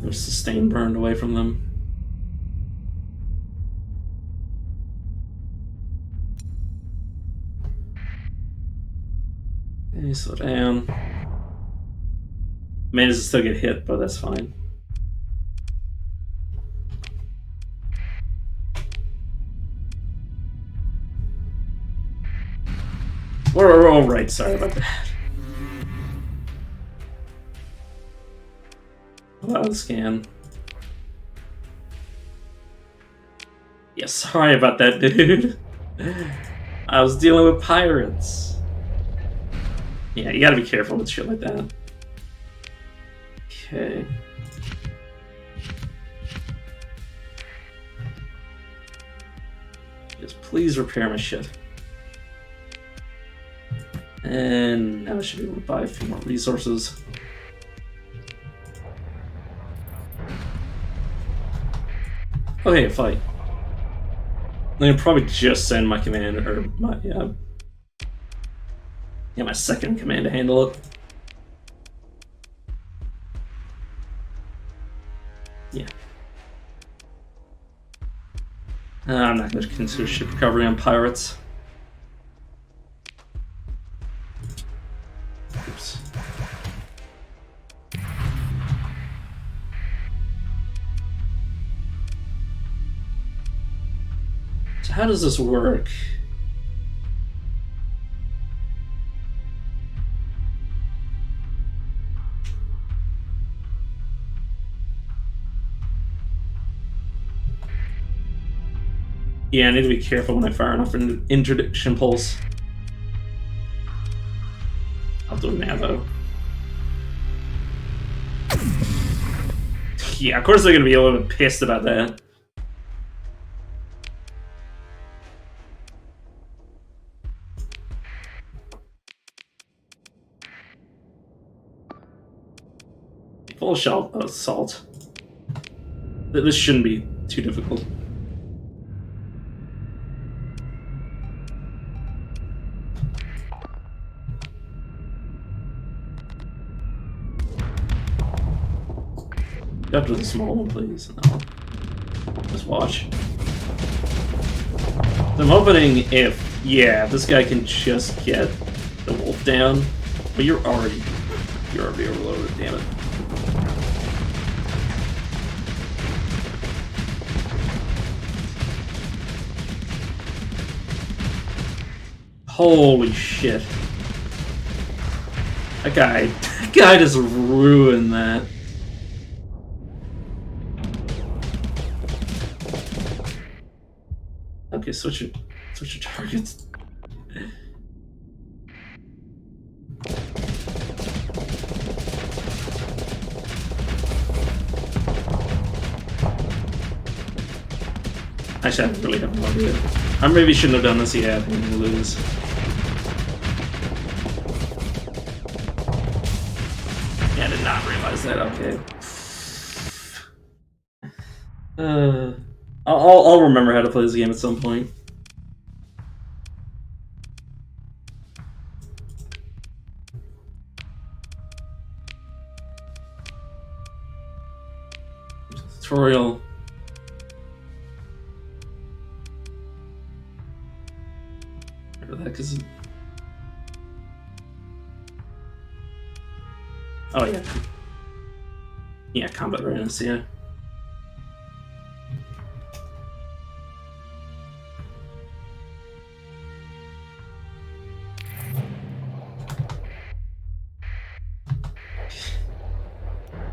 There's sustain burned away from them. Okay, slow down. Managed to still get hit, but that's fine. We're all right, sorry about that. Allow the scan. Yeah, sorry about that, dude. I was dealing with pirates. Yeah, you gotta be careful with shit like that. Okay. Just please repair my shit. And now I should be able to buy a few more resources. Okay, fight. I can probably just send my command, or my, my second command to handle it. Yeah. I'm not going to consider ship recovery on pirates. Oops. So how does this work? Yeah, I need to be careful when I fire off an interdiction pulse. I'll do it now, though. Yeah, of course they're gonna be a little bit pissed about that. Full shell assault. This shouldn't be too difficult. Up to the small one, please. No. Just watch. I'm hoping if this guy can just get the wolf down, but you're already overloaded. Damn it! Holy shit! That guy just ruined that. Okay, switch your targets. Actually, I really have no idea. I maybe shouldn't have done this yet. I'm gonna lose. Yeah, I did not realize that. Okay. I'll remember how to play this game at some point. Tutorial. Remember that because. Oh yeah. Yeah, combat readiness, yeah.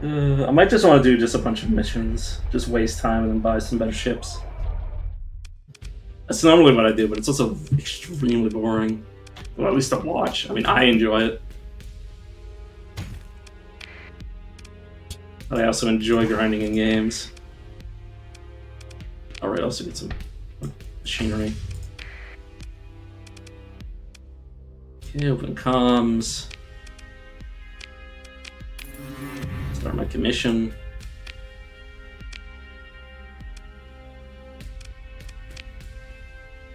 I might just want to do just a bunch of missions. Just waste time and then buy some better ships. That's normally what I do, but it's also extremely boring. Well, at least to watch. I mean, I enjoy it. But I also enjoy grinding in games. Alright, also get some machinery. Okay, open comms. Start my commission.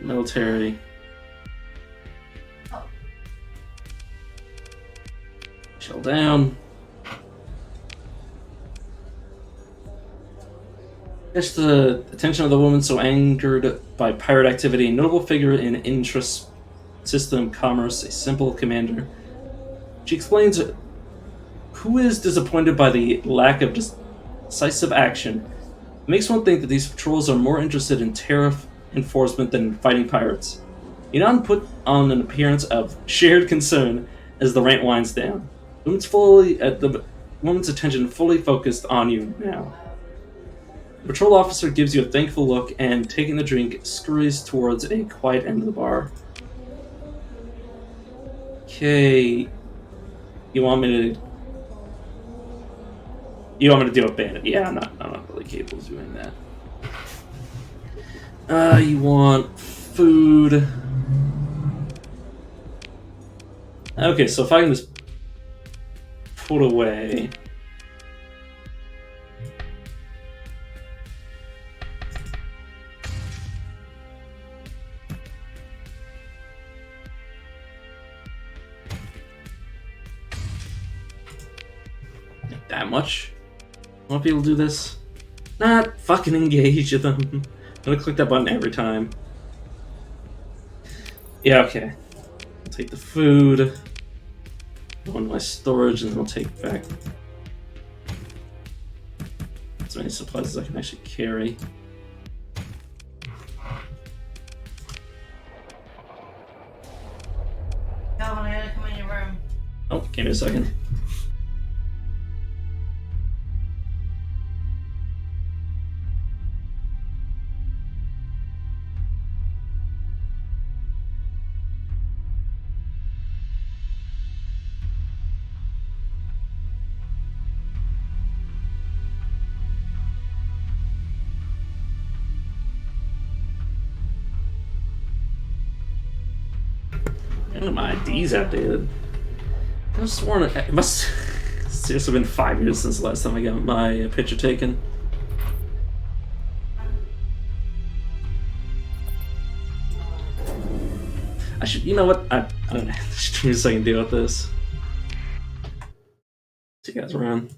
Military. Shell down. Catch the attention of the woman so angered by pirate activity. Notable figure in intra-system commerce, a simple commander. She explains who is disappointed by the lack of decisive action. It makes one think that these patrols are more interested in tariff enforcement than fighting pirates. Yunan put on an appearance of shared concern as the rant winds down. The woman's attention fully focused on you now. The patrol officer gives you a thankful look and, taking the drink, scurries towards a quiet end of the bar. Okay. You want me to do a bandit? Yeah, I'm not really capable of doing that. You want food. Okay, so if I can just put away. Not that much. I want people to do this. Not fucking engage them. I'm gonna click that button every time. Yeah, okay. I'll take the food. Go into my storage and then I'll take back as many supplies as I can actually carry. Calvin, I gotta come in your room. Oh, give me a second. My ID's outdated. I was sworn it must seriously been 5 years since the last time I got my picture taken. I should, you know what? I don't know. I should see if I can deal with this. See you guys around.